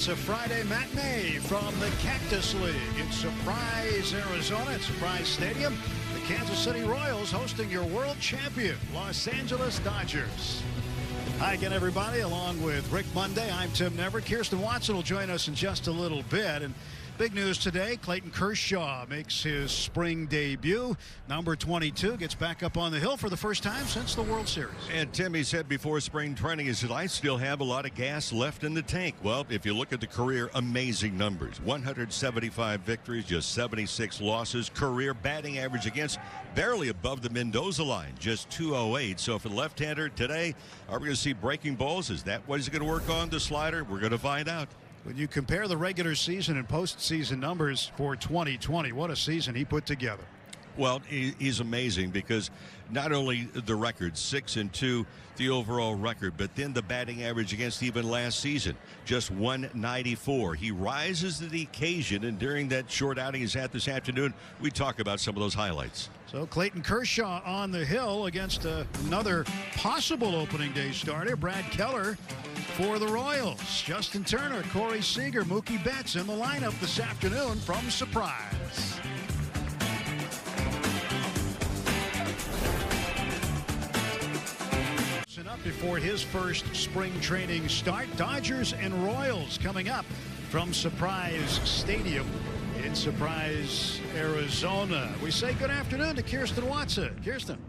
It's a Friday matinee from the Cactus League in Surprise, Arizona, at Surprise Stadium. The Kansas City Royals hosting your world champion, Los Angeles Dodgers. Hi again, everybody. Along with Rick Monday, I'm Tim Neverett. Kirsten Watson will join us in just a little bit. And big news today, Clayton Kershaw makes his spring debut. Number 22 gets back up on the hill for the first time since the World Series. And Tim, he said before spring training, he said, I still have a lot of gas left in the tank. Well, if you look at the career, amazing numbers. 175 victories, just 76 losses. Career batting average against barely above the Mendoza line, just 208. So for the left-hander today, are we going to see breaking balls? Is that what he's going to work on, the slider? We're going to find out. When you compare the regular season and postseason numbers for 2020, what a season he put together. Well, he's amazing because not only the record, 6-2, the overall record, but then the batting average against even last season, just 194. He rises to the occasion, and during that short outing he's had this afternoon, we talk about some of those highlights. So Clayton Kershaw on the hill against another possible opening day starter, Brad Keller, for the Royals. Justin Turner, Corey Seager, Mookie Betts in the lineup this afternoon from Surprise. Up before his first spring training start, Dodgers and Royals coming up from Surprise Stadium in Surprise, Arizona. We say good afternoon to Kirsten Watson. Kirsten.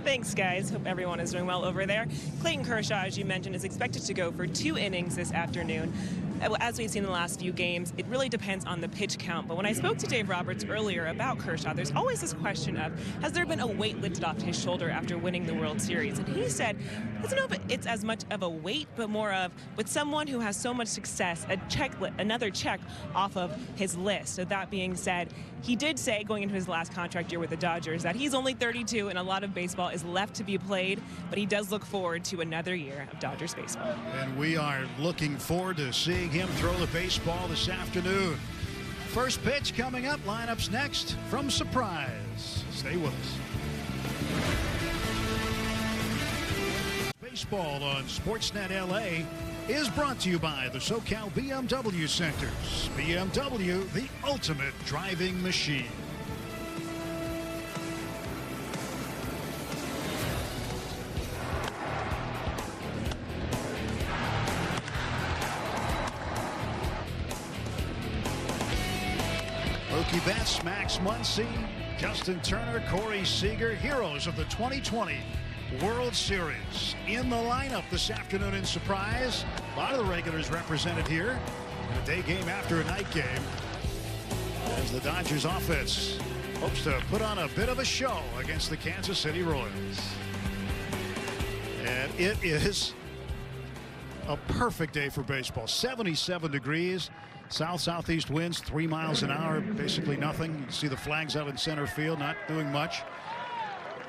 Thanks, guys. Hope everyone is doing well over there. Clayton Kershaw, as you mentioned, is expected to go for 2 innings this afternoon. As we've seen in the last few games, it really depends on the pitch count. But when I spoke to Dave Roberts earlier about Kershaw, there's always this question of, has there been a weight lifted off his shoulder after winning the World Series? And he said, I don't know if it's as much of a weight, but more of, with someone who has so much success, another check off of his list. So that being said, he did say going into his last contract year with the Dodgers that he's only 32 and a lot of baseball is left to be played, but he does look forward to another year of Dodgers baseball. And we are looking forward to seeing him throw the baseball this afternoon. First pitch coming up. Lineups next from Surprise. Stay with us. Baseball on Sportsnet LA is brought to you by the SoCal BMW Centers. BMW, the ultimate driving machine. Mookie Betts, Max Muncy, Justin Turner, Corey Seager, heroes of the 2020 World Series in the lineup this afternoon in Surprise. A lot of the regulars represented here in a day game after a night game, as the Dodgers offense hopes to put on a bit of a show against the Kansas City Royals. And it is a perfect day for baseball. 77 degrees. South-southeast winds, 3 miles an hour, basically nothing. You can see the flags out in center field, not doing much.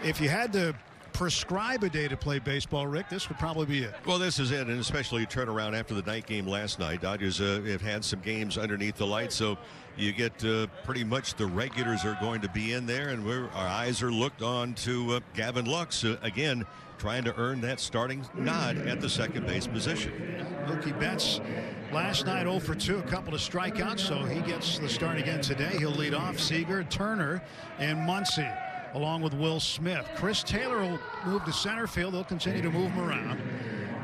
If you had to prescribe a day to play baseball, Rick, this would probably be it. Well, this is it, and especially turnaround after the night game last night. Dodgers have had some games underneath the lights, so you get pretty much the regulars are going to be in there, and our eyes are looked on to Gavin Lux, again, trying to earn that starting nod at the second base position. Mookie Betts last night 0 for 2, a couple of strikeouts, so he gets the start again today. He'll lead off Seager, Turner, and Muncy, along with Will Smith. Chris Taylor will move to center field. They'll continue to move him around.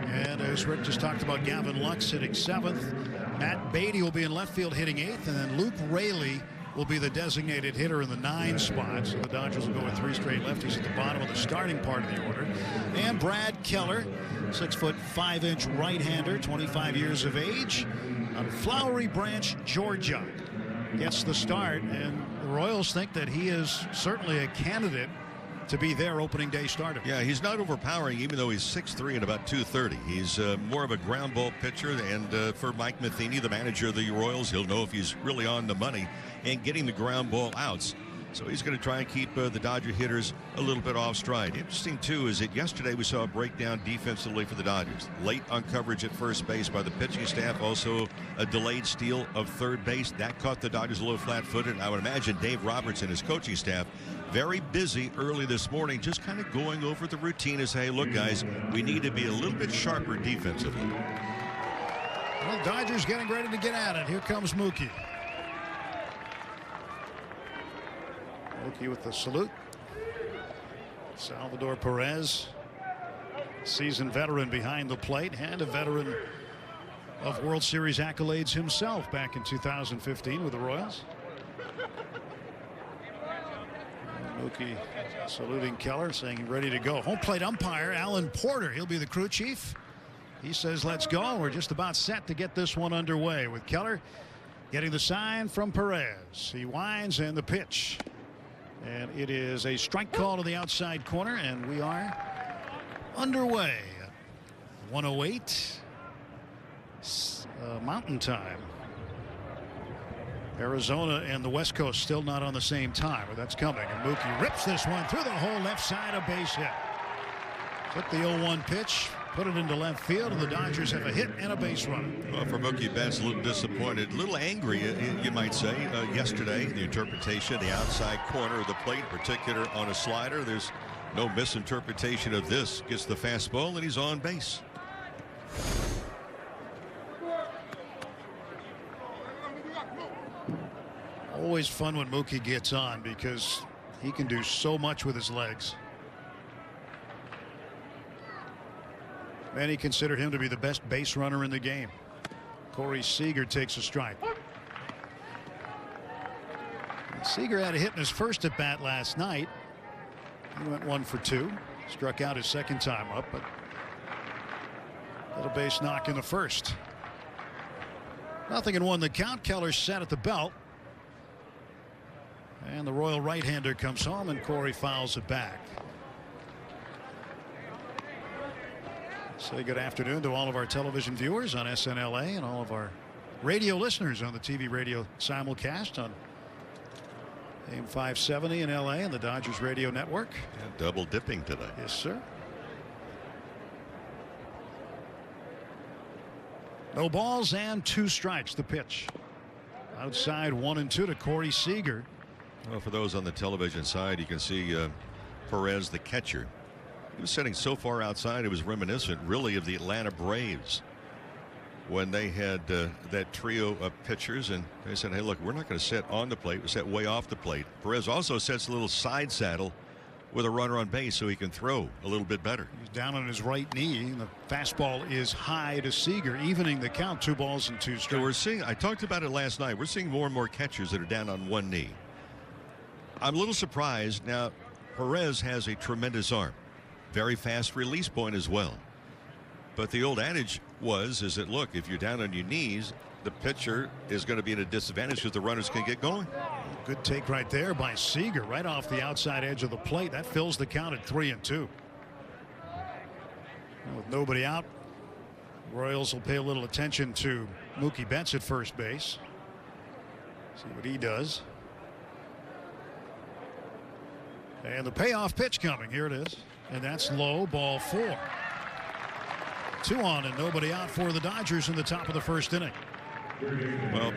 And as Rick just talked about, Gavin Lux hitting 7th. Matt Beatty will be in left field hitting 8th, and then Luke Raley will be the designated hitter in the 9 spot. So the Dodgers will go with 3 straight lefties at the bottom of the starting part of the order. And Brad Keller, 6'5" right-hander, 25 years of age, out of Flowery Branch, Georgia, gets the start. And the Royals think that he is certainly a candidate to be their opening day starter. Yeah, he's not overpowering, even though he's 6'3" and about 230. He's more of a ground ball pitcher, and for Mike Matheny, the manager of the Royals, he'll know if he's really on the money and getting the ground ball outs. So he's going to try and keep the Dodger hitters a little bit off stride. Interesting, too, is that yesterday we saw a breakdown defensively for the Dodgers. Late on coverage at first base by the pitching staff. Also a delayed steal of third base. That caught the Dodgers a little flat-footed. I would imagine Dave Roberts and his coaching staff very busy early this morning, just kind of going over the routine and say, hey, look, guys, we need to be a little bit sharper defensively. Well, Dodgers getting ready to get at it. Here comes Mookie. Mookie with the salute. Salvador Perez, seasoned veteran behind the plate and a veteran of World Series accolades himself back in 2015 with the Royals. Mookie saluting Keller, saying ready to go. Home plate umpire Alan Porter, he'll be the crew chief. He says let's go. We're just about set to get this one underway with Keller getting the sign from Perez. He winds and the pitch. And it is a strike call to the outside corner, and we are underway. 1:08 Mountain Time. Arizona and the West Coast still not on the same time, but that's coming. And Mookie rips this one through the whole left side, a base hit. Took the 0-1 pitch, put it into left field, and the Dodgers have a hit and a base runner. Well, for Mookie Betts, a little disappointed, a little angry, you might say, yesterday. The interpretation, the outside corner of the plate, in particular on a slider. There's no misinterpretation of this. Gets the fastball, and he's on base. Always fun when Mookie gets on because he can do so much with his legs. Many consider him to be the best base runner in the game. Corey Seager takes a strike. Seager had a hit in his first at bat last night. He went 1 for 2. Struck out his second time up, but little base knock in the first. 0-1 the count. Keller set at the belt. And the Royal right-hander comes home, and Corey fouls it back. Say good afternoon to all of our television viewers on SNLA and all of our radio listeners on the TV radio simulcast on AM 570 in LA and the Dodgers radio network. Yeah, double dipping today. Yes, sir. No balls and 2 strikes. The pitch outside 1-2 to Corey Seager. Well, for those on the television side, you can see Perez, the catcher. He was sitting so far outside, it was reminiscent, really, of the Atlanta Braves when they had that trio of pitchers, and they said, hey, look, we're not going to sit on the plate. We sit way off the plate. Perez also sets a little side saddle with a runner on base so he can throw a little bit better. He's down on his right knee. The fastball is high to Seager, evening the count, 2 balls and 2 strikes. So we're seeing, I talked about it last night, we're seeing more and more catchers that are down on one knee. I'm a little surprised. Now, Perez has a tremendous arm. Very fast release point as well. But the old adage is that, look, if you're down on your knees, the pitcher is going to be at a disadvantage because the runners can get going. Good take right there by Seager, right off the outside edge of the plate. That fills the count at 3-2. With nobody out, Royals will pay a little attention to Mookie Betts at first base. See what he does. And the payoff pitch coming. Here it is. And that's low, ball 4. 2 on and nobody out for the Dodgers in the top of the first inning. Well,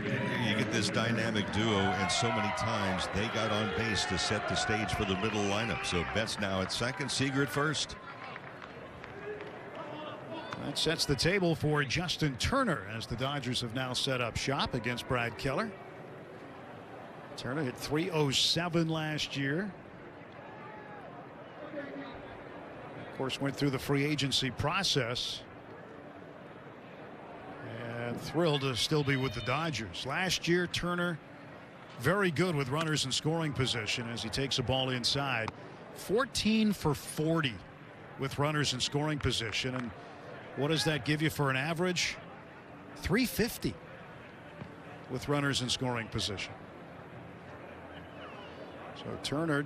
you get this dynamic duo, and so many times they got on base to set the stage for the middle lineup. So Betts now at second, Seager at first. That sets the table for Justin Turner as the Dodgers have now set up shop against Brad Keller. Turner hit .307 last year. Of course, went through the free agency process. And thrilled to still be with the Dodgers. Last year, Turner very good with runners in scoring position as he takes a ball inside. 14 for 40 with runners in scoring position. And what does that give you for an average? 350 with runners in scoring position. So Turner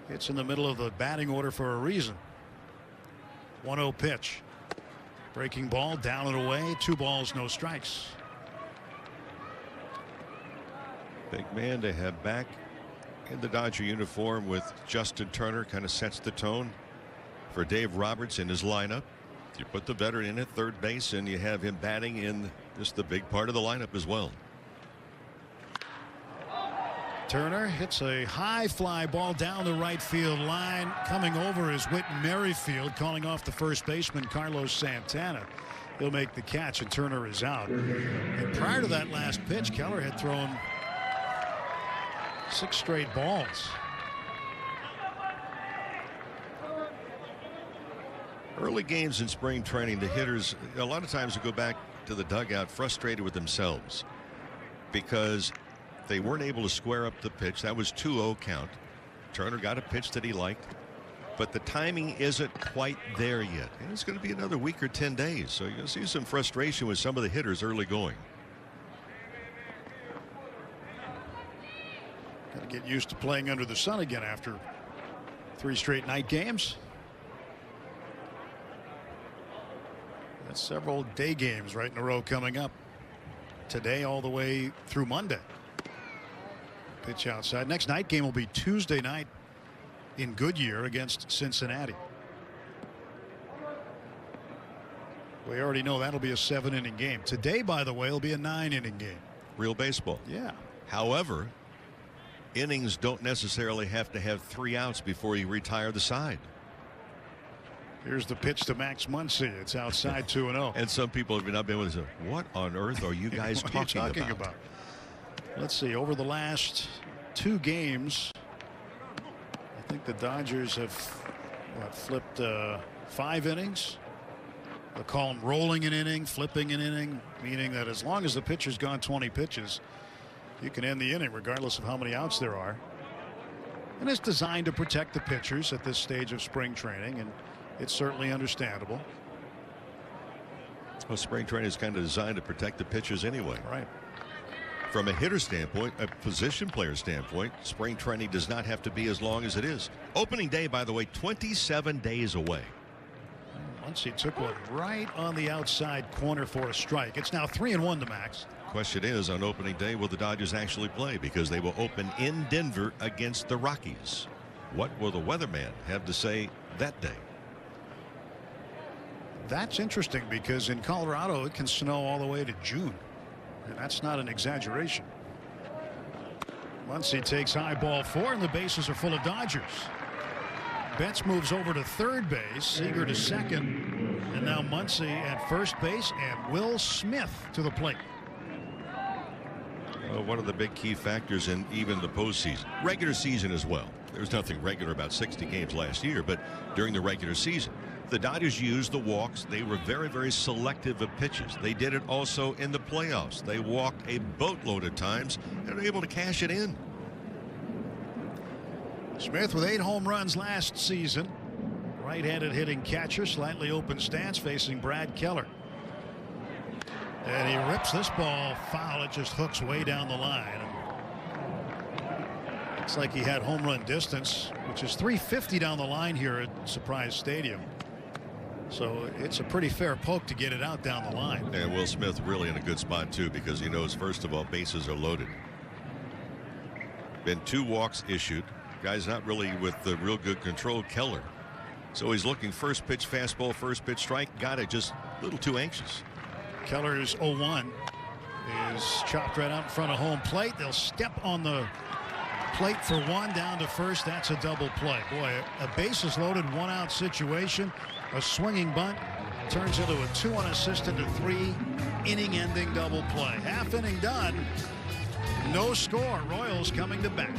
hits in the middle of the batting order for a reason. 1-0 pitch. Breaking ball, down and away. 2 balls, no strikes. Big man to have back in the Dodger uniform with Justin Turner kind of sets the tone for Dave Roberts in his lineup. You put the veteran in at third base and you have him batting in just the big part of the lineup as well. Turner hits a high fly ball down the right field line. Coming over is Whit Merrifield, calling off the first baseman Carlos Santana. he'll make the catch, and Turner is out. And prior to that last pitch, Keller had thrown 6 straight balls. Early games in spring training, the hitters a lot of times will go back to the dugout frustrated with themselves because they weren't able to square up the pitch. That was 2-0 count. Turner got a pitch that he liked, but the timing isn't quite there yet. And it's going to be another week or 10 days. So you'll see some frustration with some of the hitters early going. Got to get used to playing under the sun again after 3 straight night games. That's several day games right in a row coming up today all the way through Monday. Pitch outside. Next night game will be Tuesday night in Goodyear against Cincinnati. We already know that'll be a 7-inning game. Today, by the way, will be a 9-inning game. Real baseball. Yeah. However, innings don't necessarily have to have 3 outs before you retire the side. Here's the pitch to Max Muncy. It's outside 2-0. And some people have not been able to say, what on earth are you guys what are you talking about? Let's see. Over the last 2 games, I think the Dodgers have flipped 5 innings. They'll call them rolling an inning, flipping an inning, meaning that as long as the pitcher's gone 20 pitches, you can end the inning regardless of how many outs there are. And it's designed to protect the pitchers at this stage of spring training, and it's certainly understandable. Well, spring training is kind of designed to protect the pitchers anyway. Right. From a hitter standpoint, a position player standpoint, spring training does not have to be as long as it is. Opening day, by the way, 27 days away. Once he took one right on the outside corner for a strike. It's now 3-1 to Max. Question is, on opening day, will the Dodgers actually play? Because they will open in Denver against the Rockies. What will the weatherman have to say that day? That's interesting because in Colorado it can snow all the way to June. And that's not an exaggeration. Muncy takes high ball 4 and the bases are full of Dodgers. Betts moves over to third base, Seager to second, and now Muncy at first base and Will Smith to the plate. One of the big key factors in even the postseason, regular season as well. There was nothing regular about 60 games last year, but during the regular season, the Dodgers used the walks. They were very, very selective of pitches. They did it also in the playoffs. They walked a boatload of times and were able to cash it in. Smith with 8 home runs last season. Right-handed hitting catcher, slightly open stance facing Brad Keller. And he rips this ball foul. It just hooks way down the line. Looks like he had home run distance, which is 350 down the line here at Surprise Stadium. So it's a pretty fair poke to get it out down the line. And Will Smith really in a good spot too, because he knows first of all bases are loaded. Been 2 walks issued. Guy's not really with the real good control, Keller. So he's looking first pitch fastball, first pitch strike. Got it, just a little too anxious. Keller's 0-1 is chopped right out in front of home plate. They'll step on the plate for 1 down to first. That's a double play. Boy, a bases loaded 1-out situation. A swinging bunt turns into a 2 unassisted to 3 inning ending double play. Half inning done. No score. Royals coming to bat.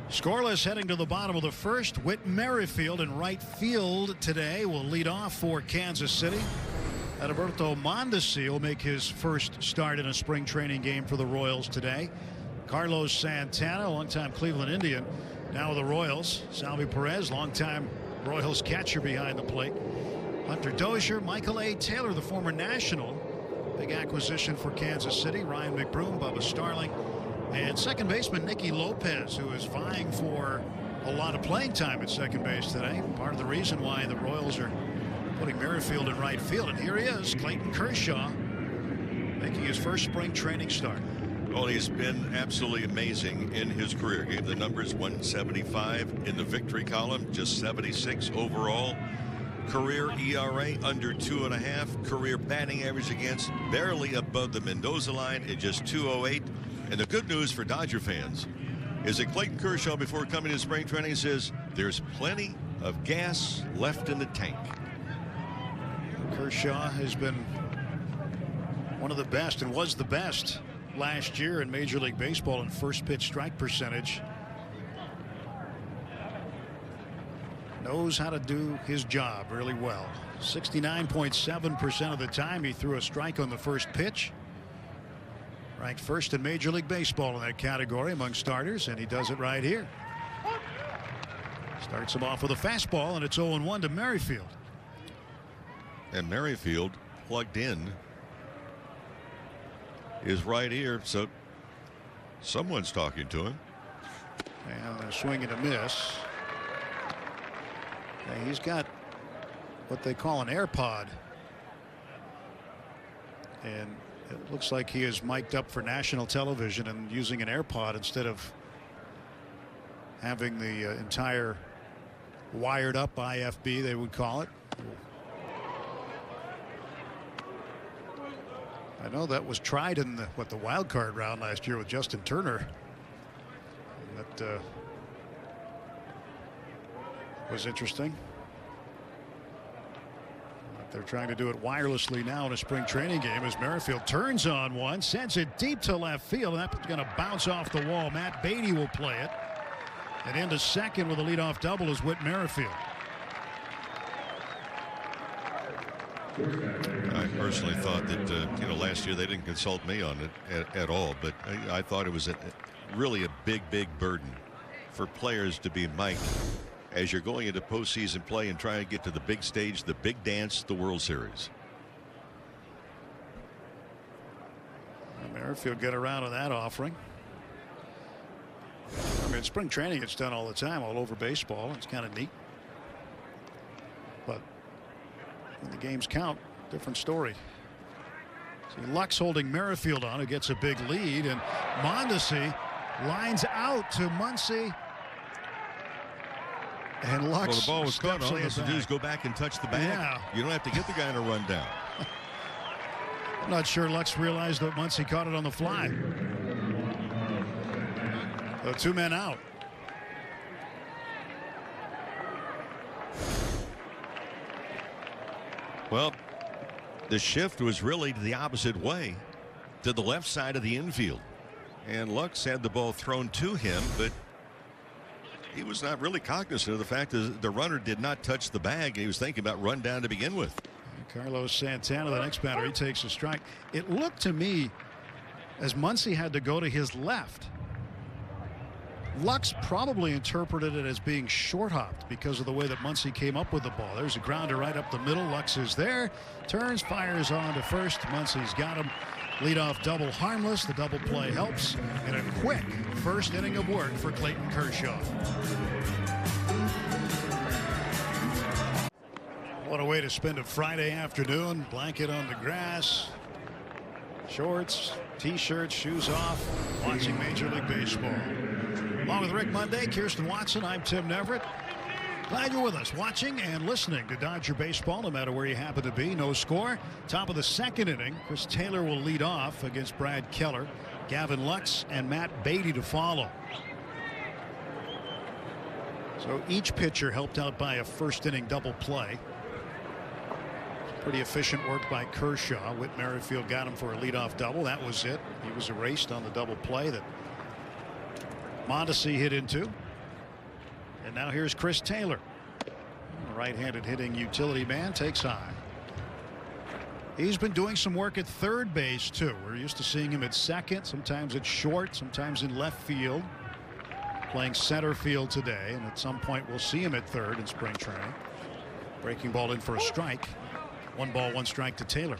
Scoreless heading to the bottom of the first. Whit Merrifield in right field today will lead off for Kansas City. Adalberto Mondesi will make his first start in a spring training game for the Royals today. Carlos Santana, longtime Cleveland Indian, now with the Royals. Salvi Perez, longtime Royals catcher behind the plate. Hunter Dozier, Michael A. Taylor, the former National. Big acquisition for Kansas City. Ryan McBroom, Bubba Starling, and second baseman Nicky Lopez, who is vying for a lot of playing time at second base today. Part of the reason why the Royals are putting Merrifield in right field. And here he is, Clayton Kershaw, making his first spring training start. Well, he's been absolutely amazing in his career. Gave the numbers 175 in the victory column, just 76 overall. Career ERA under 2.5. Career batting average against barely above the Mendoza line at just 208. And the good news for Dodger fans is that Clayton Kershaw, before coming to spring training, says there's plenty of gas left in the tank. Kershaw has been one of the best and was the best last year in Major League Baseball in first pitch strike percentage. Knows how to do his job really well. 69.7% of the time he threw a strike on the first pitch. Ranked first in Major League Baseball in that category among starters, and he does it right here. Starts him off with a fastball, and it's 0-1 to Merrifield. And Merrifield plugged in is right here, so someone's talking to him. And a swing and a miss. And he's got what they call an AirPod, and it looks like he is mic'd up for national television and using an AirPod instead of having the entire wired up IFB, they would call it. I know that was tried in the wild card round last year with Justin Turner. That was interesting. They're trying to do it wirelessly now in a spring training game as Merrifield turns on one, sends it deep to left field, and that's going to bounce off the wall. Matt Beatty will play it. And into second with a leadoff double is Whit Merrifield. I personally thought that last year they didn't consult me on it at all, but I thought it was really a big burden for players to be mic'd as you're going into postseason play and trying to get to the big stage, the big dance, the World Series. Merrifield got around to that offering. I mean, spring training it's done all the time all over baseball. It's kind of neat. But when the games count, different story. See Lux holding Merrifield on, who gets a big lead, and Mondesi lines out to Muncy. And Lux, well, the ball was caught. All he has to do is go go back and touch the bag. Yeah. You don't have to get the guy in a rundown. I'm not sure Lux realized that Muncy caught it on the fly. So 2 men out. Well, the shift was really the opposite way, to the left side of the infield, and Lux had the ball thrown to him, but he was not really cognizant of the fact that the runner did not touch the bag. He was thinking about run down to begin with. Carlos Santana, the next batter, he takes a strike. It looked to me as Muncy had to go to his left. Lux probably interpreted it as being short hopped because of the way that Muncy came up with the ball. There's a grounder right up the middle. Lux is there, turns, fires on to first. Muncy's got him. Leadoff double harmless. The double play helps. And a quick first inning of work for Clayton Kershaw. What a way to spend a Friday afternoon. Blanket on the grass, shorts, t-shirts, shoes off, watching Major League Baseball. Along with Rick Monday, Kirsten Watson, I'm Tim Neverett. Glad you're with us, watching and listening to Dodger baseball, no matter where you happen to be. No score. Top of the second inning. Chris Taylor will lead off against Brad Keller. Gavin Lux and Matt Beatty to follow. So each pitcher helped out by a first inning double play. Pretty efficient work by Kershaw. Whit Merrifield got him for a leadoff double. That was it. He was erased on the double play that Mondesi hit into. And now here's Chris Taylor. Right-handed hitting utility man, takes high. He's been doing some work at third base too. We're used to seeing him at second, sometimes at short, sometimes in left field. Playing center field today, and at some point we'll see him at third in spring training. Breaking ball in for a strike. 1 ball, 1 strike to Taylor.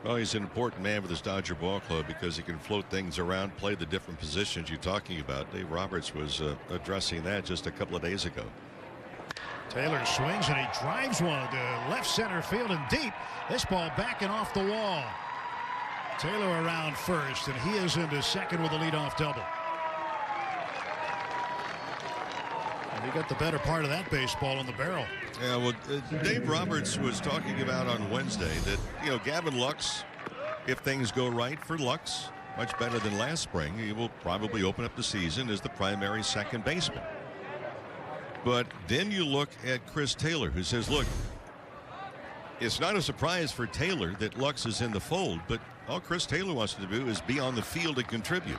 Well, he's an important man for this Dodger ball club because he can float things around, play the different positions you're talking about. Dave Roberts was addressing that just a couple of days ago. Taylor swings and he drives one to left center field and deep. This ball backing off the wall. Taylor around first, and he is into second with a leadoff double. And he got the better part of that baseball in the barrel. Yeah, well, Dave Roberts was talking about on Wednesday that, Gavin Lux, if things go right for Lux, much better than last spring, he will probably open up the season as the primary second baseman. But then you look at Chris Taylor, who says, look, It's not a surprise for Taylor that Lux is in the fold, but all Chris Taylor wants to do is be on the field and contribute.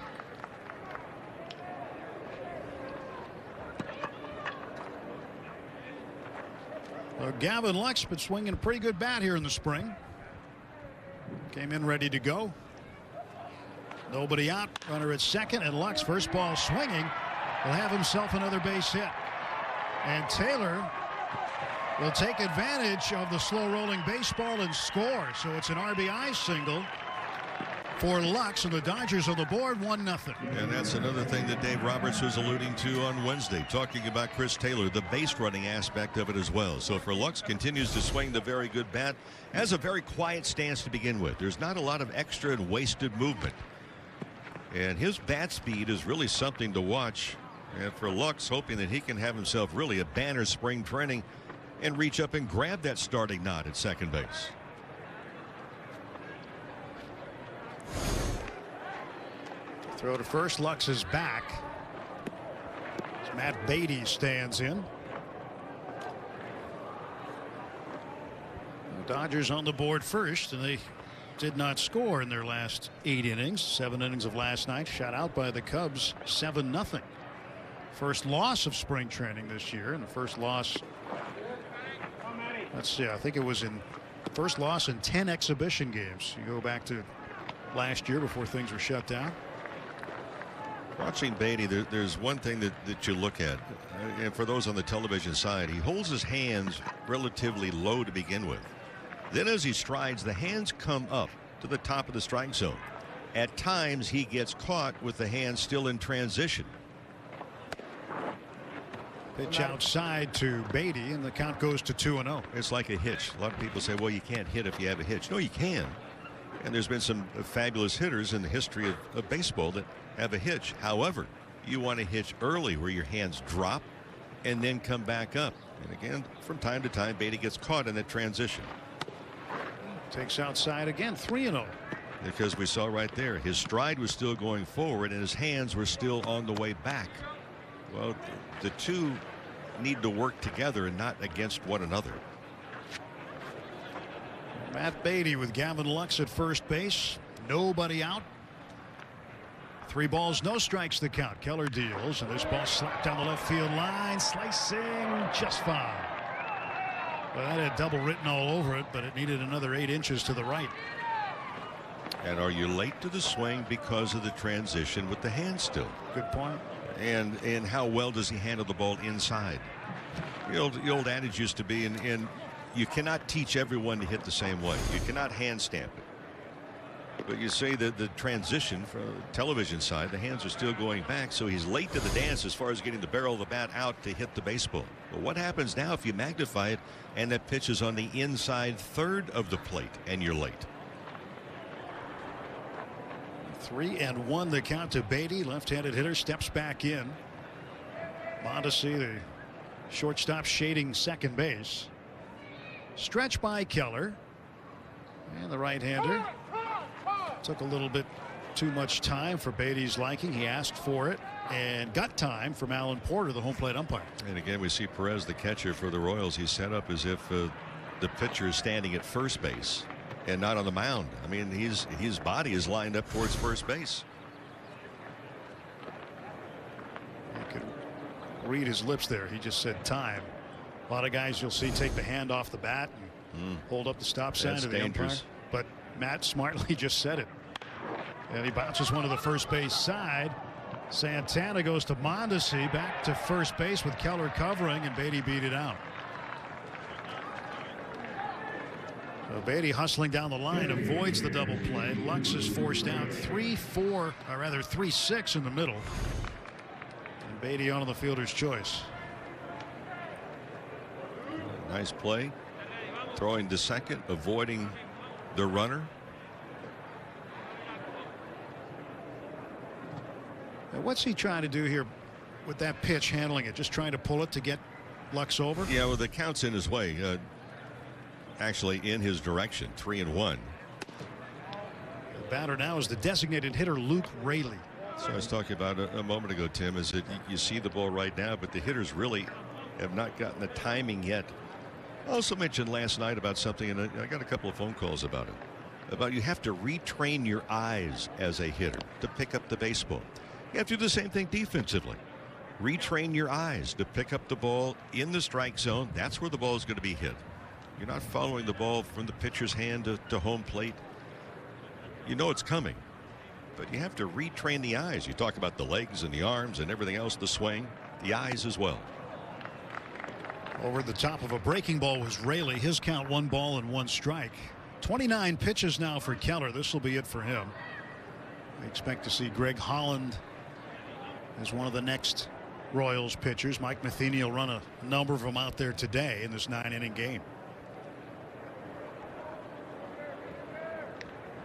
Well, Gavin Lux been swinging a pretty good bat here in the spring. Came in ready to go. Nobody out. Runner at second, and Lux, first ball swinging, will have himself another base hit. And Taylor will take advantage of the slow rolling baseball and score. So it's an RBI single for Lux, and the Dodgers on the board, 1-0. And that's another thing that Dave Roberts was alluding to on Wednesday, talking about Chris Taylor, the base running aspect of it as well. So for Lux, continues to swing the very good bat, has a very quiet stance to begin with. There's not a lot of extra and wasted movement. And his bat speed is really something to watch. And for Lux, hoping that he can have himself really a banner spring training and reach up and grab that starting nod at second base. Throw to first. Lux is back. As Matt Beatty stands in. The Dodgers on the board first, and they did not score in their last 8 innings. 7 innings of last night, shut out by the Cubs 7-0. First loss of spring training this year, and the first loss, let's see, I think it was in first loss in 10 exhibition games. You go back to last year before things were shut down. Watching Beatty, there's one thing that you look at, and for those on the television side, he holds his hands relatively low to begin with. Then as he strides, the hands come up to the top of the strike zone. At times he gets caught with the hands still in transition. Pitch outside to Beatty, and the count goes to 2-0. It's like a hitch. A lot of people say, well, you can't hit if you have a hitch. No, you can. And there's been some fabulous hitters in the history of baseball that have a hitch. However, you want to hitch early where your hands drop and then come back up. And again, from time to time, Beatty gets caught in that transition. Takes outside again, 3-0. Because we saw right there, his stride was still going forward and his hands were still on the way back. Well, the two need to work together and not against one another. Matt Beatty with Gavin Lux at first base. Nobody out. 3 balls, no strikes, the count. Keller deals, and this ball slapped down the left field line, slicing just fine. Well, that had double written all over it, but it needed another 8 inches to the right. And are you late to the swing because of the transition with the hand still? Good point. And how well does he handle the ball inside? The old adage used to be, and you cannot teach everyone to hit the same way. You cannot hand stamp it. But you say that the transition from the television side, the hands are still going back, so he's late to the dance as far as getting the barrel of the bat out to hit the baseball. But what happens now if you magnify it and that pitch is on the inside third of the plate and you're late? 3-1 the count to Beatty. Left-handed hitter steps back in. Mondesi, the shortstop, shading second base. Stretch by Keller. And the right-hander took a little bit too much time for Beatty's liking. He asked for it and got time from Alan Porter, the home plate umpire. And again, we see Perez, the catcher for the Royals. He's set up as if the pitcher is standing at first base and not on the mound. I mean, his body is lined up towards first base. You could read his lips there. He just said time. A lot of guys you'll see take the hand off the bat and hold up the stop sign to the umpire. But Matt smartly just said it. And he bounces one to the first base side. Santana goes to Mondesi, back to first base with Keller covering, and Beatty beat it out. So Beatty hustling down the line, avoids the double play. Lux is forced down 3-4, or rather 3-6 in the middle. And Beatty on the fielder's choice. Nice play. Throwing to second, avoiding the runner. Now what's he trying to do here with that pitch, handling it? Just trying to pull it to get Lux over? Yeah, well, the count's in his way. Actually in his direction. 3-1. The batter now is the designated hitter Luke Raley. So I was talking about a moment ago, Tim, is that you see the ball right now, but the hitters really have not gotten the timing yet I also mentioned last night about something, and I got a couple of phone calls about it. About you have to retrain your eyes as a hitter to pick up the baseball. You have to do the same thing defensively. Retrain your eyes to pick up the ball in the strike zone. That's where the ball is going to be hit. You're not following the ball from the pitcher's hand to home plate. You know it's coming, but you have to retrain the eyes. You talk about the legs and the arms and everything else, the swing, the eyes as well. Over the top of a breaking ball was Raley. His count 1 ball and 1 strike. 29 pitches now for Keller. This will be it for him. We expect to see Greg Holland as one of the next Royals pitchers. Mike Matheny will run a number of them out there today in this 9-inning game.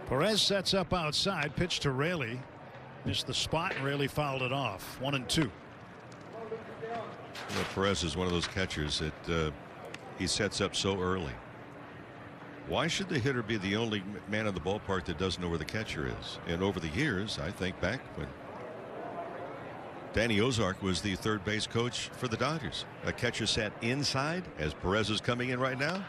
Perez sets up outside. Pitch to Raley. Missed the spot, and Raley fouled it off. 1-2. Perez is one of those catchers that he sets up so early. Why should the hitter be the only man in the ballpark that doesn't know where the catcher is? And over the years, I think back when Danny Ozark was the third base coach for the Dodgers, a catcher sat inside as Perez is coming in right now.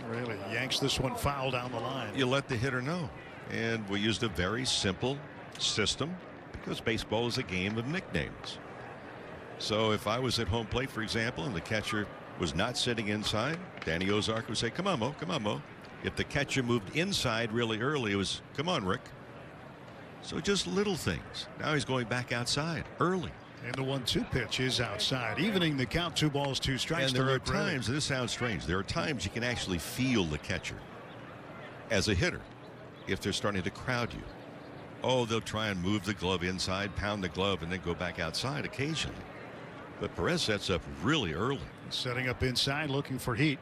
Really yanks this one foul down the line. You let the hitter know. And we used a very simple system because baseball is a game of nicknames. So if I was at home plate, for example, and the catcher was not sitting inside, Danny Ozark would say, come on, Mo, come on, Mo. If the catcher moved inside really early, it was, come on, Rick. So just little things. Now he's going back outside early. And the 1-2 pitch is outside, evening the count. 2 balls, 2 strikes. And there are times, this sounds strange, there are times you can actually feel the catcher as a hitter if they're starting to crowd you. Oh, they'll try and move the glove inside, pound the glove, and then go back outside occasionally. But Perez sets up really early. Setting up inside, looking for heat.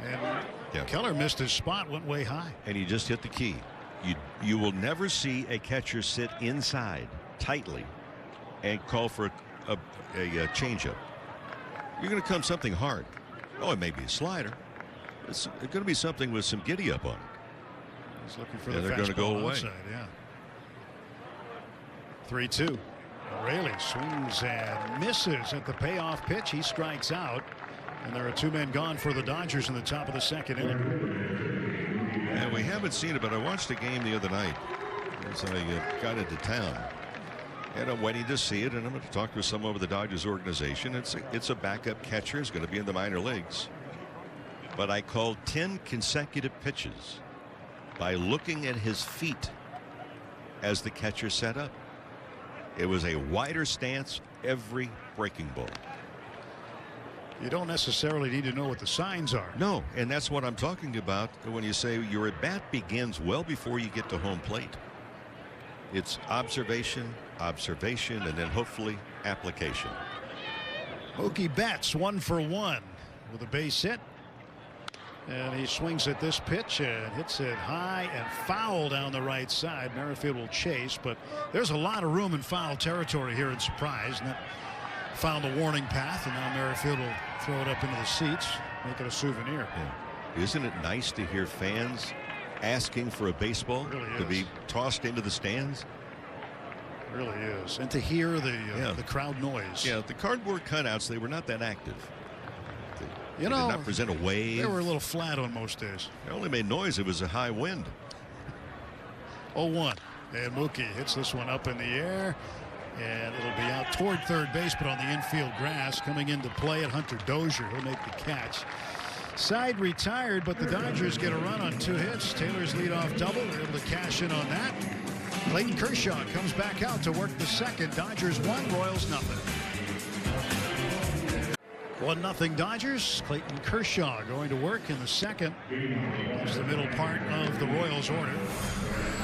And Keller missed his spot, went way high. And he just hit the key. You will never see a catcher sit inside tightly and call for a changeup. You're going to come something hard. Oh, it may be a slider. It's going to be something with some giddy up on it. He's looking for the they're going to go away. Outside, yeah. 3-2. Raley swings and misses at the payoff pitch. He strikes out, and there are 2 men gone for the Dodgers in the top of the 2nd inning. And we haven't seen it, but I watched a game the other night as I got into town, and I'm waiting to see it. And I'm going to talk to some over the Dodgers organization. It's a backup catcher. He's going to be in the minor leagues, but I called 10 consecutive pitches by looking at his feet as the catcher set up. It was a wider stance every breaking ball. You don't necessarily need to know what the signs are. No, and that's what I'm talking about when you say your at bat begins well before you get to home plate. It's observation, observation, and then hopefully application. Mookie Betts 1 for 1 with a base hit. And he swings at this pitch and hits it high and foul down the right side. Merrifield will chase, but there's a lot of room in foul territory here in Surprise. And that found a warning path, and now Merrifield will throw it up into the seats, make it a souvenir. Yeah. Isn't it nice to hear fans asking for a baseball to be tossed into the stands? It really is. And to hear the crowd noise. Yeah, the cardboard cutouts, they were not that active. They did not present a wave. They were a little flat on most days. They only made noise. It was a high wind. 0-1. And Mookie hits this one up in the air. And it'll be out toward third base, but on the infield grass. Coming into play at Hunter Dozier. He'll make the catch. Side retired, but the Dodgers get a run on 2 hits. Taylor's leadoff double. They're able to cash in on that. Clayton Kershaw comes back out to work the second. Dodgers 1, Royals nothing. 1-0 Dodgers. Clayton Kershaw going to work in the second. Is the middle part of the Royals order.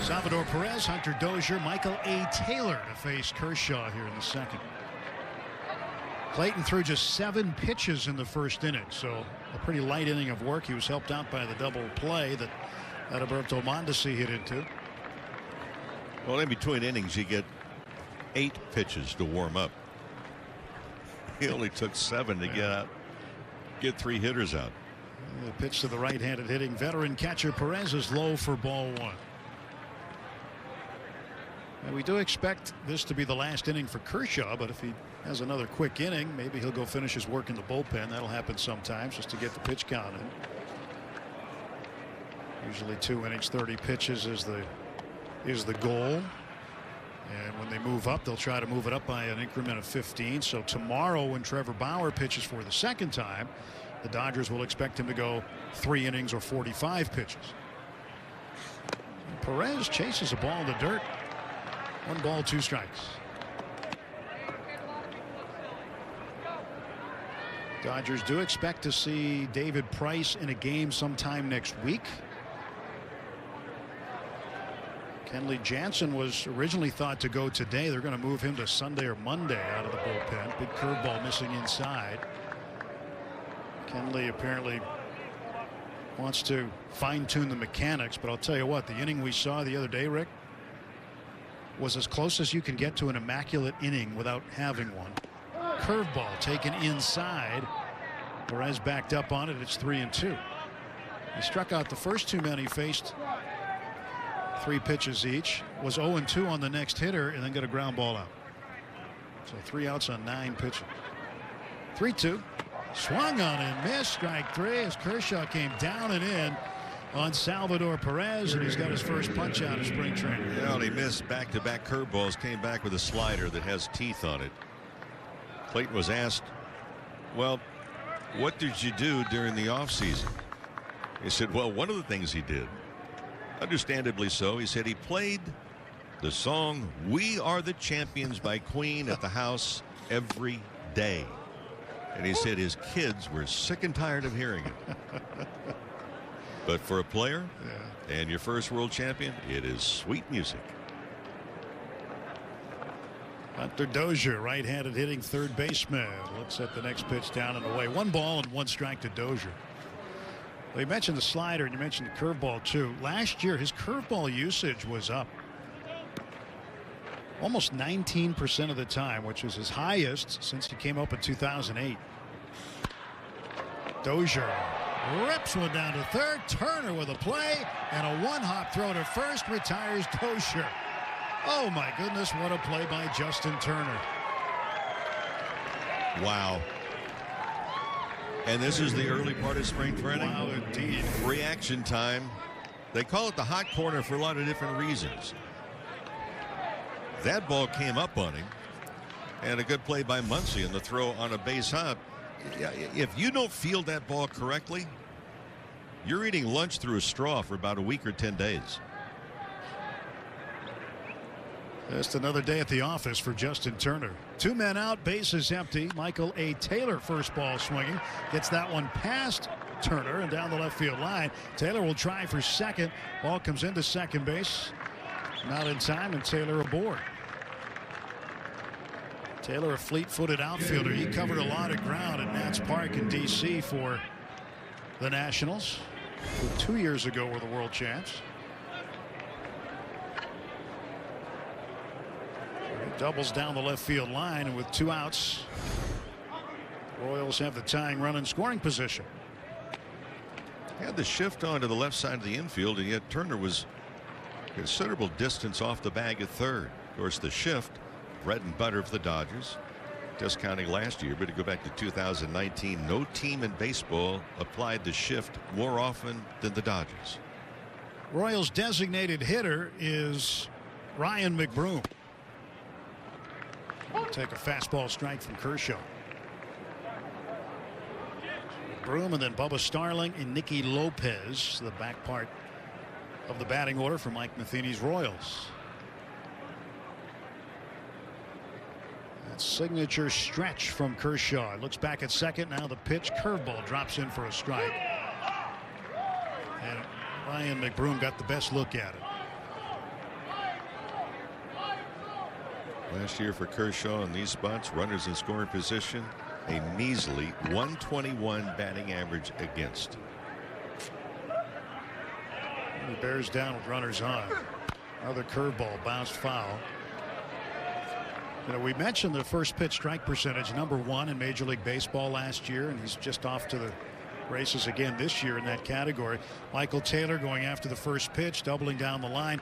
Salvador Perez, Hunter Dozier, Michael A. Taylor to face Kershaw here in the second. Clayton threw just 7 pitches in the first inning, so a pretty light inning of work. He was helped out by the double play that Adalberto Mondesi hit into. Well, in between innings, you get 8 pitches to warm up. He only took 7 to get 3 hitters out. The pitch to the right-handed hitting veteran catcher Perez is low for ball 1. And we do expect this to be the last inning for Kershaw, but if he has another quick inning, maybe he'll go finish his work in the bullpen. That'll happen sometimes just to get the pitch count in. Usually 2 innings, 30 pitches is the goal. And when they move up, they'll try to move it up by an increment of 15. So tomorrow, when Trevor Bauer pitches for the second time, the Dodgers will expect him to go 3 innings or 45 pitches. And Perez chases a ball in the dirt. 1 ball, 2 strikes. Dodgers do expect to see David Price in a game sometime next week. Kenley Jansen was originally thought to go today. They're going to move him to Sunday or Monday out of the bullpen. Big curveball missing inside. Kenley apparently wants to fine-tune the mechanics, but I'll tell you what, the inning we saw the other day, Rick, was as close as you can get to an immaculate inning without having one. Curveball taken inside. Perez backed up on it. It's 3-2. He struck out the first 2 men he faced. 3 pitches each, was 0-2 on the next hitter, and then got a ground ball out. So 3 outs on 9 pitches. 3-2. Swung on and missed. Strike 3 as Kershaw came down and in on Salvador Perez, and he's got his first punch out of spring training. Yeah, well, he missed back-to-back curveballs, came back with a slider that has teeth on it. Clayton was asked, well, what did you do during the offseason? He said, well, one of the things he did, understandably so, he said he played the song "We Are the Champions" by Queen at the house every day. And he said his kids were sick and tired of hearing it. But for a player and your first world champion, it is sweet music. Hunter Dozier, right-handed hitting third baseman, looks at the next pitch down and away. 1 ball and 1 strike to Dozier. Well, you mentioned the slider and you mentioned the curveball too. Last year his curveball usage was up almost 19% of the time, which is his highest since he came up in 2008. Dozier rips one down to third. Turner with a play and a 1-hop throw to first retires Dozier. Oh my goodness, what a play by Justin Turner. Wow. And this is the early part of spring training. Wow, indeed. Reaction time. They call it the hot corner for a lot of different reasons. That ball came up on him, and a good play by Muncy in the throw on a base hop. If you don't field that ball correctly, you're eating lunch through a straw for about a week or 10 days. Just another day at the office for Justin Turner. 2 men out, bases empty. Michael A. Taylor, first ball swinging, gets that one past Turner and down the left field line. Taylor will try for second. Ball comes into second base. Not in time, and Taylor aboard. Taylor, a fleet-footed outfielder. He covered a lot of ground at Nats Park in D.C. for the Nationals, who 2 years ago were the world champs. He doubles down the left field line, and with 2 outs, Royals have the tying run in scoring position. Had the shift on to the left side of the infield, and yet Turner was considerable distance off the bag at third. Of course, the shift, bread and butter for the Dodgers. Discounting last year, but to go back to 2019, no team in baseball applied the shift more often than the Dodgers. Royals designated hitter is Ryan McBroom. He'll take a fastball strike from Kershaw. McBroom and then Bubba Starling and Nicky Lopez, the back part of the batting order for Mike Matheny's Royals. That signature stretch from Kershaw. Looks back at second. Now the pitch, curveball drops in for a strike. And Ryan McBroom got the best look at it. Last year for Kershaw in these spots, runners in scoring position, a measly 121 batting average against. He bears down with runners on. Another curveball bounced foul. You know, we mentioned the first pitch strike percentage, #1 in Major League Baseball last year, and he's just off to the races again this year in that category. Michael Taylor going after the first pitch, doubling down the line.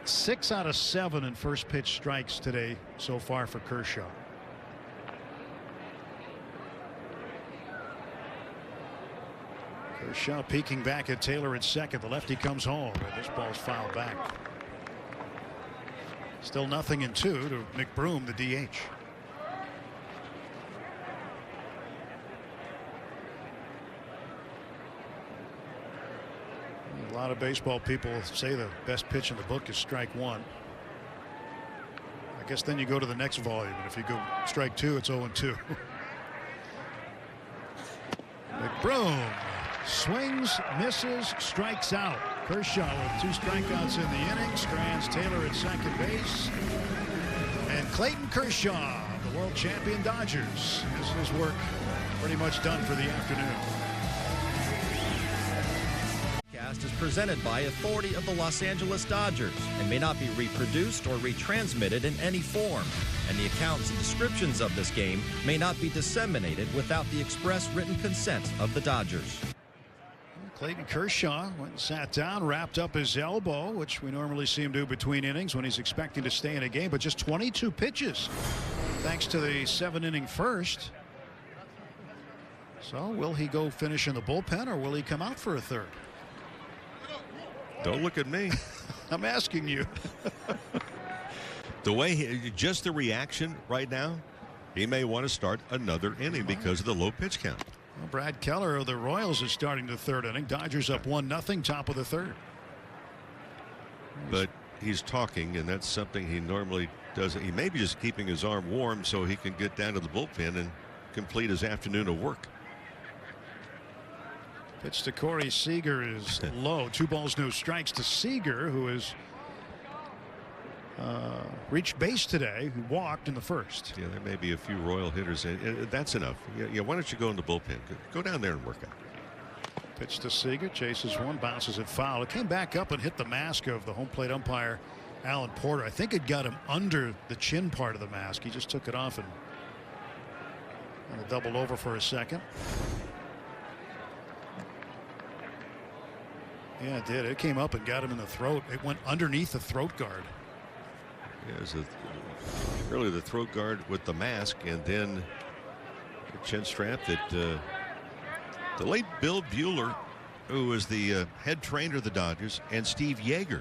6 out of 7 in first pitch strikes today so far for Kershaw. Kershaw peeking back at Taylor at second. The lefty comes home, and this ball's fouled back. Still 0-2 to McBroom, the DH. A lot of baseball people say the best pitch in the book is strike one. I guess then you go to the next volume, and if you go strike two, it's 0-2. McBroom swings, misses, strikes out. Kershaw with 2 strikeouts in the inning. Strands Taylor at second base. And Clayton Kershaw, the world champion Dodgers, has his work pretty much done for the afternoon. Is presented by authority of the Los Angeles Dodgers and may not be reproduced or retransmitted in any form, and the accounts and descriptions of this game may not be disseminated without the express written consent of the Dodgers. Clayton Kershaw went and sat down, wrapped up his elbow, which we normally see him do between innings when he's expecting to stay in a game, but just 22 pitches thanks to the 7-inning first. So will he go finish in the bullpen, or will he come out for a third? Don't look at me. I'm asking you. The way just the reaction right now, he may want to start another inning because of the low pitch count. Well, Brad Keller of the Royals is starting the third inning. Dodgers up 1-0, top of the third. But he's talking, and that's something he normally doesn't. He may be just keeping his arm warm so he can get down to the bullpen and complete his afternoon of work. Pitch to Corey Seager is low. 2 balls, no strikes to Seager, who has reached base today, who walked in the first. Yeah, there may be a few Royal hitters. That's enough. Yeah, why don't you go in the bullpen? Go down there and work out. Pitch to Seager, chases one, bounces it foul. It came back up and hit the mask of the home plate umpire, Alan Porter. I think it got him under the chin part of the mask. He just took it off and doubled over for a second. Yeah, it did. It came up and got him in the throat. It went underneath the throat guard. Yeah, it was really the throat guard with the mask, and then the chin strap that the late Bill Bueller, who was the head trainer of the Dodgers, and Steve Yeager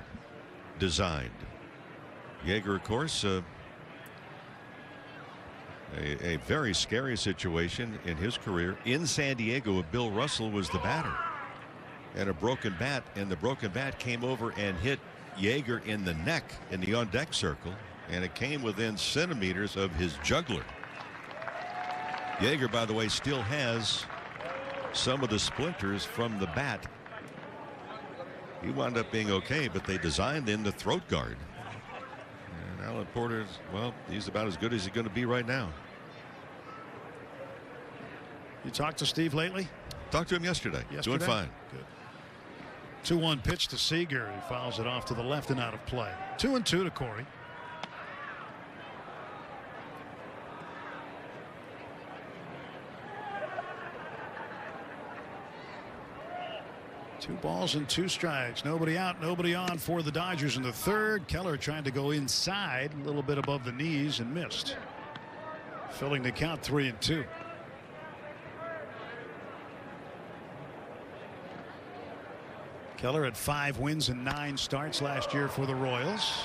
designed. Yeager, of course, a very scary situation in his career. In San Diego, Bill Russell was the batter. And a broken bat, and the broken bat came over and hit Yeager in the neck in the on-deck circle, and it came within centimeters of his jugular. Yeager, by the way, still has some of the splinters from the bat. He wound up being okay, but they designed in the throat guard. And Alan Porter, well, he's about as good as he's going to be right now. You talked to Steve lately? Talked to him yesterday. Doing fine. Good. 2-1 pitch to Seager. He fouls it off to the left and out of play. 2-2 to Corey. Two balls and 2 strikes. Nobody out, nobody on for the Dodgers in the third. Keller trying to go inside, a little bit above the knees, and missed. Filling the count 3-2. Keller had 5 wins and 9 starts last year for the Royals.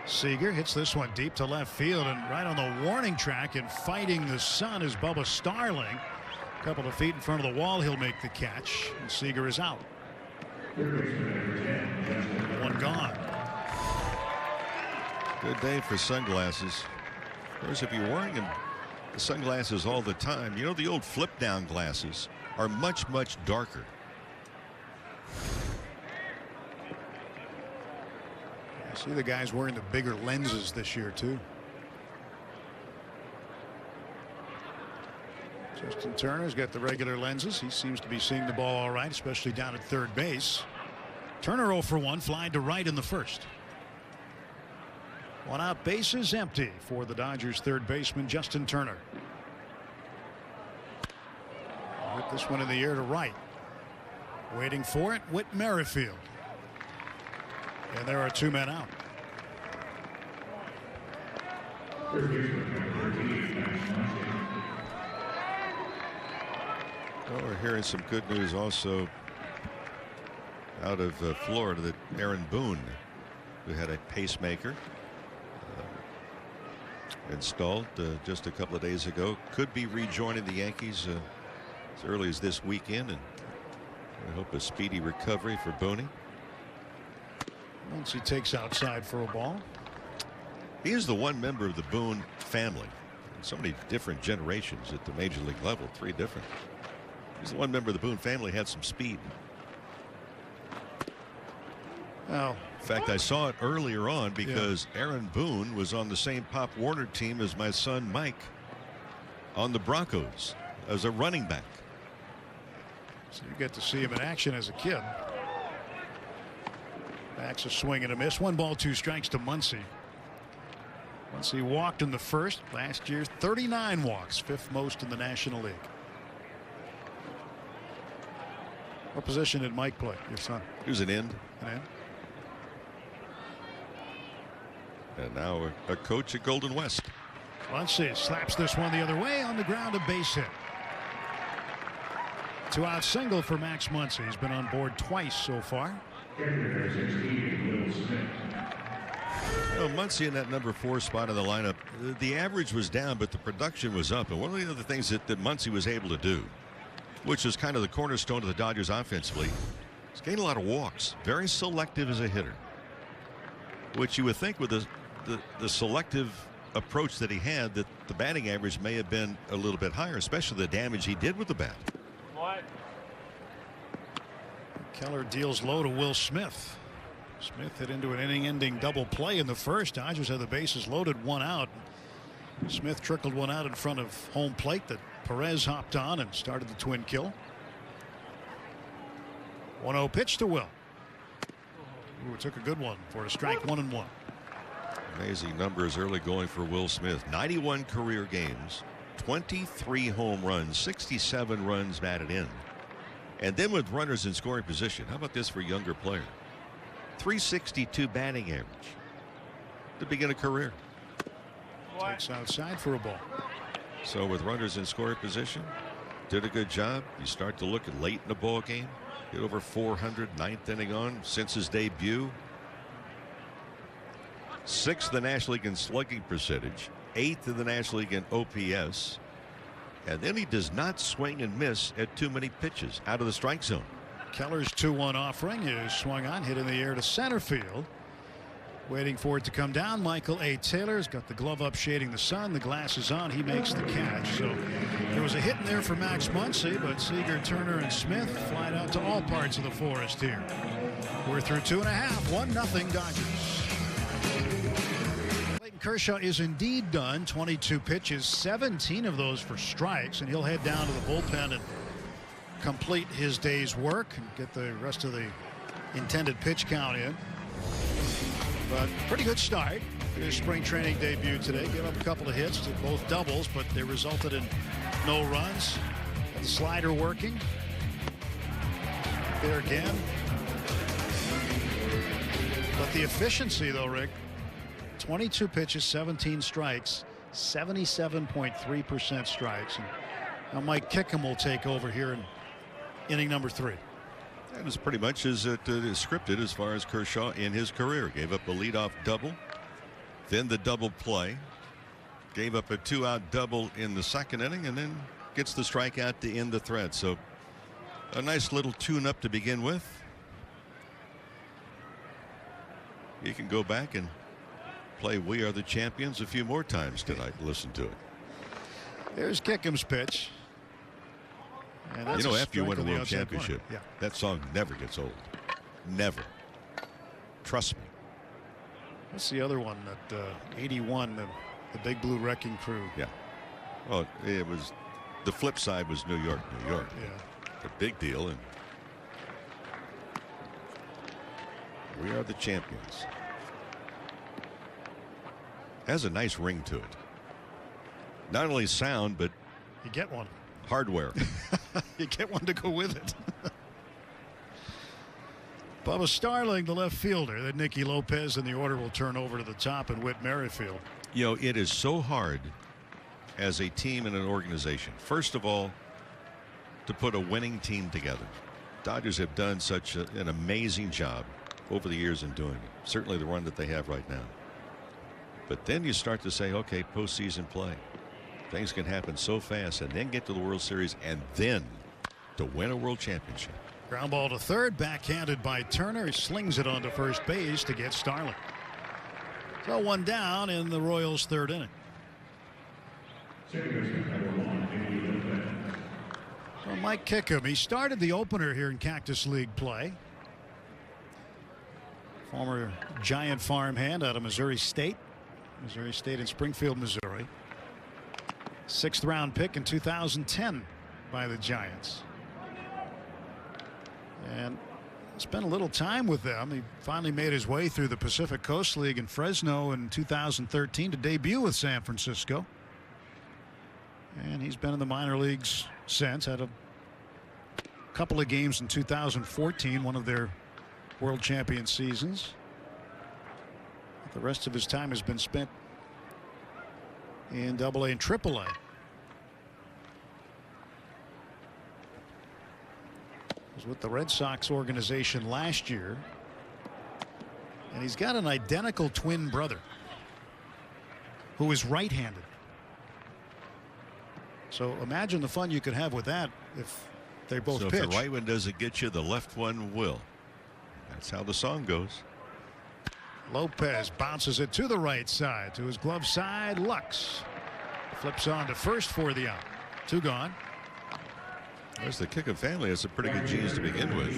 Seager hits this one deep to left field, and right on the warning track and fighting the sun is Bubba Starling. A couple of feet in front of the wall, he'll make the catch, and Seager is out. 1 gone. Good day for sunglasses. Of course, if you're wearing the sunglasses all the time, you know the old flip down glasses are much darker. I see the guys wearing the bigger lenses this year too. Justin Turner's got the regular lenses. He seems to be seeing the ball all right, especially down at third base. Turner 0 for 1, flying to right in the first. 1 out, bases empty for the Dodgers third baseman Justin Turner. Hit this one in the air to right. Waiting for it, Whit Merrifield. And there are 2 men out. Well, we're hearing some good news also out of Florida that Aaron Boone, who had a pacemaker installed just a couple of days ago, could be rejoining the Yankees as early as this weekend, and I hope a speedy recovery for Booney. Once he takes outside for a ball. He is the one member of the Boone family. So many different generations at the major league level, 3 different. He's the one member of the Boone family had some speed. Oh. In fact, I saw it earlier on because Aaron Boone was on the same Pop Warner team as my son Mike on the Broncos as a running back. So you get to see him in action as a kid. Backs a swing and a miss. 1 ball, 2 strikes to Muncy. Muncy walked in the first. Last year, 39 walks, 5th most in the National League. What position did Mike play, your son? He was an end. An end? And now a coach at Golden West. Muncy slaps this one the other way on the ground, a base hit. 2-out single for Max Muncy. He's been on board twice so far. Well, Muncy in that number 4 spot in the lineup, the average was down, but the production was up. And one of the other things that Muncy was able to do, which is kind of the cornerstone of the Dodgers offensively, is gain a lot of walks. Very selective as a hitter, which you would think with the selective approach that he had, that the batting average may have been a little bit higher, especially the damage he did with the bat. What? Keller deals low to Will Smith. Smith hit into an inning-ending double play in the first. Dodgers had the bases loaded, 1 out. Smith trickled 1 out in front of home plate that Perez hopped on and started the twin kill. 1-0 pitch to Will. Ooh, took a good one for a strike. 1-1. Amazing numbers early going for Will Smith. 91 career games, 23 home runs, 67 runs batted in. And then with runners in scoring position, how about this for a younger player? 362 batting average to begin a career. Takes outside for a ball. So with runners in scoring position, did a good job. You start to look at late in the ball game, hit over 400, 9th inning on since his debut. 6th in the National League in slugging percentage, 8th in the National League in OPS. And then he does not swing and miss at too many pitches out of the strike zone. Keller's 2-1 offering is swung on, hit in the air to center field. Waiting for it to come down. Michael A. Taylor's got the glove up shading the sun. The glass is on. He makes the catch. So there was a hit in there for Max Muncy, but Seager, Turner, and Smith flied out to all parts of the forest here. We're through 2.5. 1-0 Dodgers. Clayton Kershaw is indeed done. 22 pitches, 17 of those for strikes, and he'll head down to the bullpen and complete his day's work and get the rest of the intended pitch count in. But pretty good start. His spring training debut today. Gave up a couple of hits, to both doubles, but they resulted in no runs. The slider working. There again. But the efficiency, though, Rick, 22 pitches, 17 strikes, 77.3% strikes. And now Mike Kickham will take over here in inning number 3. That was pretty much as it is scripted as far as Kershaw in his career. Gave up a leadoff double, then the double play, gave up a 2-out double in the 2nd inning, and then gets the strikeout to end the threat. So a nice little tune-up to begin with. You can go back and play "We Are the Champions" a few more times tonight. Listen to it. There's Kickham's pitch. You know, after you win a world championship, that song never gets old. Never. Trust me. That's the other one that 81, the Big Blue Wrecking Crew. Yeah. Well, it was, the flip side was New York, New York. Yeah. A big deal. And we are the champions. Has a nice ring to it. Not only sound, but you get one. Hardware. You get one to go with it. Bubba Starling, the left fielder. Then Nicky Lopez in the order will turn over to the top, and Whit Merrifield. You know, it is so hard as a team and an organization, first of all, to put a winning team together. Dodgers have done such an amazing job over the years in doing it. Certainly the run that they have right now. But then you start to say, okay, postseason play. Things can happen so fast, and then get to the World Series, and then to win a World Championship. Ground ball to third, backhanded by Turner. He slings it onto first base to get Starling. So one down in the Royals' third inning. Well, Mike Kickham, he started the opener here in Cactus League play. Former Giant farmhand out of Missouri State in Springfield, Missouri. 6th round pick in 2010 by the Giants. And spent a little time with them. He finally made his way through the Pacific Coast League in Fresno in 2013 to debut with San Francisco. And he's been in the minor leagues since. Had a couple of games in 2014, one of their World Champion seasons. The rest of his time has been spent in AA and AAA. Was with the Red Sox organization last year, and he's got an identical twin brother who is right-handed. So imagine the fun you could have with that if they both pitch. If the right one doesn't get you, the left one will. That's how the song goes. Lopez bounces it to the right side, to his glove side. Lux flips on to first for the out. 2 gone. There's the Kickham family has some pretty good genes to begin with.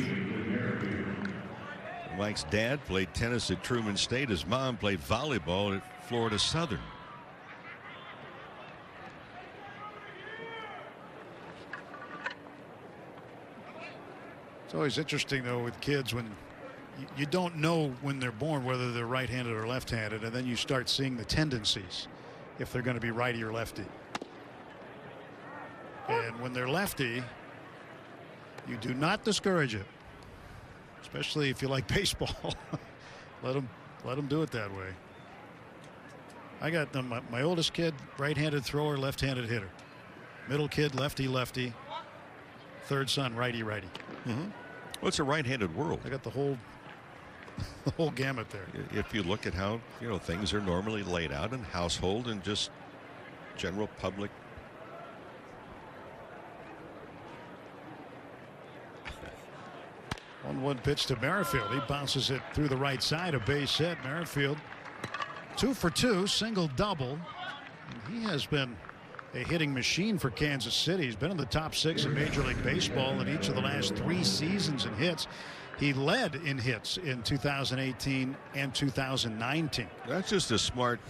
Mike's dad played tennis at Truman State. His mom played volleyball at Florida Southern. It's always interesting, though, with kids when you don't know when they're born whether they're right-handed or left-handed, and then you start seeing the tendencies if they're going to be righty or lefty. And when they're lefty, you do not discourage it, especially if you like baseball. let them do it that way. I got them. My oldest kid, right-handed thrower, left-handed hitter. Middle kid, lefty. Third son, righty. Well, it's a right-handed world. I got the whole gamut there. If you look at how things are normally laid out in household and just general public. 1-1 pitch to Merrifield. He bounces it through the right side. A base hit. Merrifield 2 for 2, single double. And he has been a hitting machine for Kansas City. He's been in the top 6 in Major League Baseball in each of the last 3 seasons in hits. He led in hits in 2018 and 2019. That's just a smart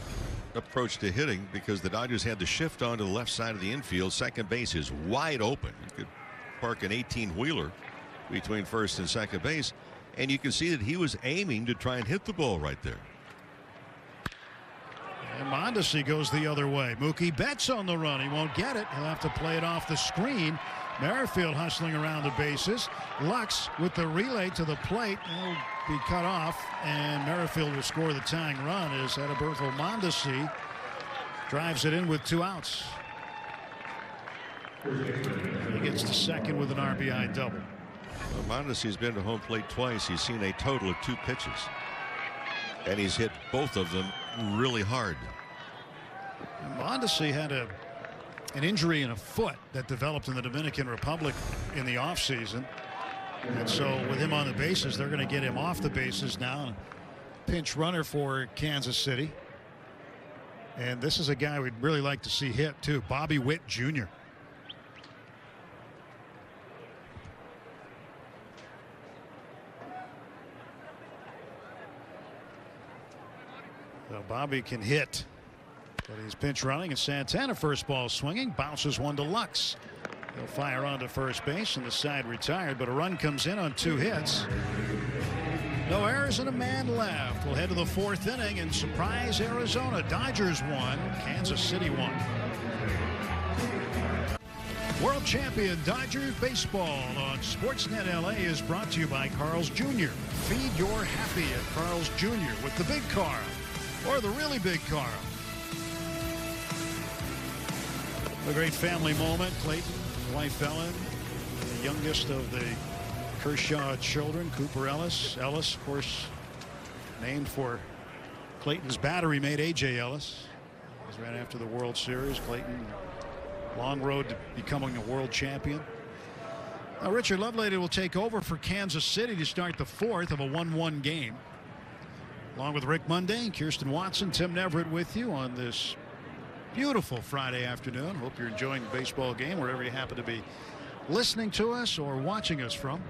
approach to hitting, because the Dodgers had to shift onto the left side of the infield. Second base is wide open. You could park an 18-wheeler between first and second base, and you can see that he was aiming to try and hit the ball right there. And Mondesi goes the other way. Mookie Betts on the run. He won't get it. He'll have to play it off the screen. Merrifield hustling around the bases. Lux with the relay to the plate. He'll be cut off, and Merrifield will score the tying run as Adalberto Mondesi drives it in with 2 outs. He gets to second with an RBI double. Well, Mondesi's been to home plate twice. He's seen a total of 2 pitches, and he's hit both of them really hard. Mondesi had an injury in a foot that developed in the Dominican Republic in the offseason. And so with him on the bases, they're going to get him off the bases now. Pinch runner for Kansas City. And this is a guy we'd really like to see hit too, Bobby Witt Jr. So Bobby can hit, but he's pinch running, and Santana first ball swinging, bounces one to Lux. He'll fire on to first base, and the side retired, but a run comes in on 2 hits. No errors and a man left. We'll head to the 4th inning and surprise Arizona. Dodgers 1, Kansas City 1. World champion Dodgers baseball on Sportsnet LA is brought to you by Carl's Jr. Feed your happy at Carl's Jr. with the big Carl or the really big Carl. A great family moment. Clayton, wife Ellen, the youngest of the Kershaw children, Cooper Ellis. Ellis, of course, named for Clayton's battery mate, A.J. Ellis. He was right after the World Series. Clayton, long road to becoming a world champion. Now, Richard Lovelady will take over for Kansas City to start the fourth of a 1-1 game. Along with Rick Monday, Kirsten Watson, Tim Neverett with you on this beautiful Friday afternoon. Hope you're enjoying the baseball game wherever you happen to be listening to us or watching us from.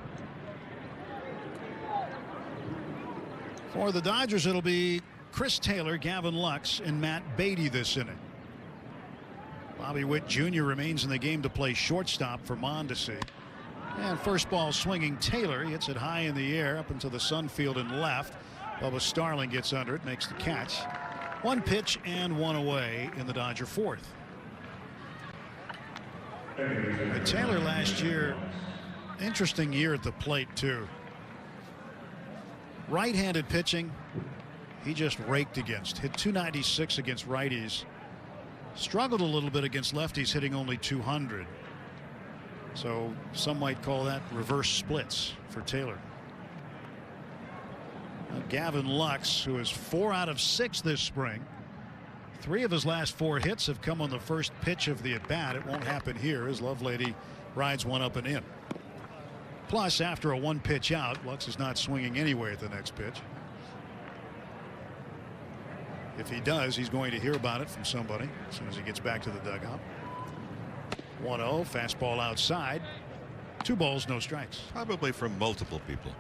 For the Dodgers, it'll be Chris Taylor, Gavin Lux, and Matt Beatty this inning. Bobby Witt Jr. remains in the game to play shortstop for Mondesi. And first ball swinging Taylor. He hits it high in the air up into the sun field and left. Bubba Starling gets under it, makes the catch. One pitch and one away in the Dodger fourth. But Taylor last year, interesting year at the plate too. Right-handed pitching, he just raked against. Hit .296 against righties. Struggled a little bit against lefties, hitting only .200. So some might call that reverse splits for Taylor. Gavin Lux, who is 4 out of 6 this spring. 3 of his last 4 hits have come on the first pitch of the at-bat. It won't happen here as Lovelady rides one up and in. Plus, after a 1-pitch out, Lux is not swinging anyway at the next pitch. If he does, he's going to hear about it from somebody as soon as he gets back to the dugout. 1-0, fastball outside. 2 balls, no strikes. Probably from multiple people.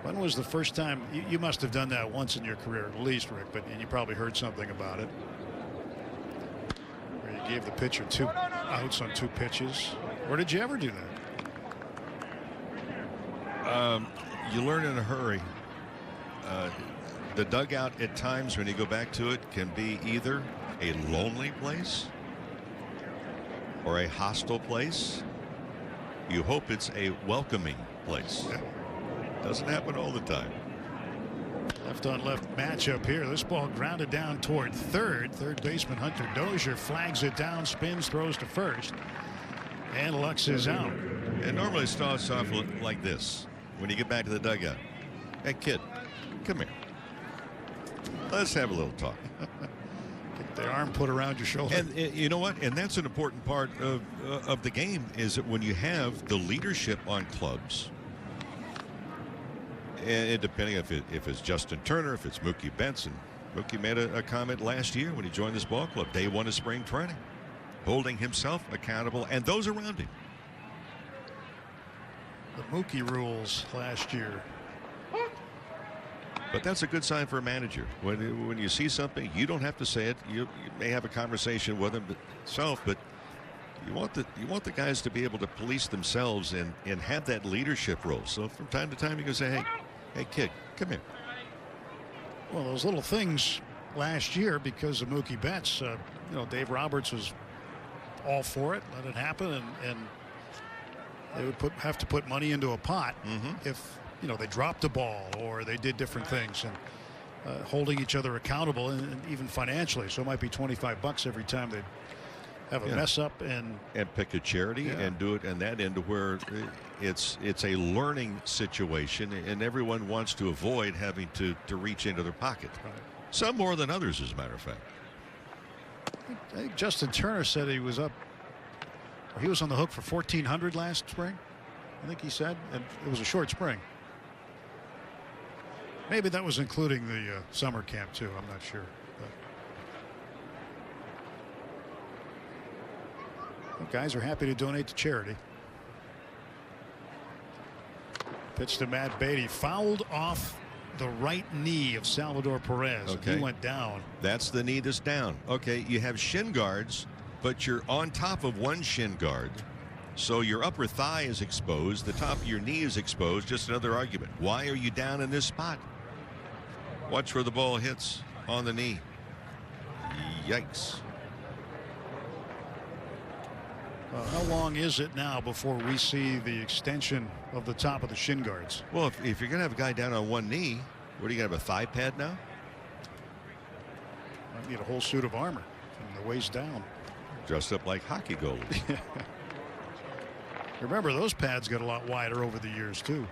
When was the first time you must have done that once in your career at least, Rick, but you probably heard something about it where you gave the pitcher 2 outs on 2 pitches? Or did you ever do that? You learn in a hurry. The dugout at times when you go back to it can be either a lonely place or a hostile place. You hope it's a welcoming place. Doesn't happen all the time. Left on left matchup here. This ball grounded down toward third. Third baseman Hunter Dozier flags it down, spins, throws to first, and Lux is out. And normally it starts off like this when you get back to the dugout. Hey kid, come here. Let's have a little talk. Get the arm put around your shoulder. And you know what? And that's an important part of the game is that when you have the leadership on clubs. And depending if it's Justin Turner, if it's Mookie Benson. Mookie made a comment last year when he joined this ball club, day 1 of spring training, holding himself accountable and those around him. The Mookie rules last year. But that's a good sign for a manager. When you see something, you don't have to say it. You may have a conversation with him yourself, but you want the guys to be able to police themselves and have that leadership role. So from time to time, you can say, hey kid, come here. Well, those little things last year because of Mookie Betts, Dave Roberts was all for it, let it happen, and they would have to put money into a pot if they dropped a ball or they did different things, and holding each other accountable and even financially. So it might be $25 every time they have a mess up and pick a charity and do it and that end to where it's a learning situation and everyone wants to avoid having to reach into their pocket. Right. Some more than others, as a matter of fact. I think Justin Turner said he was on the hook for $1,400 last spring. I think he said, and it was a short spring. Maybe that was including the summer camp too. I'm not sure. But guys are happy to donate to charity. Pitch to Matt Beatty, fouled off the right knee of Salvador Perez. Okay. He went down. That's the knee that's down. Okay, you have shin guards, but you're on top of one shin guard. So your upper thigh is exposed. The top of your knee is exposed. Just another argument. Why are you down in this spot? Watch where the ball hits on the knee. Yikes. How long is it now before we see the extension of the top of the shin guards? Well, if you're going to have a guy down on one knee, What do you got, a thigh pad now? I need a whole suit of armor from the waist down. Dressed up like hockey goalies. Remember, those pads got a lot wider over the years, too.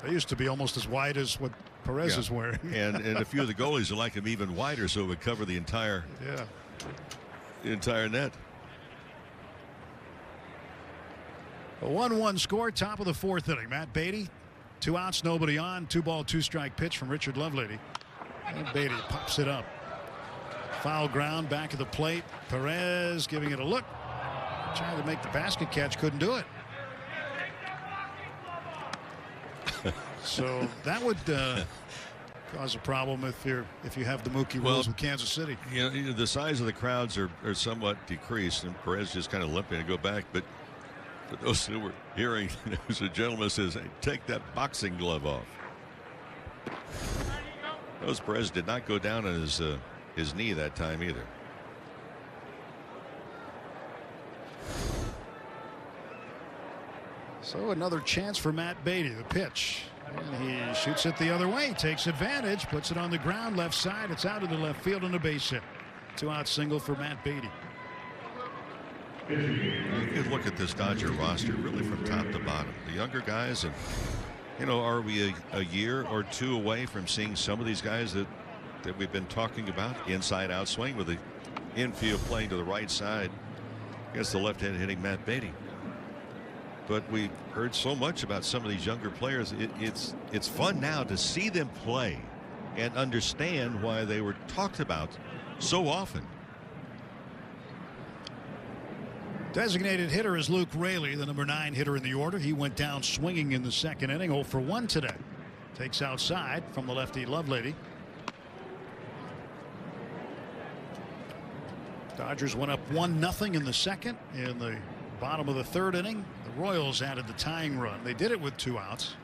They used to be almost as wide as what Perez is wearing. and a few of the goalies would like them even wider so it would cover the entire net. A 1-1 score, top of the fourth inning. Matt Beatty, 2 outs, nobody on. 2-ball, 2-strike pitch from Richard Lovelady. And Beatty pops it up. Foul ground, back of the plate. Perez giving it a look. Trying to make the basket catch, couldn't do it. So that would cause a problem if you have the Mookie rules with Kansas City. You know, the size of the crowds are somewhat decreased, and Perez just kind of limping to go back. But for those who were hearing, there's a gentleman says, hey, take that boxing glove off. Those Perez did not go down on his knee that time either. So another chance for Matt Beatty. The pitch. And he shoots it the other way. Takes advantage. Puts it on the ground. Left side. It's out into left field on a base hit. 2-out single for Matt Beatty. You could look at this Dodger roster really from top to bottom. The younger guys, and you know, are we a year or two away from seeing some of these guys that we've been talking about? Inside out swing with the infield playing to the right side against the left-hand hitting Matt Beatty. But we heard so much about some of these younger players. It's fun now to see them play and understand why they were talked about so often. Designated hitter is Luke Raley, the number 9 hitter in the order. He went down swinging in the second inning. 0 for 1 today. Takes outside from the lefty Lovelady. Dodgers went up 1-0 in the second. In the bottom of the third inning, the Royals added the tying run. They did it with 2 outs.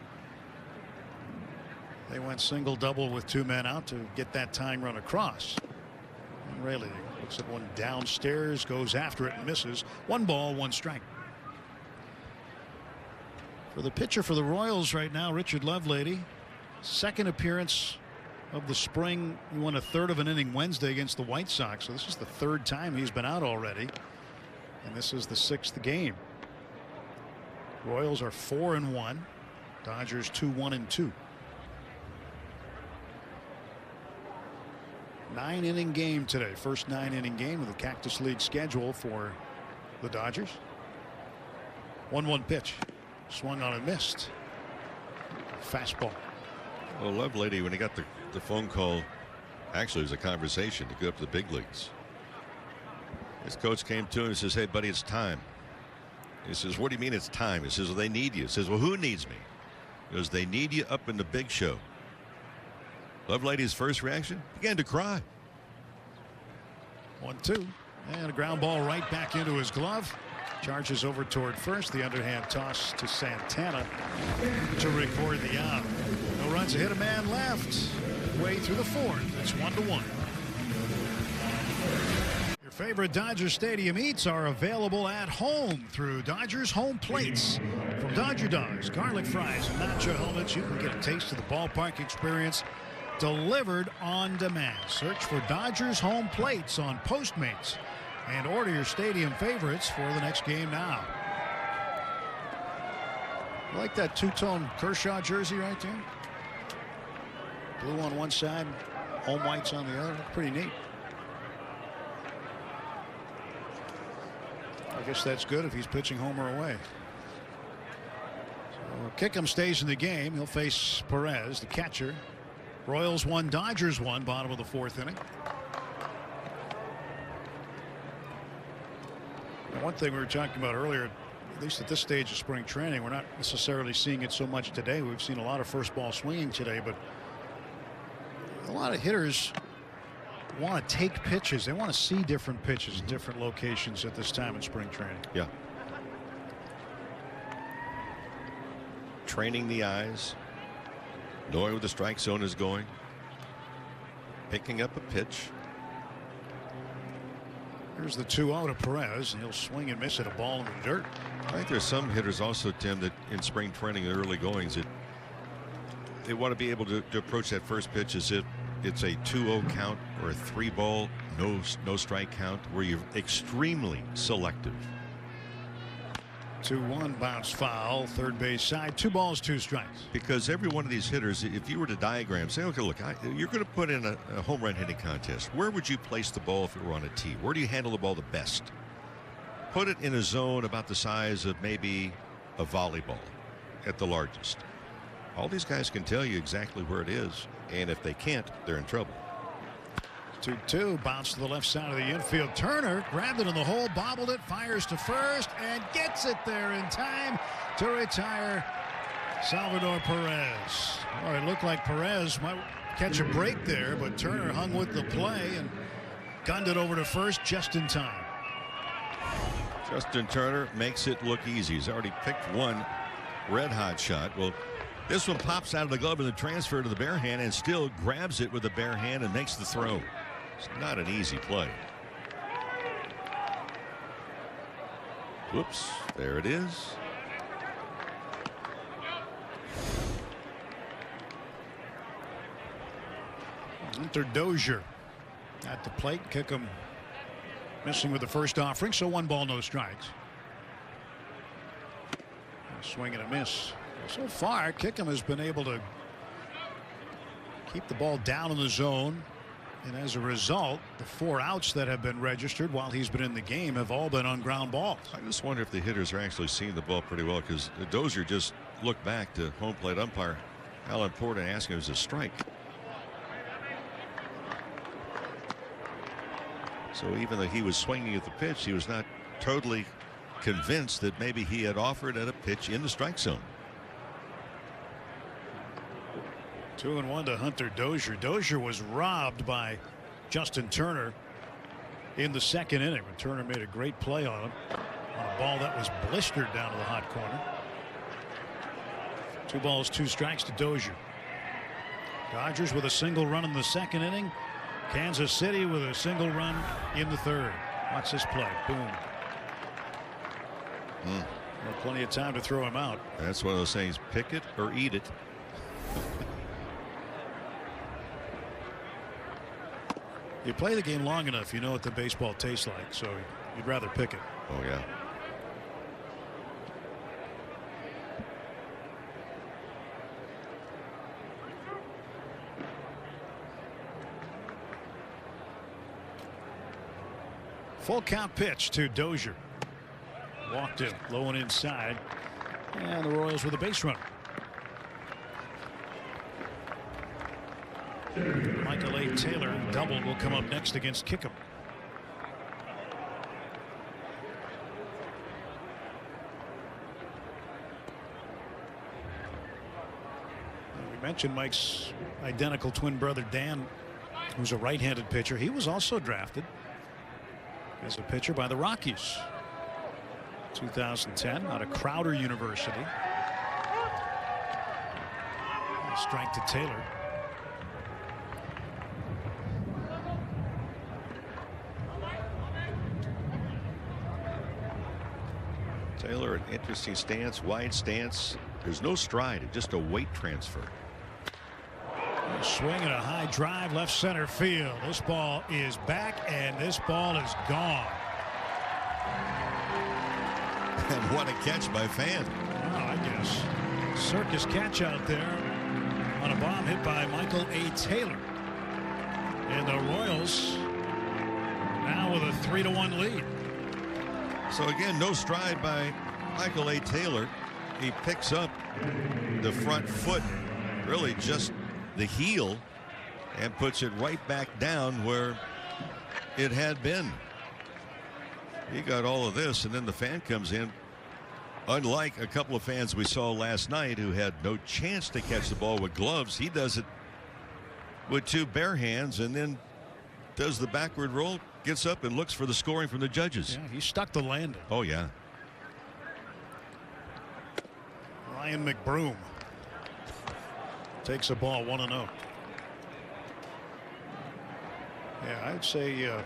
They went single double with 2 men out to get that tying run across. And Raley looks at one downstairs, goes after it and misses. 1 ball, 1 strike. For the pitcher for the Royals right now, Richard Lovelady, second appearance of the spring. He won 1/3 of an inning Wednesday against the White Sox. So this is the 3rd time he's been out already. And this is the 6th game. Royals are 4-1. Dodgers 2-1-2. 9-inning game today. First 9-inning game of the Cactus League schedule for the Dodgers. 1-1 pitch. Swung on and missed. Fastball. Well, Lovelady, when he got the phone call, actually it was a conversation to go up to the big leagues. His coach came to him and says, hey, buddy, it's time. He says, what do you mean it's time? He says, well, they need you. He says, well, who needs me? He goes, they need you up in the big show. Lovelady's first reaction, began to cry. 1-2. And a ground ball right back into his glove. Charges over toward first. The underhand toss to Santana to record the out. No runs, a hit, a man left. Way through the 4th. It's 1-1. Your favorite Dodger Stadium eats are available at home through Dodgers Home Plates. From Dodger Dogs, garlic fries, and nacho helmets, you can get a taste of the ballpark experience delivered on demand. Search for Dodgers Home Plates on Postmates and order your stadium favorites for the next game now. I like that 2-tone Kershaw jersey right there. Blue on one side, home whites on the other. Pretty neat. I guess that's good if he's pitching home or away. So Kickham stays in the game. He'll face Perez, the catcher. Royals 1, Dodgers 1, bottom of the 4th inning. Now, one thing we were talking about earlier, at least at this stage of spring training, we're not necessarily seeing it so much today. We've seen a lot of first ball swinging today, but a lot of hitters want to take pitches. They want to see different pitches in different locations at this time in spring training. Yeah. Training the eyes, knowing where the strike zone is going, picking up a pitch. Here's the 2-0 to Perez. He'll swing and miss at a ball in the dirt. I think there's some hitters also, Tim, that in spring training, the early goings, that they want to be able to approach that first pitch as if it's a 2-0 count or a 3-ball, no strike count, where you're extremely selective. 2-1 bounce foul, third base side, 2 balls, 2 strikes. Because every one of these hitters, if you were to diagram, say, okay, look, you're going to put in a home run hitting contest. Where would you place the ball if it were on a tee? Where do you handle the ball the best? Put it in a zone about the size of maybe a volleyball at the largest. All these guys can tell you exactly where it is, and if they can't, they're in trouble. 2-2, bounce to the left side of the infield. Turner grabbed it in the hole, bobbled it, fires to first, and gets it there in time to retire Salvador Perez. Well, it looked like Perez might catch a break there, but Turner hung with the play and gunned it over to first just in time. Justin Turner makes it look easy. He's already picked one red-hot shot. Well, this one pops out of the glove in the transfer to the bare hand and still grabs it with the bare hand and makes the throw. It's not an easy play. Whoops, there it is. Hunter Dozier at the plate. Kickham missing with the first offering, so 1 ball, no strikes. A swing and a miss. So far, Kickham has been able to keep the ball down in the zone, and as a result, the 4 outs that have been registered while he's been in the game have all been on ground balls. I just wonder if the hitters are actually seeing the ball pretty well, because Dozier just looked back to home plate umpire Alan Porter and asked him if it was a strike. So even though he was swinging at the pitch, he was not totally convinced that maybe he had offered at a pitch in the strike zone. 2-1 to Hunter Dozier. Dozier was robbed by Justin Turner in the second inning, but Turner made a great play on him on a ball that was blistered down to the hot corner. 2 balls, 2 strikes to Dozier. Dodgers with a single run in the second inning. Kansas City with a single run in the third. Watch this play. Boom. Well, plenty of time to throw him out. That's one of those things, pick it or eat it. You play the game long enough, you know what the baseball tastes like, so you'd rather pick it. Oh, yeah. Full count pitch to Dozier. Walked it low and inside, and the Royals with a base runner. Michael A. Taylor double will come up next against Kickham. We mentioned Mike's identical twin brother Dan, who's a right-handed pitcher. He was also drafted as a pitcher by the Rockies. 2010 out of Crowder University. A strike to Taylor. Taylor, an interesting stance, wide stance. There's no stride, just a weight transfer. A swing and a high drive left center field. This ball is back and this ball is gone. And what a catch by Fan. Oh, I guess. Circus catch out there on a bomb hit by Michael A. Taylor. And the Royals now with a 3-1 lead. So again, no stride by Michael A. Taylor. He picks up the front foot, really just the heel, and puts it right back down where it had been. He got all of this, and then the Fan comes in. Unlike a couple of fans we saw last night who had no chance to catch the ball with gloves, he does it with 2 bare hands and then does the backward roll, gets up and looks for the scoring from the judges. Yeah, he stuck the landing. Oh, yeah. Ryan McBroom takes a ball 1-0. Yeah, I'd say I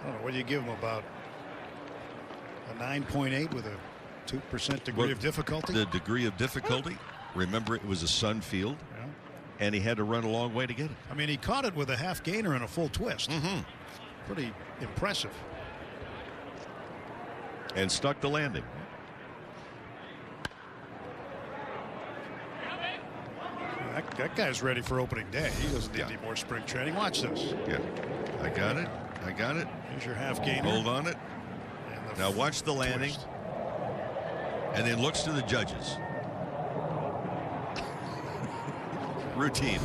don't know, what do you give him, about a 9.8 with a 2% degree of difficulty. The degree of difficulty. Remember, it was a sun field, and he had to run a long way to get it. I mean, he caught it with a half gainer and a full twist. Pretty impressive. And stuck the landing. That guy's ready for opening day. He doesn't need any more spring training. Watch this. Yeah, I got it. I got it. Here's your half gainer. Hold on it. Now watch the landing. Twist. And then looks to the judges. Routine.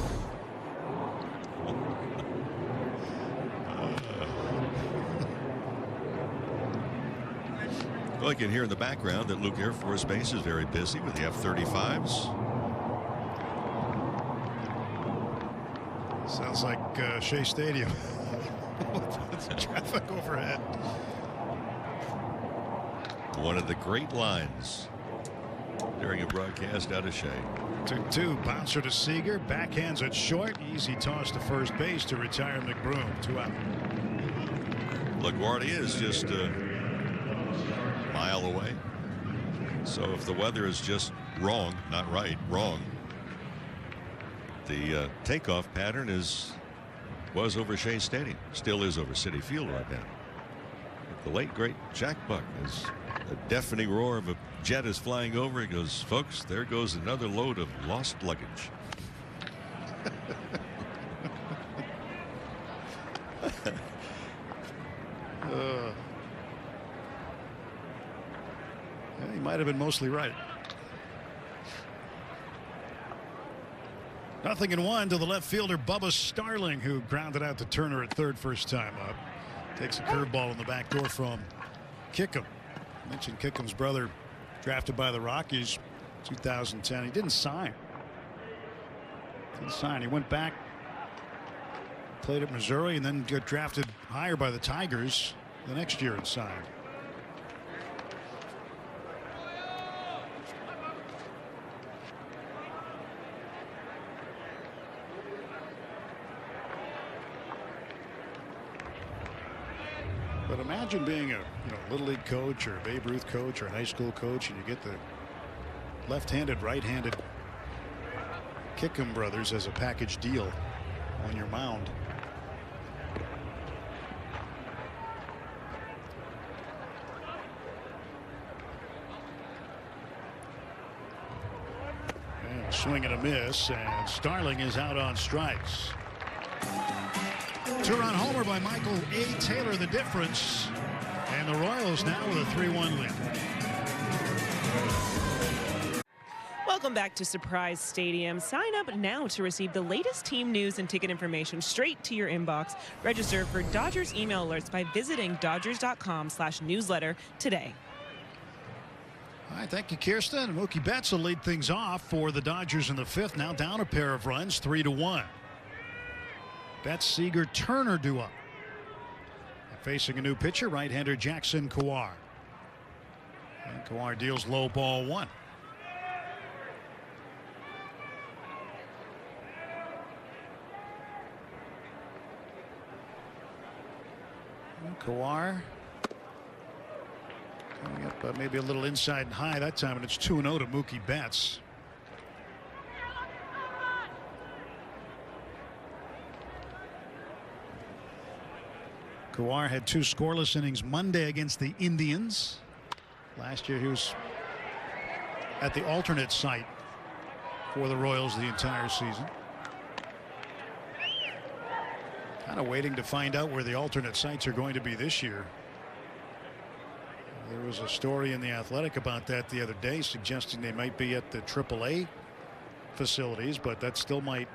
Well, you can hear in the background that Luke Air Force Base is very busy with the F-35s. Sounds like Shea Stadium. With the traffic overhead. One of the great lines during a broadcast out of Shea. 2-2. Bouncer to Seager. Backhands it short. Easy toss to first base to retire McBroom. 2 out. LaGuardia is just a mile away. So if the weather is just wrong, not right, wrong, the takeoff pattern was over Shea Stadium. Still is over Citi Field right now. But the late great Jack Buck, is a deafening roar of a jet is flying over. He goes, folks, there goes another load of lost luggage. Yeah, he might have been mostly right. 0-1 to the left fielder Bubba Starling, who grounded out to Turner at third first time up. Takes a curveball in the back door from Kickham. I mentioned Kickham's brother, drafted by the Rockies 2010. He didn't sign. He went back, played at Missouri, and then got drafted higher by the Tigers the next year and signed. But imagine being a little league coach or a Babe Ruth coach or a high school coach, and you get the left-handed, right-handed Kickham brothers as a package deal on your mound. And swing and a miss, and Starling is out on strikes. Two-run homer by Michael A. Taylor, the difference. And the Royals now with a 3-1 lead. Welcome back to Surprise Stadium. Sign up now to receive the latest team news and ticket information straight to your inbox. Register for Dodgers email alerts by visiting dodgers.com/newsletter today. All right, thank you, Kirsten. And Mookie Betts will lead things off for the Dodgers in the fifth. Now down a pair of runs, 3-1. Betts, Seager, Turner due up. And facing a new pitcher, right-hander Jackson Kowar. And Kowar deals low ball 1. And Kowar coming up maybe a little inside and high that time, and it's 2-0 to Mookie Betts. Kowar had 2 scoreless innings Monday against the Indians. Last year he was at the alternate site for the Royals the entire season. Kind of waiting to find out where the alternate sites are going to be this year. There was a story in The Athletic about that the other day, suggesting they might be at the AAA facilities, but that still might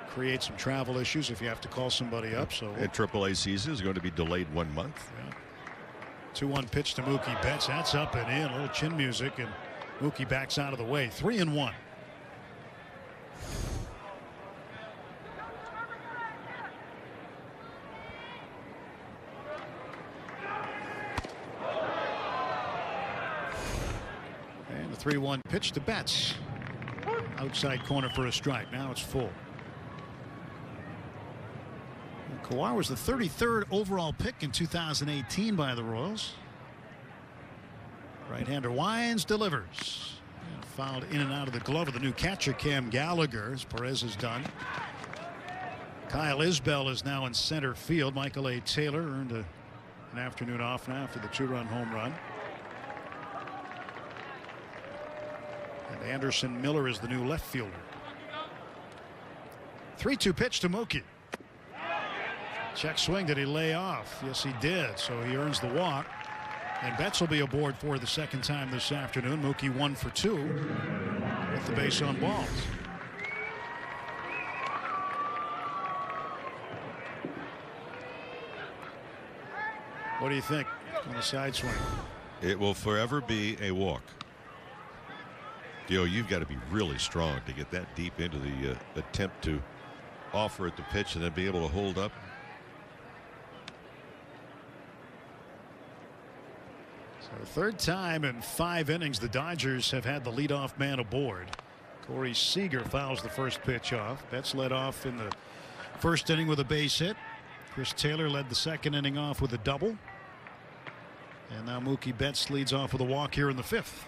create some travel issues if you have to call somebody up. So and AAA season is going to be delayed 1 month. Yeah. 2-1 pitch to Mookie Betts. That's up and in. A little chin music, and Mookie backs out of the way. 3-1. And the 3-1 pitch to Betts. Outside corner for a strike. Now it's full. Kowar was the 33rd overall pick in 2018 by the Royals. Right-hander winds, delivers. And fouled in and out of the glove of the new catcher, Cam Gallagher, as Perez is done. Kyle Isbell is now in center field. Michael A. Taylor earned an afternoon off now after the 2-run home run. And Anderson Miller is the new left fielder. 3-2 pitch to Mookie. Check swing. Did he lay off? Yes, he did. So he earns the walk. And Betts will be aboard for the second time this afternoon. Mookie 1 for 2 with the base on balls. What do you think on the side swing? It will forever be a walk. You've got to be really strong to get that deep into the attempt to offer at the pitch and then be able to hold up. So third time in 5 innings the Dodgers have had the leadoff man aboard. Corey Seager fouls the first pitch off. Betts led off in the first inning with a base hit. Chris Taylor led the second inning off with a double. And now Mookie Betts leads off with a walk here in the 5th.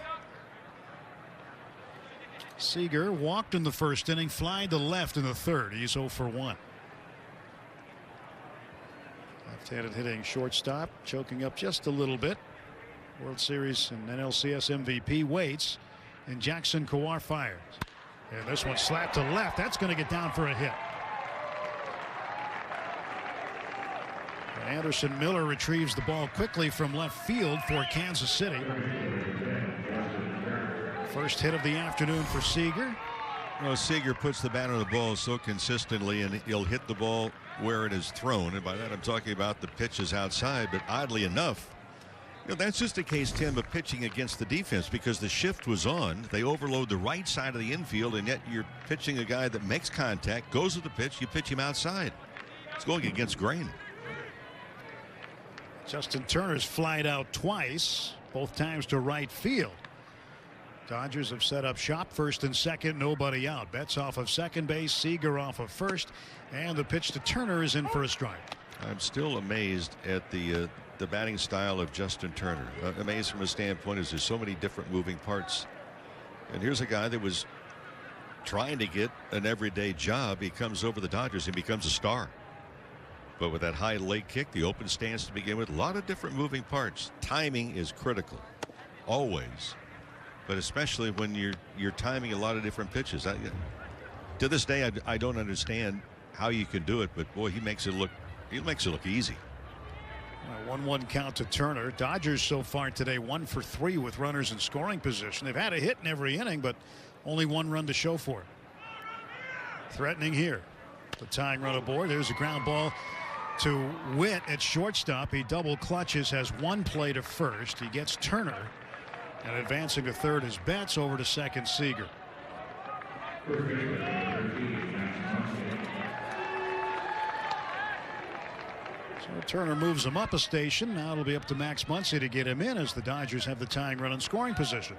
Seager walked in the first inning, fly to left in the third. He's 0 for 1. Left-handed hitting shortstop, choking up just a little bit. World Series and NLCS MVP waits, and Jackson Kowar fires. And this one slapped to left. That's going to get down for a hit. And Anderson Miller retrieves the ball quickly from left field for Kansas City. First hit of the afternoon for Seager. Well, Seager puts the bat on the ball so consistently, and he'll hit the ball where it is thrown. And by that, I'm talking about the pitches outside. But oddly enough, that's just a case, Tim, of pitching against the defense because the shift was on. They overload the right side of the infield, and yet you're pitching a guy that makes contact, goes to the pitch, you pitch him outside. It's going against grain. Justin Turner's flied out twice, both times to right field. Dodgers have set up shop, first and second, nobody out. Betts off of second base, Seager off of first, and the pitch to Turner is in for a strike. I'm still amazed at the batting style of Justin Turner. Amazed from a standpoint is there's so many different moving parts. And here's a guy that was trying to get an everyday job. He comes over the Dodgers and becomes a star. But with that high leg kick, the open stance to begin with, a lot of different moving parts. Timing is critical, always. But especially when you're timing a lot of different pitches. To this day, I don't understand how you can do it, but boy, he makes it look easy. 1-1 count to Turner. Dodgers so far today 1 for 3 with runners in scoring position. They've had a hit in every inning, but only 1 run to show for it. Threatening here. The tying run aboard. There's a ground ball to Witt at shortstop. He double clutches, has 1 play to first. He gets Turner. And advancing to third is Betts, over to second Seager. So Turner moves him up a station. Now it'll be up to Max Muncy to get him in as the Dodgers have the tying run in scoring position.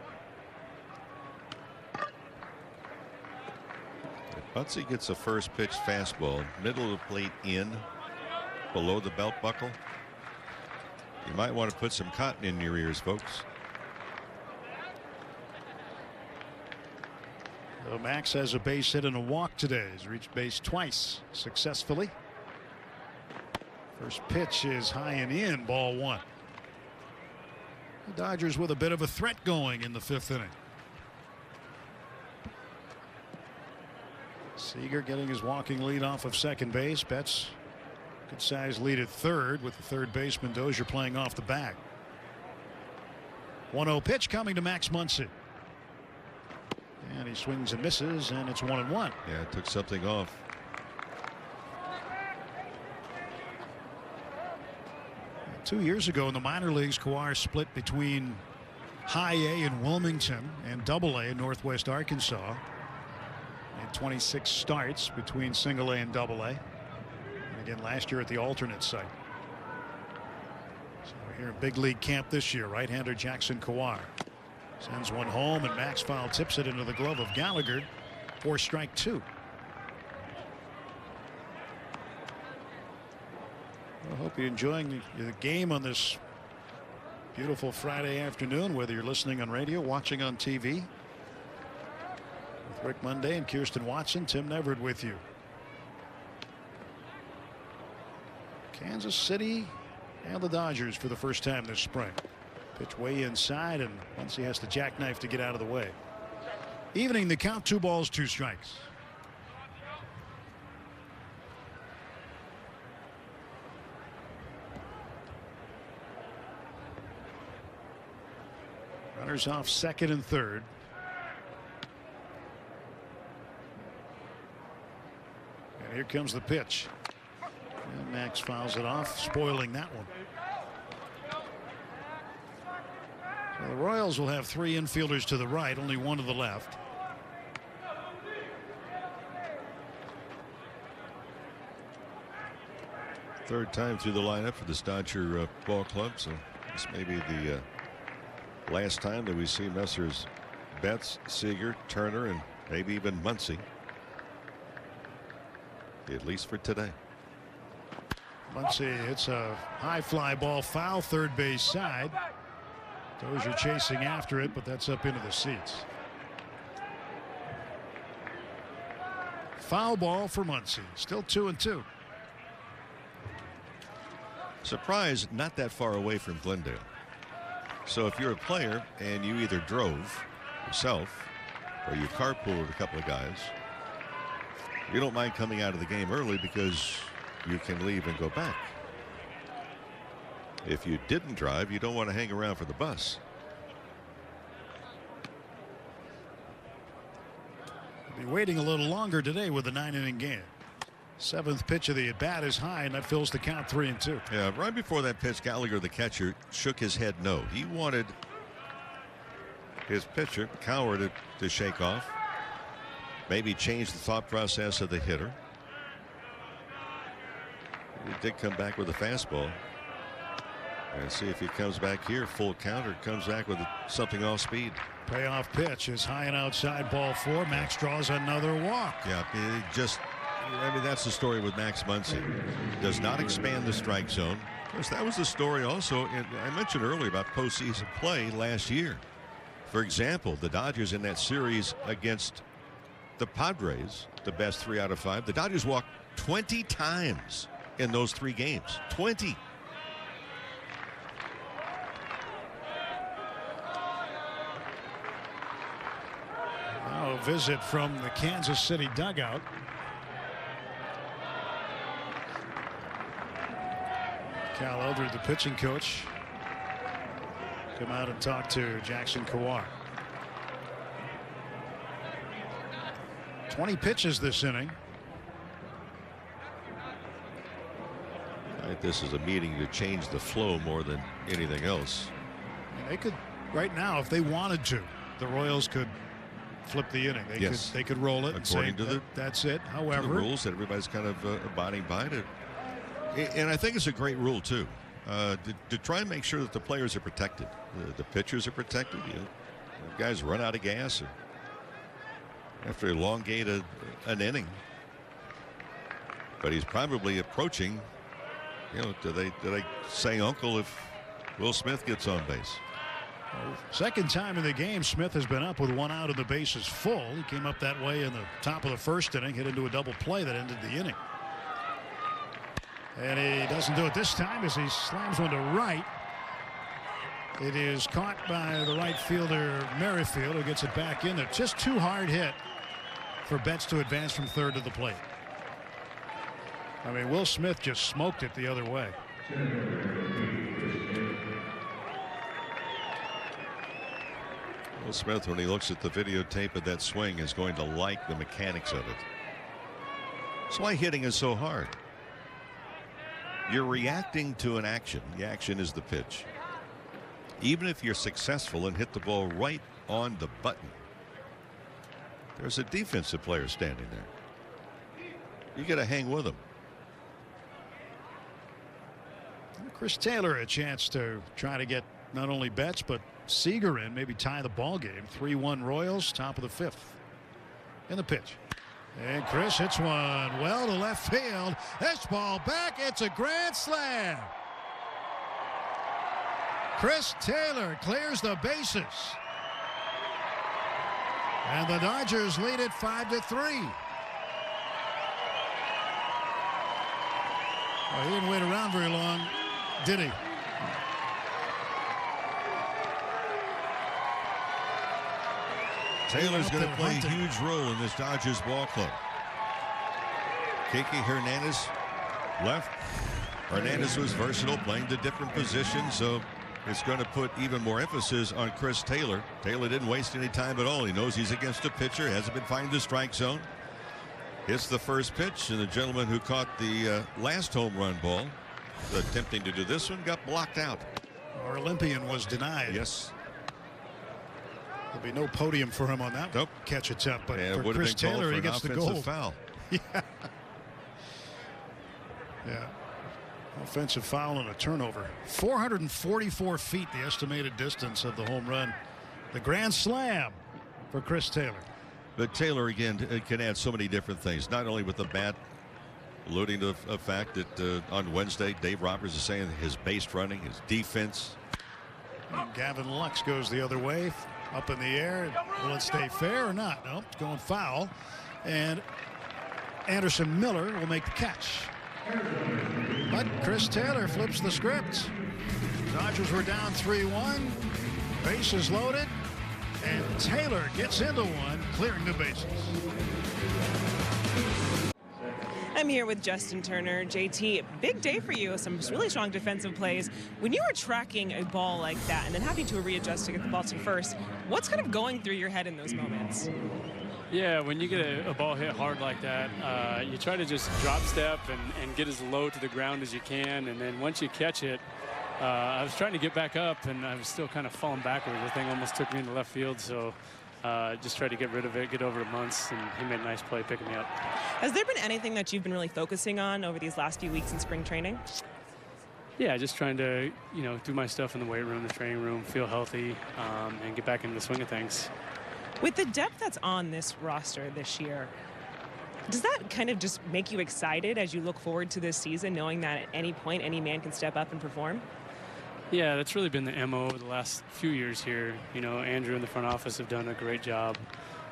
Muncy gets a first pitch fastball, middle of the plate in, below the belt buckle. You might want to put some cotton in your ears, folks. So Max has a base hit and a walk today. He's reached base twice successfully. First pitch is high and in, ball 1. The Dodgers with a bit of a threat going in the 5th inning. Seager getting his walking lead off of second base. Betts good size lead at third with the third baseman Dozier playing off the back. 1-0 pitch coming to Max Muncy. And he swings and misses, and it's 1-1. Yeah, it took something off. Two years ago in the minor leagues, Kowar split between High A in Wilmington and Double A in Northwest Arkansas. And 26 starts between Single A and Double A. And again last year at the alternate site. So we're here in big league camp this year. Right-hander Jackson Kowar sends one home, and Max foul tips it into the glove of Gallagher for strike 2. I hope you're enjoying the game on this Beautiful Friday afternoon, whether you're listening on radio, watching on TV. With Rick Monday and Kirsten Watson, Tim Neverett with you. Kansas City and the Dodgers for the first time this spring. Pitch way inside, and once he has to jackknife to get out of the way. Evening the count, 2 balls, 2 strikes. Runners off second and third. And here comes the pitch. And Max fouls it off, spoiling that one. So the Royals will have 3 infielders to the right, only 1 to the left. Third time through the lineup for the Dodger ball club, so this may be the last time that we see Messrs. Betts, Seager, Turner, and maybe even Muncy, at least for today. Muncy hits a high fly ball foul, third base side. Dozier chasing after it, but that's up into the seats. Foul ball for Muncy. Still 2-2. Surprise, not that far away from Glendale. So if you're a player and you either drove yourself or you carpooled a couple of guys, you don't mind coming out of the game early because you can leave and go back. If you didn't drive, you don't want to hang around for the bus. We'll be waiting a little longer today with the 9-inning game. 7th pitch of the at bat is high, and that fills the count 3-2. Yeah, right before that pitch, Gallagher, the catcher, shook his head no. He wanted his pitcher, Cowher, to shake off, maybe change the thought process of the hitter. He did come back with a fastball. And see if he comes back here full count or comes back with something off speed. Payoff pitch is high and outside, ball 4. Max draws another walk. Yeah, I mean, that's the story with Max Muncy. Does not expand the strike zone. Of course, that was the story also. I mentioned earlier about postseason play last year. For example, the Dodgers in that series against the Padres, the best 3 out of 5. The Dodgers walked 20 times in those 3 games. 20. Now a visit from the Kansas City dugout. Cal Eldred, the pitching coach, come out and talk to Jackson Kowar. 20 pitches this inning. I think this is a meeting to change the flow more than anything else. They could, right now, if they wanted to, the Royals could flip the inning. They could roll it according and say to that's it. However, the rules that everybody's kind of abiding by it. And I think it's a great rule too, to try and make sure that the players are protected. The pitchers are protected. Guys run out of gas or after elongate an inning. But he's probably approaching. Do they say uncle if Will Smith gets on base? Second time in the game, Smith has been up with 1 out and the bases full. He came up that way in the top of the first inning, hit into a double play that ended the inning. And he doesn't do it this time as he slams one to right. It is caught by the right fielder Merrifield, who gets it back in there. Just too hard hit for Betts to advance from third to the plate. I mean, Will Smith just smoked it the other way. Will Smith, when he looks at the videotape of that swing, is going to like the mechanics of it. That's why hitting is so hard. You're reacting to an action. The action is the pitch. Even if you're successful and hit the ball right on the button, there's a defensive player standing there. You got to hang with him. Chris Taylor a chance to try to get not only Betts but Seager in, maybe tie the ball game. 3-1 Royals, top of the 5th. In the pitch. And Chris hits one well to left field. This ball back. It's a grand slam. Chris Taylor clears the bases. And the Dodgers lead it 5-3. Well, he didn't wait around very long, did he? Taylor's going to play a huge role in this Dodgers ball club. Kike Hernandez left. Hernandez was versatile, playing the different positions, so it's going to put even more emphasis on Chris Taylor. Taylor didn't waste any time at all. He knows he's against a pitcher, hasn't been finding the strike zone. Hits the first pitch, and the gentleman who caught the last home run ball, attempting to do this one, got blocked out. Our Olympian was denied. Yes. There'll be no podium for him on that catch attempt, but yeah, for Chris Taylor, he gets the goal. Foul. Yeah. Yeah. Offensive foul and a turnover. 444 feet, the estimated distance of the home run. The grand slam for Chris Taylor. But Taylor, again, can add so many different things, not only with the bat, alluding to the fact that on Wednesday, Dave Roberts is saying his base running, his defense. And Gavin Lux goes the other way, up in the air. Will it stay fair or not? Nope, it's going foul. And Anderson Miller will make the catch. But Chris Taylor flips the script. Dodgers were down 3-1. Bases loaded. And Taylor gets into one, clearing the bases. I'm here with Justin Turner. JT, big day for you. Some really strong defensive plays. When you are tracking a ball like that and then having to readjust to get the ball to first, what's kind of going through your head in those moments? Yeah, when you get a ball hit hard like that, you try to just drop step and get as low to the ground as you can. And then once you catch it, I was trying to get back up, and I was still kind of falling backwards. The thing almost took me into left field, so just tried to get rid of it, get over to Muntz, and he made a nice play picking me up. Has there been anything that you've been really focusing on over these last few weeks in spring training? Yeah, just trying to, do my stuff in the weight room, the training room, feel healthy, and get back into the swing of things. With the depth that's on this roster this year, does that kind of just make you excited as you look forward to this season, knowing that at any point any man can step up and perform? Yeah, that's really been the MO the last few years here. Andrew and the front office have done a great job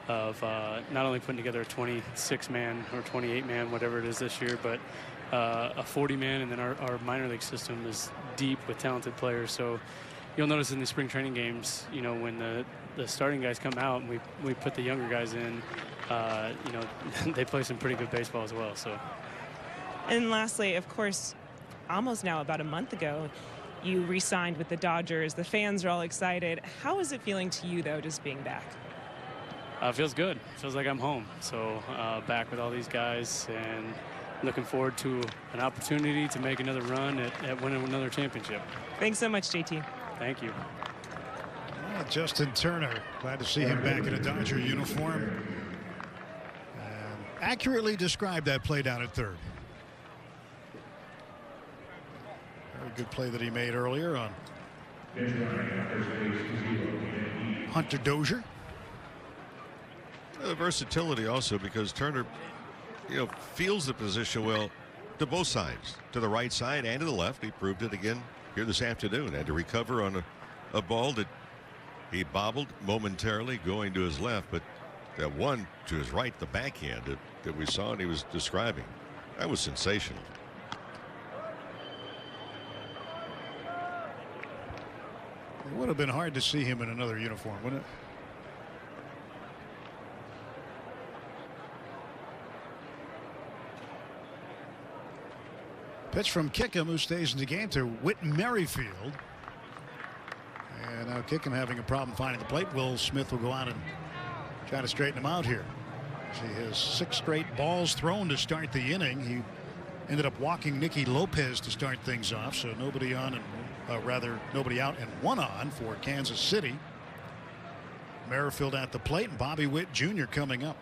of not only putting together a 26-man or 28-man, whatever it is this year, but a 40-man, and then our minor league system is deep with talented players. So you'll notice in the spring training games, when the starting guys come out and we put the younger guys in, they play some pretty good baseball as well. So. And lastly, of course, almost now about a month ago, you re-signed with the Dodgers. The fans are all excited. How is it feeling to you, though, just being back? Feels good. Feels like I'm home. So back with all these guys and looking forward to an opportunity to make another run at winning another championship. Thanks so much, JT. Thank you. Justin Turner, glad to see him back in a Dodger uniform. And accurately described that play down at third. Very good play that he made earlier on Hunter Dozier. The versatility also, because Turner, feels the position well to both sides, to the right side and to the left. He proved it again here this afternoon. Had to recover on a ball that he bobbled momentarily going to his left, but that one to his right, the backhand that we saw and he was describing, that was sensational. It would have been hard to see him in another uniform, wouldn't it? Pitch from Kickham, who stays in the game, to Whit Merrifield. And now Kickham having a problem finding the plate. Will Smith will go out and try to straighten him out here. See his 6 straight balls thrown to start the inning. He ended up walking Nicky Lopez to start things off, so nobody on and nobody out and 1 on for Kansas City. Merrifield at the plate, and Bobby Witt Jr. coming up.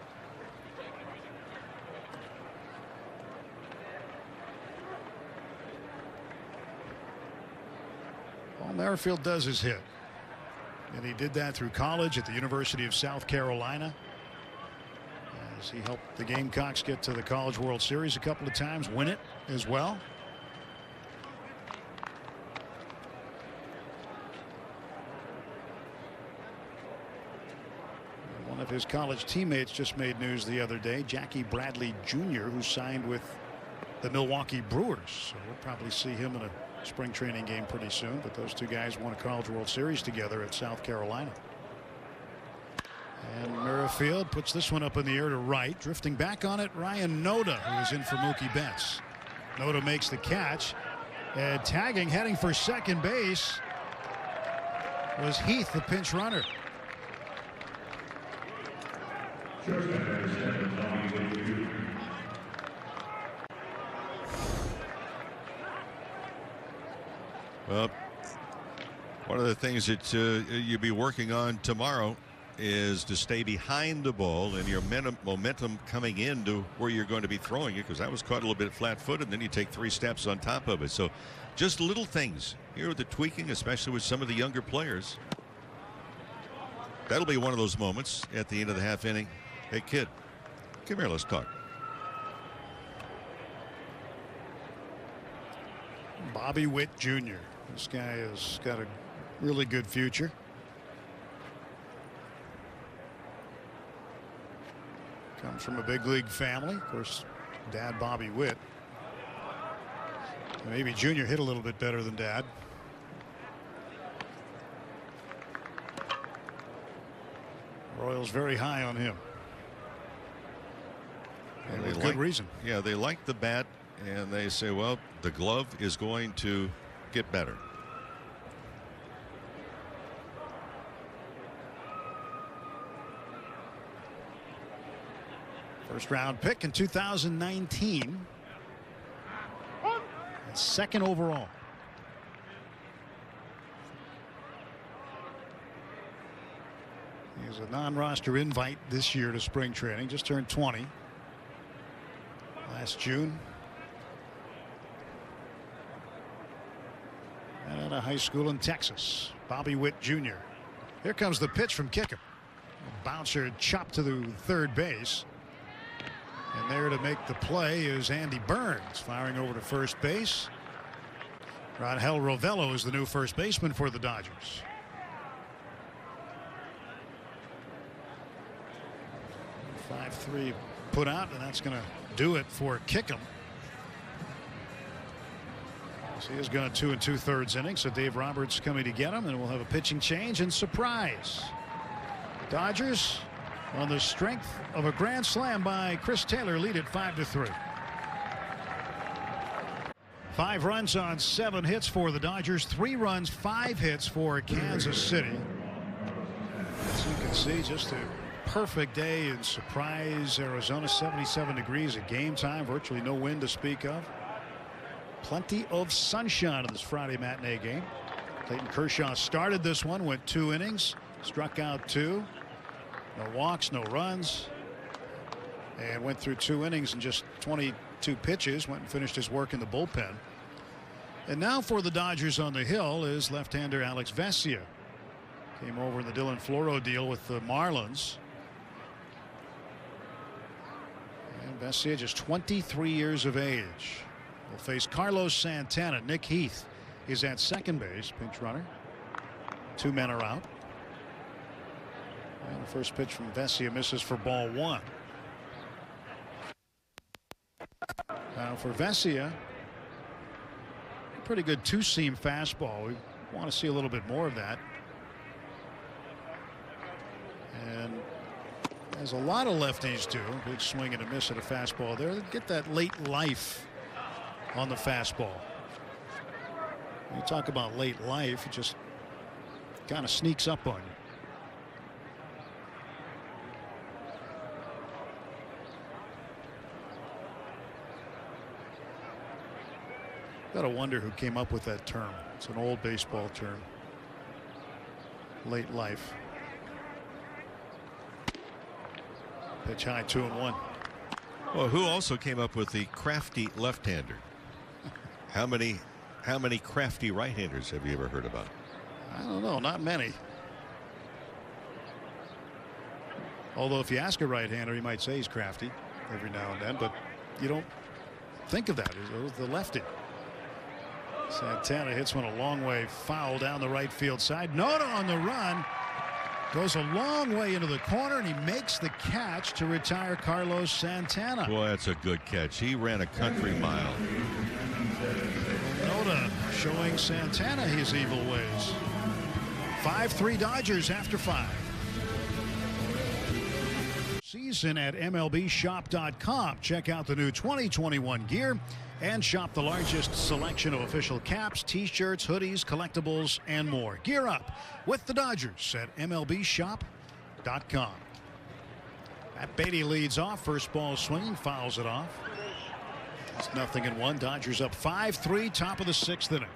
All Merrifield does is hit. And he did that through college at the University of South Carolina, as he helped the Gamecocks get to the College World Series a couple of times, win it as well. One of his college teammates just made news the other day, Jackie Bradley Jr., who signed with the Milwaukee Brewers. So we'll probably see him in a spring training game pretty soon. But those two guys won a College World Series together at South Carolina. And Merrifield puts this one up in the air to right. Drifting back on it, Ryan Noda, who is in for Mookie Betts. Noda makes the catch. And tagging, heading for second base, was Heath, the pinch runner. Well, one of the things that you'll be working on tomorrow is to stay behind the ball and your momentum coming into where you're going to be throwing it, because that was caught a little bit flat-footed, and then you take 3 steps on top of it. So just little things here with the tweaking, especially with some of the younger players. That'll be one of those moments at the end of the half inning. Hey, kid, come here, let's talk. Bobby Witt Jr. This guy has got a really good future. Comes from a big league family. Of course, Dad Bobby Witt. Maybe Junior hit a little bit better than Dad. Royals very high on him. And with good reason. Yeah, they like the bat, and they say, well, the glove is going to get better. First round pick in 2019. And 2nd overall. He's a non-roster invite this year to spring training. Just turned 20 last June. And at a high school in Texas. Bobby Witt Jr. Here comes the pitch from Kickham. Bouncer chopped to the third base. And there to make the play is Andy Burns, firing over to first base. Rangel Rovelo is the new first baseman for the Dodgers. 5-3 put out, and that's going to do it for Kickham. So he has gone 2 2/3 innings. So Dave Roberts coming to get him, and we'll have a pitching change and surprise. Dodgers, on the strength of a grand slam by Chris Taylor, lead it 5-3. 5 runs on 7 hits for the Dodgers. 3 runs, 5 hits for Kansas City. As you can see, just a perfect day in Surprise, Arizona. 77 degrees at game time. Virtually no wind to speak of. Plenty of sunshine in this Friday matinee game. Clayton Kershaw started this one, went 2 innings, struck out 2. No walks, no runs, and went through 2 innings and just 22 pitches. Went and finished his work in the bullpen. And now for the Dodgers on the hill is left-hander Alex Vesia. Came over in the Dylan Floro deal with the Marlins. And Vesia just 23 years of age. Will face Carlos Santana. Nick Heath is at second base, pinch runner. 2 men are out. And the first pitch from Vesia misses for ball 1. Now for Vesia, pretty good 2-seam fastball. We want to see a little bit more of that. And as a lot of lefties do, big swing and a miss at a fastball there. They get that late life on the fastball. When you talk about late life, it just kind of sneaks up on you. Gotta wonder who came up with that term. It's an old baseball term. Late life. Pitch high, 2-1. Well, who also came up with the crafty left-hander? How many crafty right-handers have you ever heard about? I don't know, not many. Although if you ask a right-hander, he might say he's crafty every now and then, but you don't think of that as the lefty. Santana hits one a long way foul down the right field side. Noda on the run, Goes a long way into the corner, and he makes the catch to retire Carlos Santana. Boy, that's a good catch. He ran a country mile. Noda showing Santana his evil ways. 5-3 Dodgers after 5. Season at MLBshop.com. Check out the new 2021 gear and shop the largest selection of official caps, t-shirts, hoodies, collectibles, and more. Gear up with the Dodgers at MLBshop.com. Matt Beatty leads off. First ball swinging, fouls it off. It's 0-1. Dodgers up 5-3, top of the 6th inning.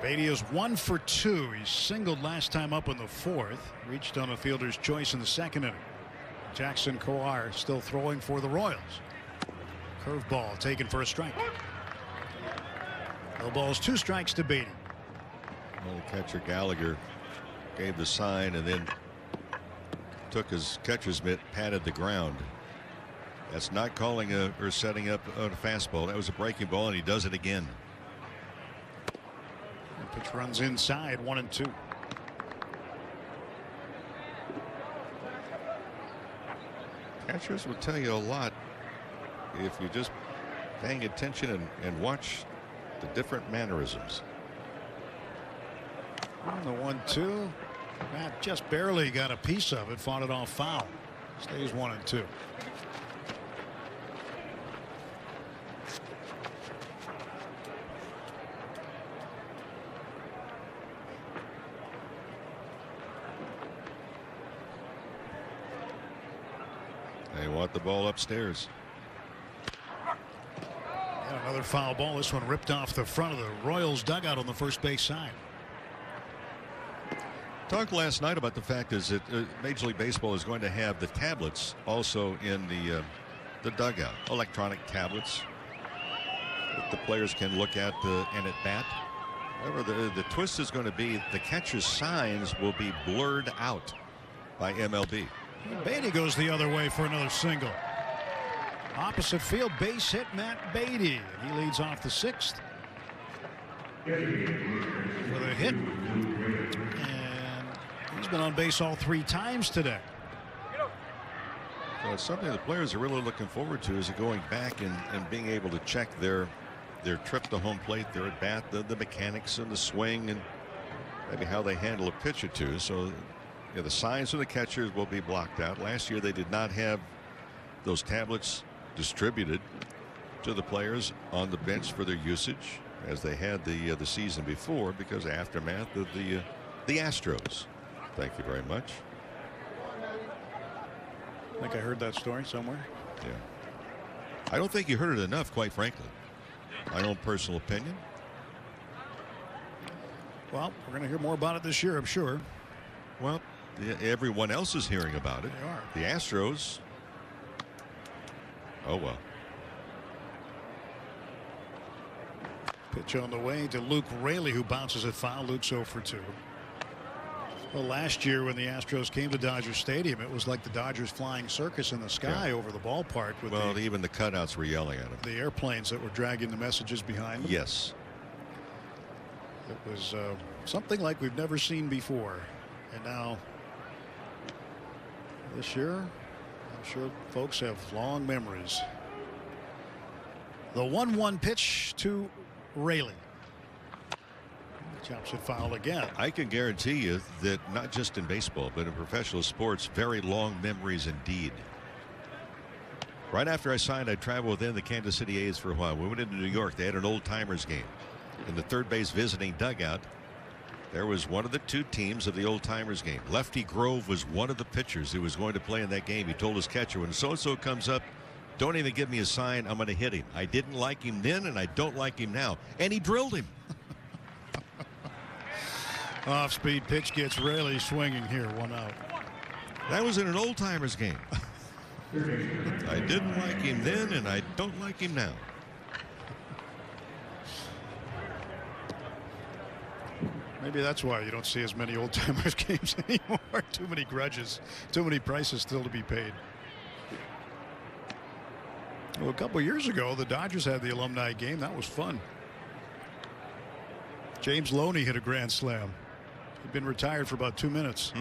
Beatty is 1 for 2. He singled last time up in the 4th. Reached on a fielder's choice in the 2nd inning. Jackson Kowar still throwing for the Royals. Curveball taken for a strike. No balls, 2 strikes to Beatty. Well, the catcher Gallagher gave the sign and then took his catcher's mitt, patted the ground. That's not calling or setting up a fastball. That was a breaking ball, and he does it again. The pitch runs inside, 1-2. Catchers will tell you a lot if you're just paying attention and watch the different mannerisms. On the 1-2. Matt just barely got a piece of it, fought it off foul. Stays 1-2. They want the ball upstairs. And another foul ball. This one ripped off the front of the Royals dugout on the first base side. Talked last night about the fact is that Major League Baseball is going to have the tablets also in the dugout, electronic tablets that the players can look at and at bat. However, the twist is going to be the catcher's signs will be blurred out by MLB. Beatty goes the other way for another single. Opposite field, base hit, Matt Beatty. He leads off the 6th with a hit. He's been on base all 3 times today. So it's something the players are really looking forward to is going back and being able to check their trip to home plate, their at bat, the mechanics and the swing, and maybe how they handle a pitch or two. So the signs of the catchers will be blocked out. Last year they did not have those tablets distributed to the players on the bench for their usage as they had the season before because of aftermath of the Astros. Thank you very much. I think I heard that story somewhere. Yeah. I don't think you heard it enough, quite frankly. My own personal opinion. Well, we're going to hear more about it this year, I'm sure. Well, everyone else is hearing about it. They are. The Astros. Oh, well. Pitch on the way to Luke Raley, who bounces it foul. Luke's 0 for 2. Well, last year when the Astros came to Dodger Stadium, it was like the Dodgers flying circus in the sky over the ballpark. With even the cutouts were yelling at him. The airplanes that were dragging the messages behind them. Yes. It was something like we've never seen before. And now, this year, I'm sure folks have long memories. The 1-1 pitch to Raley. Chops it foul again. I can guarantee you that not just in baseball, but in professional sports, very long memories indeed. Right after I signed, I traveled within the Kansas City A's for a while. We went into New York. They had an old timers game. In the third base visiting dugout, there was one of the 2 teams of the old timers game. Lefty Grove was one of the pitchers who was going to play in that game. He told his catcher, when so-and-so comes up, don't even give me a sign, I'm going to hit him. I didn't like him then, and I don't like him now. And he drilled him. Off-speed pitch gets Raley swinging here, 1 out. That was in an old timers game. I didn't like him then, and I don't like him now. Maybe that's why you don't see as many old timers games anymore. Too many grudges, too many prices still to be paid. Well, a couple years ago, the Dodgers had the alumni game. That was fun. James Loney hit a grand slam. He'd been retired for about 2 minutes.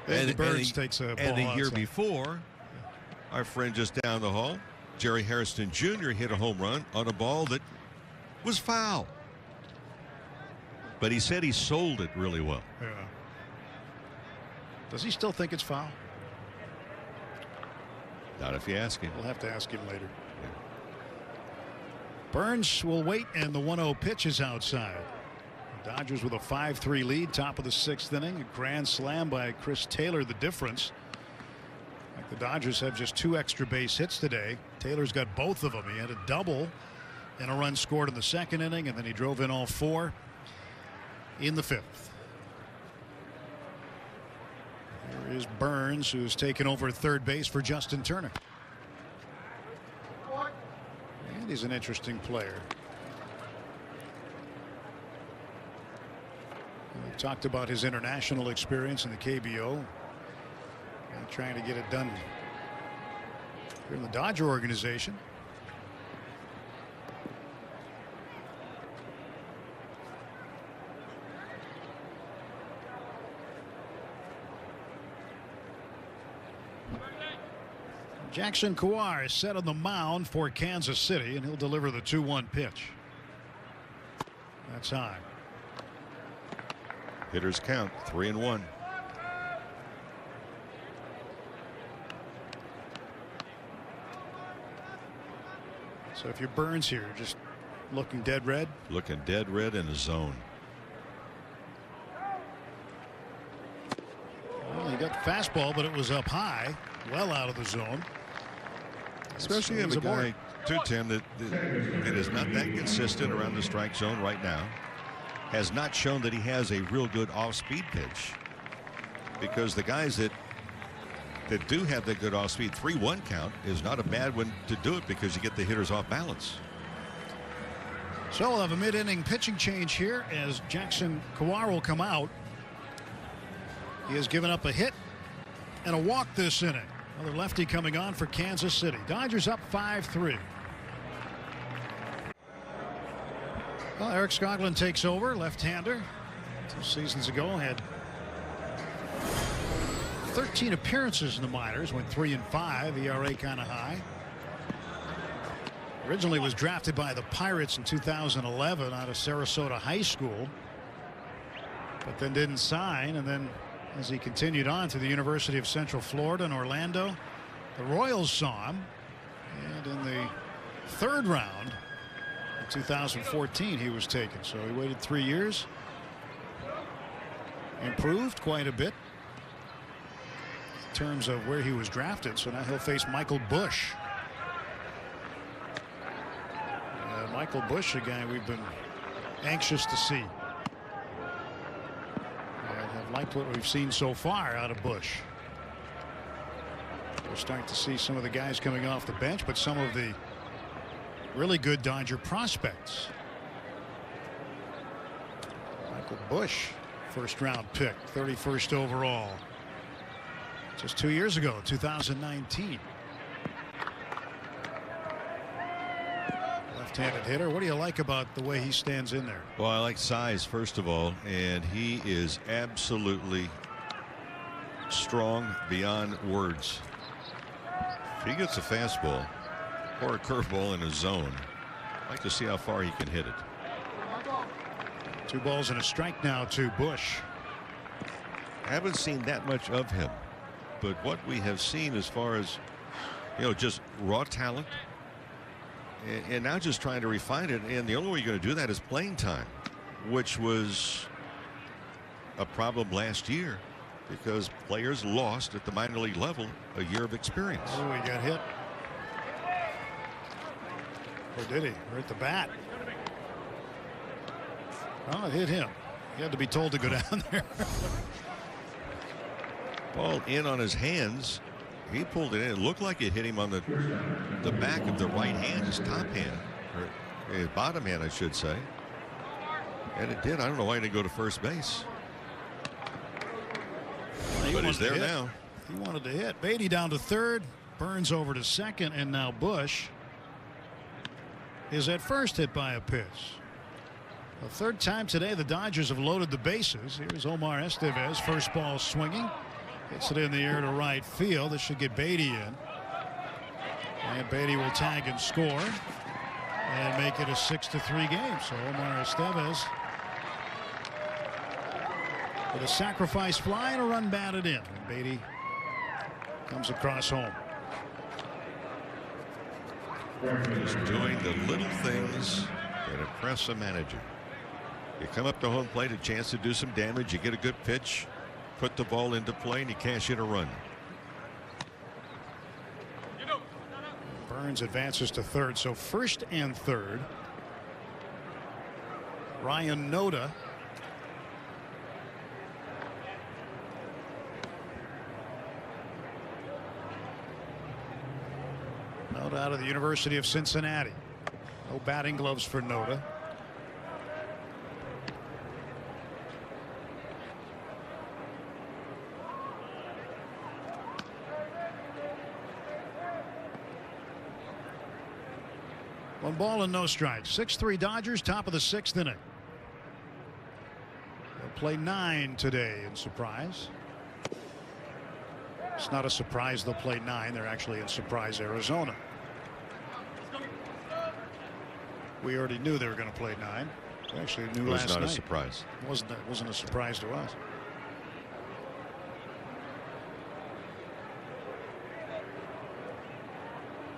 And Burns takes a ball and the year outside. before, our friend just down the hall, Jerry Hairston Jr. hit a home run on a ball that was foul. But he said he sold it really well. Yeah. Does he still think it's foul? Not if you ask him. We'll have to ask him later. Burns will wait, and the 1-0 pitch is outside. Dodgers with a 5-3 lead, top of the 6th inning. A grand slam by Chris Taylor, the difference. The Dodgers have just 2 extra base hits today. Taylor's got both of them. He had a double and a run scored in the 2nd inning, and then he drove in all 4 in the 5th. Here is Burns, who's taken over third base for Justin Turner. And he's an interesting player. We've talked about his international experience in the KBO. Trying to get it done here in the Dodger organization. Jackson Kawhi is set on the mound for Kansas City, and he'll deliver the 2-1 pitch. That's high. Hitters count 3-1. So if you're Burns here, just looking dead red. Looking dead red in the zone. Well, he got the fastball, but it was up high, well out of the zone. Especially in a guy, too, Tim, that is not that consistent around the strike zone right now. Has not shown that he has a real good off-speed pitch. Because the guys that do have that good off-speed 3-1 count is not a bad one to do it, because you get the hitters off balance. So we'll have a mid-inning pitching change here as Jackson Kawhi will come out. He has given up a hit and a walk this inning. Another lefty coming on for Kansas City. Dodgers up 5-3. Well, Eric Skoglund takes over, left-hander. 2 seasons ago had 13 appearances in the minors, went 3-5, ERA kind of high. Originally was drafted by the Pirates in 2011 out of Sarasota High School, but then didn't sign. And then as he continued on to the University of Central Florida in Orlando, the Royals saw him, and in the 3rd round in 2014 he was taken. So he waited 3 years, improved quite a bit in terms of where he was drafted. So now he'll face Michael Busch. Michael Busch, a guy we've been anxious to see. And have liked what we've seen so far out of Busch. We're starting to see some of the guys coming off the bench, but some of the really good Dodger prospects. Michael Busch, 1st round pick, 31st overall. Just 2 years ago, 2019. Left-handed hitter. What do you like about the way he stands in there? Well, I like size, first of all, and he is absolutely strong beyond words. If he gets a fastball or a curveball in his zone, I'd like to see how far he can hit it. 2 balls and a strike now to Busch. I haven't seen that much of him, but what we have seen as far as, just raw talent, and now just trying to refine it, and the only way you're going to do that is playing time, which was a problem last year because players lost at the minor league level a year of experience. Oh, he got hit. Or did he? Or at the bat? Oh, it hit him. He had to be told to go down there. Ball in on his hands. He pulled it in. It looked like it hit him on the back of the right hand, his top hand, or his bottom hand, I should say. And it did. I don't know why he didn't go to first base. But he's there now. He wanted to hit. Beatty down to 3rd. Burns over to 2nd, and now Busch. is at first hit by a pitch. The third time today the Dodgers have loaded the bases. Here's Omar Estevez. First ball swinging. Hits it in the air to right field. This should get Beatty in. And Beatty will tag and score and make it a 6-3 game. So Omar Estevez with a sacrifice fly and a run batted in. And Beatty comes across home. Just doing the little things that impress a manager. You come up to home plate, a chance to do some damage. You get a good pitch, put the ball into play, and you cash in a run. Burns advances to third, so first and third. Ryan Noda. Noda out of the University of Cincinnati. No batting gloves for Noda. One ball and no strikes. 6-3 Dodgers, top of the sixth inning. They'll play 9 today in Surprise. It's not a surprise they'll play 9. They're actually in Surprise, Arizona. We already knew they were going to play 9. We actually knew last night. It was not a surprise. It wasn't a surprise to us.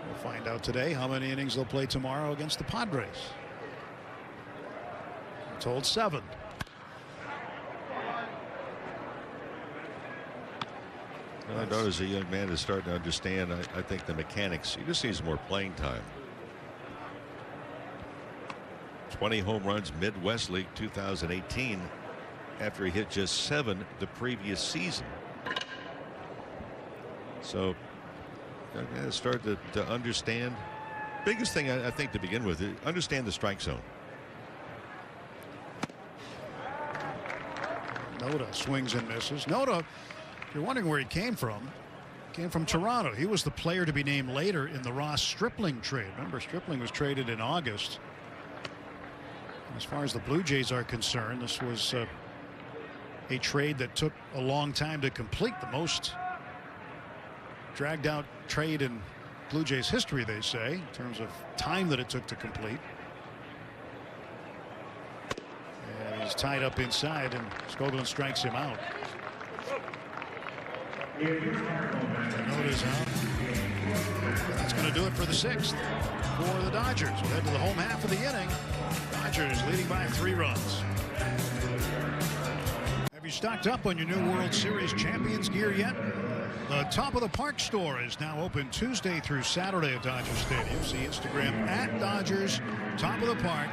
We'll find out today how many innings they'll play tomorrow against the Padres. I'm told 7. Well, I know as a young man is starting to understand, I think, the mechanics. He just needs more playing time. 20 home runs Midwest League 2018 after he hit just 7 the previous season. So I started to understand. Biggest thing I think to begin with is understand the strike zone. Noda swings and misses. Noda, if you're wondering where he came from Toronto. He was the player to be named later in the Ross Stripling trade. Remember, Stripling was traded in August. As far as the Blue Jays are concerned, this was a trade that took a long time to complete. The most dragged out trade in Blue Jays history, they say, in terms of time that it took to complete. And he's tied up inside, and Skoglund strikes him out. Noda's out. That's going to do it for the 6th for the Dodgers. We'll head to the home half of the inning. Dodgers leading by 3 runs. Have you stocked up on your new World Series champions gear yet? The Top of the Park store is now open Tuesday through Saturday at Dodger Stadium. See Instagram at Dodgers Top of the Park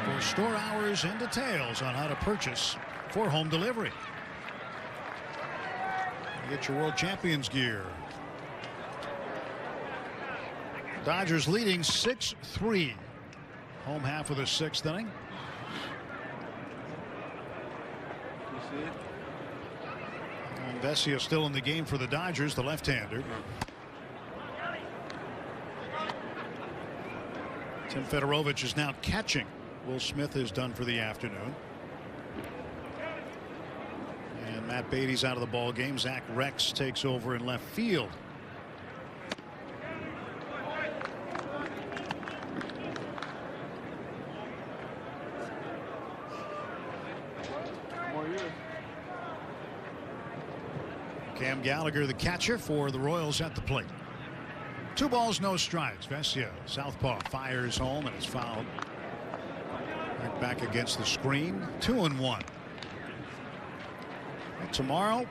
for store hours and details on how to purchase for home delivery. Get your World Champions gear. Dodgers leading 6-3. Home half of the 6th inning. And Vesia still in the game for the Dodgers, the left-hander. Tim Fedorovich is now catching. Will Smith is done for the afternoon. And Matt Beatty's out of the ball game. Zach Rex takes over in left field. Cam Gallagher, the catcher for the Royals, at the plate. 2 balls, no strikes. Vesia, southpaw, fires home and is fouled. Right back against the screen. 2-1. Tomorrow,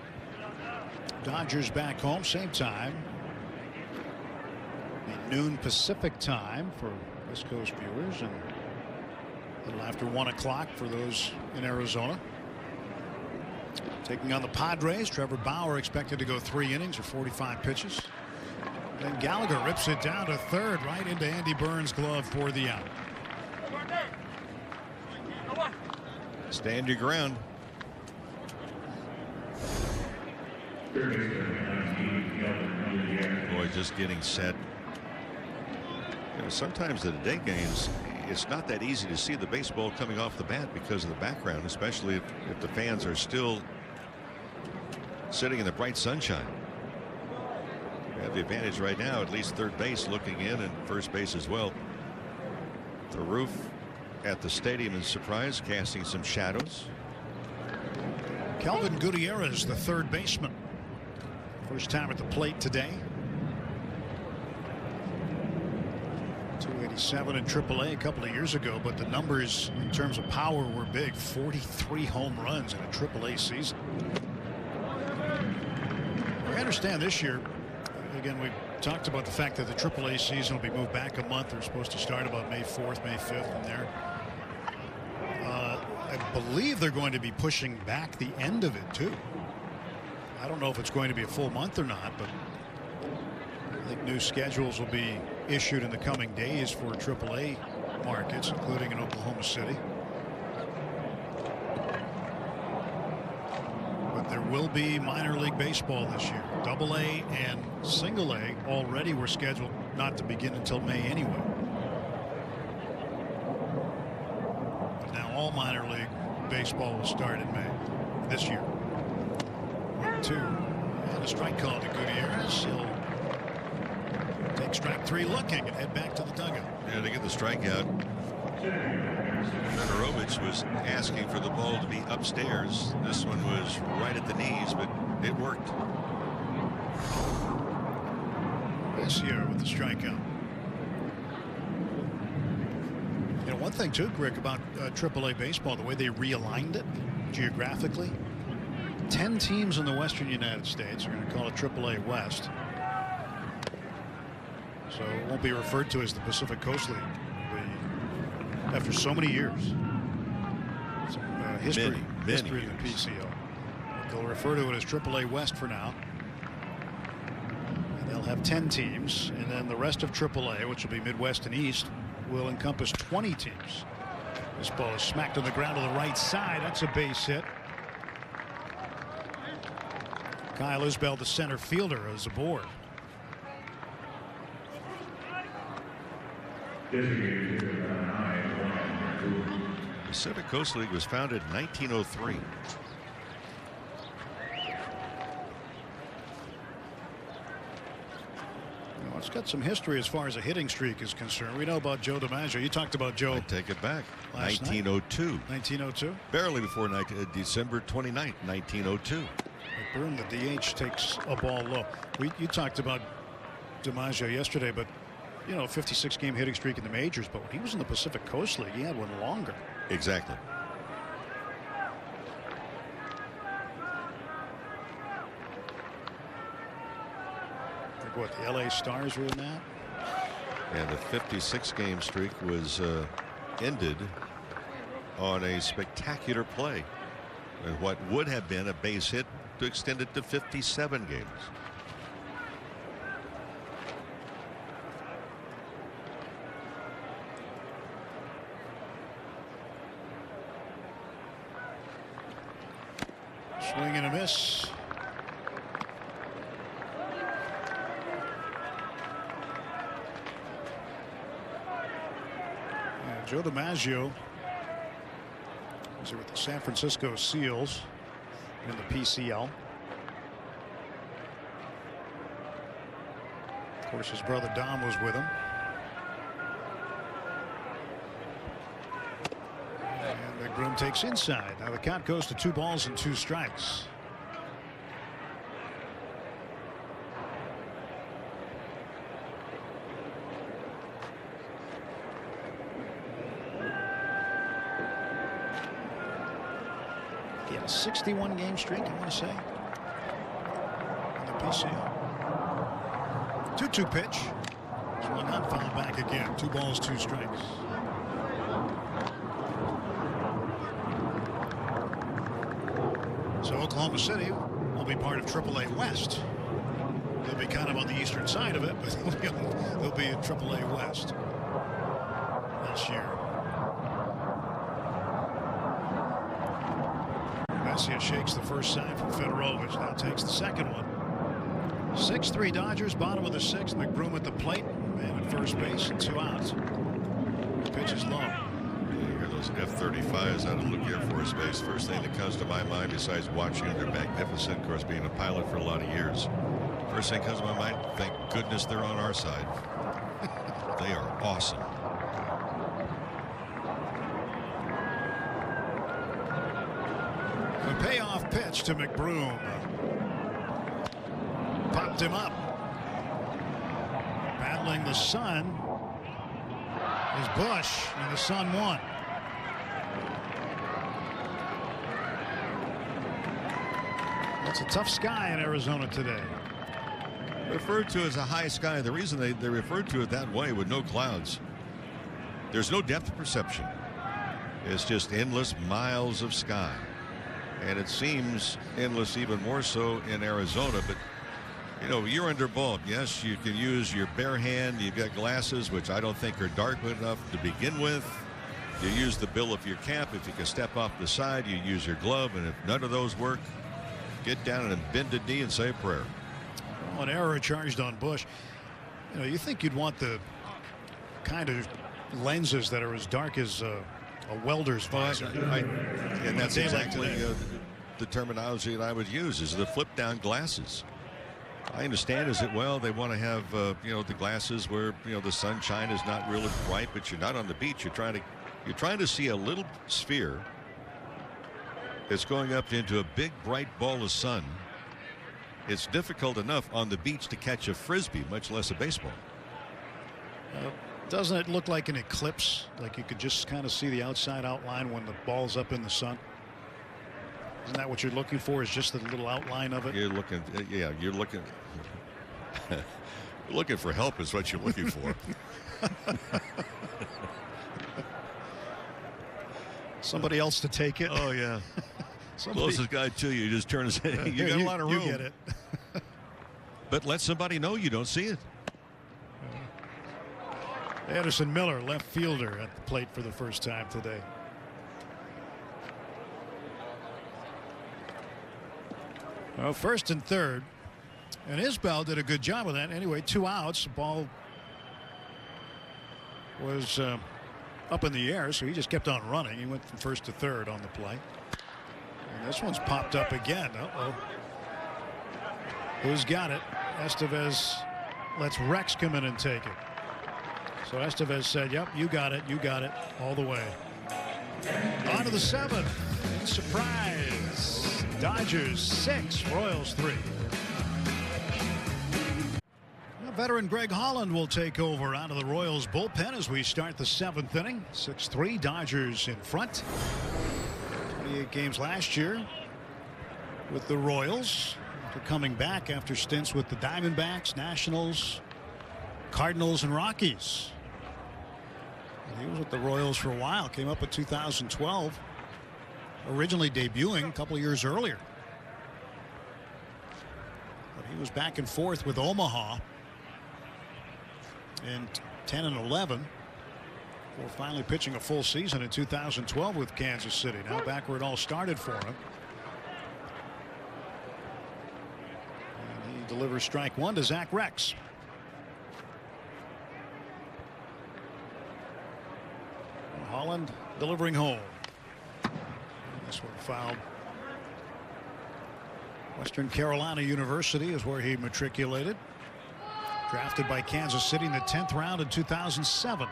Dodgers back home, same time. Noon Pacific time for West Coast viewers, and a little after 1 o'clock for those in Arizona. Taking on the Padres. Trevor Bauer expected to go 3 innings or 45 pitches. Then Gallagher rips it down to third, right into Andy Burns' glove for the out. Stand your ground. Boy, just getting set. You know, sometimes the day games, it's not that easy to see the baseball coming off the bat because of the background, especially if the fans are still sitting in the bright sunshine. We have the advantage right now, at least third base looking in and first base as well. The roof at the stadium is surprise, casting some shadows. Kelvin Gutierrez, the third baseman. First time at the plate today. 287 in AAA a couple of years ago, but the numbers in terms of power were big. 43 home runs in a AAA season. I understand this year, again, we talked about the fact that the AAA season will be moved back a month. They're supposed to start about May 4th, May 5th in there. I believe they're going to be pushing back the end of it too. I don't know if it's going to be a full month or not, but I think new schedules will be issued in the coming days for AAA markets, including in Oklahoma City. But there will be minor league baseball this year. AA and single A already were scheduled not to begin until May anyway. But now all minor league baseball will start in May this year. 1-2 and a strike call to Gutierrez. He'll take strike 3 looking and head back to the dugout. Yeah, to get the strikeout, Federovich was asking for the ball to be upstairs. This one was right at the knees, but it worked. This year with the strikeout. You know, one thing too, Rick, about AAA baseball, the way they realigned it geographically. 10 teams in the western United States are going to call it AAA West. So it won't be referred to as the Pacific Coast League. After so many years. History of the PCO. But they'll refer to it as AAA West for now. And they'll have 10 teams, and then the rest of AAA, which will be Midwest and East, will encompass 20 teams. This ball is smacked on the ground to the right side. That's a base hit. Kyle Isbell, the center fielder, is aboard. Pacific Coast League was founded in 1903. Well, it's got some history as far as a hitting streak is concerned. We know about Joe DiMaggio. You talked about Joe. I take it back. 1902. 1902. Barely before December 29th, 1902. McBroom, the DH, takes a ball low. You talked about DiMaggio yesterday, but you know, 56-game hitting streak in the majors, but when he was in the Pacific Coast League, he had one longer. Exactly. Like what, the LA Stars were in that? And the 56-game streak was ended on a spectacular play. And what would have been a base hit to extend it to 57 games. Swing and a miss. And Joe DiMaggio is with the San Francisco Seals in the PCL. Of course, his brother Dom was with him. McBroom takes inside. Now the count goes to 2 balls and 2 strikes. He had a 61-game streak, I want to say, in the PCL. 2-2 pitch. Swung on, fouled back again. 2 balls, 2 strikes. So Oklahoma City will be part of AAA West. They'll be kind of on the eastern side of it, but they'll be in AAA West this year. Messier shakes the first sign from Federovich. Now takes the second one. 6-3 Dodgers, bottom of the 6th. McBroom at the plate, man at first base, and 2 outs. Pitch is low. You hear those F-35s out of Luke Air Force Base. First thing that comes to my mind, besides watching them, they're magnificent. Of course, being a pilot for a lot of years. First thing comes to my mind, thank goodness they're on our side. They are awesome. A payoff pitch to McBroom. Popped him up. Battling the sun is Bush, and the Sun won. It's a tough sky in Arizona today. Referred to as a high sky. The reason they referred to it that way with no clouds, there's no depth perception. It's just endless miles of sky. And it seems endless even more so in Arizona. But, you know, you're under bulb. Yes, you can use your bare hand. You've got glasses, which I don't think are dark enough to begin with. You use the bill of your cap. If you can step off the side, you use your glove. And if none of those work, get down and bend a knee and say a prayer. Well, an error charged on Bush. You know, you think you'd want the kind of lenses that are as dark as a welder's visor. And that's exactly the terminology that I would use, is the flip down glasses. I understand is that, well, they want to have you know, the glasses where, you know, the sunshine is not really bright, but you're not on the beach. You're trying to see a little sphere that's going up into a big bright ball of sun. It's difficult enough on the beach to catch a frisbee, much less a baseball. Doesn't it look like an eclipse? Like you could just kind of see the outside outline when the ball's up in the sun? Isn't that what you're looking for, is just the little outline of it? You're looking, yeah, you're looking. Looking for help is what you're looking for. Somebody else to take it. Oh, yeah. Closest guy to you just turn his head. You got a lot of room. You get it. But let somebody know you don't see it. Anderson Miller, left fielder, at the plate for the first time today. Well, first and third. And Isbell did a good job of that. Anyway, 2 outs. The ball was up in the air, so he just kept on running. He went from first to third on the play. And this one's popped up again. Uh-oh. Who's got it? Estevez lets Rex come in and take it. So Estevez said, yep, you got it, all the way. On to the 7th. Surprise. Dodgers 6, Royals 3. Veteran Greg Holland will take over out of the Royals bullpen as we start the 7th inning. 6-3, Dodgers in front. 28 games last year with the Royals. After coming back after stints with the Diamondbacks, Nationals, Cardinals, and Rockies. He was with the Royals for a while. Came up in 2012. Originally debuting a couple of years earlier. But he was back and forth with Omaha in 10 and 11. Before finally pitching a full season in 2012 with Kansas City. Now back where it all started for him. And he delivers strike 1 to Zach Rex. Holland delivering home. This one fouled. Western Carolina University is where he matriculated. Drafted by Kansas City in the 10th round in 2007.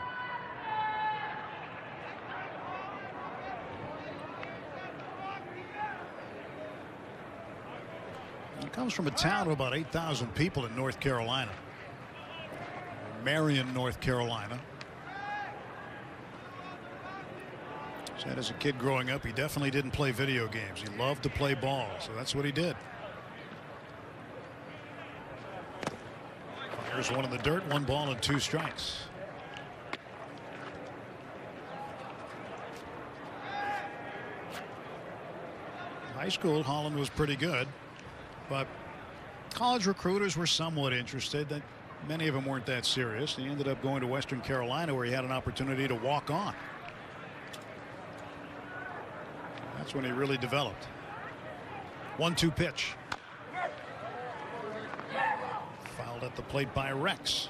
He comes from a town of about 8,000 people in North Carolina. Marion, North Carolina. Said as a kid growing up, he definitely didn't play video games. He loved to play ball, so that's what he did. Fires one in the dirt, 1 ball and 2 strikes. In high school, Holland was pretty good, but college recruiters were somewhat interested. That many of them weren't that serious. He ended up going to Western Carolina, where he had an opportunity to walk on. That's when he really developed. 1-2 pitch. Fouled at the plate by Rex.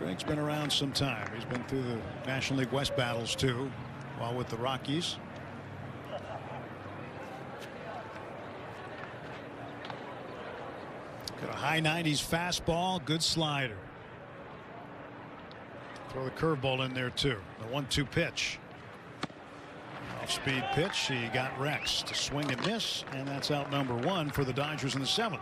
Greg's been around some time. He's been through the National League West battles too, while with the Rockies. Got a high 90s fastball, good slider. Throw the curveball in there too. The 1-2 pitch. Off-speed pitch. He got Rex to swing and miss, and that's out number 1 for the Dodgers in the 7th.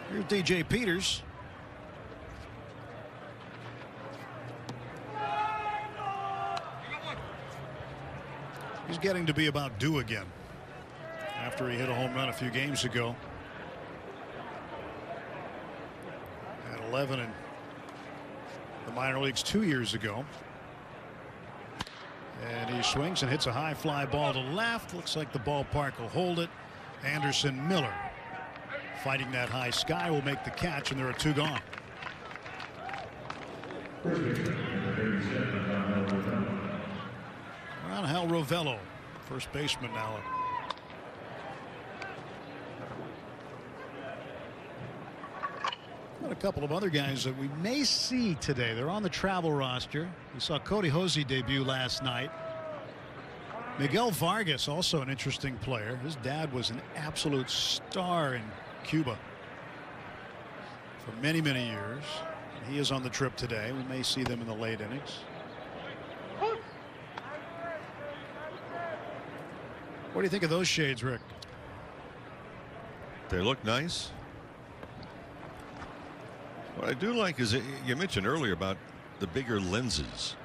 Here's DJ Peters. He's getting to be about due again after he hit a home run a few games ago. At 11 in the minor leagues 2 years ago. And he swings and hits a high fly ball to left. Looks like the ballpark will hold it. Anderson Miller fighting that high sky will make the catch, and there are 2 gone. Angel Rovello, first baseman now. Got a couple of other guys that we may see today. They're on the travel roster. We saw Cody Hosey debut last night. Miguel Vargas, also an interesting player. His dad was an absolute star in Cuba for many, many years. He is on the trip today. We may see them in the late innings. What do you think of those shades, Rick? They look nice. What I do like is you mentioned earlier about the bigger lenses,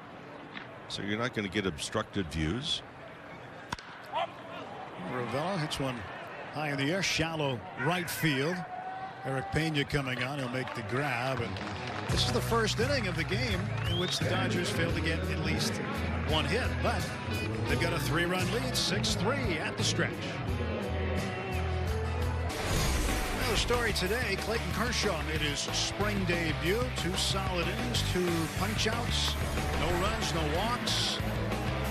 so you're not going to get obstructed views. Ravel hits one high in the air, shallow right field. Eric Pena coming on. He'll make the grab, and this is the first inning of the game in which the Dodgers failed to get at least one hit, but they've got a 3-run lead, 6-3 at the stretch. Well, the story today, Clayton Kershaw made his spring debut. 2 solid innings, 2 punch-outs, no runs, no walks.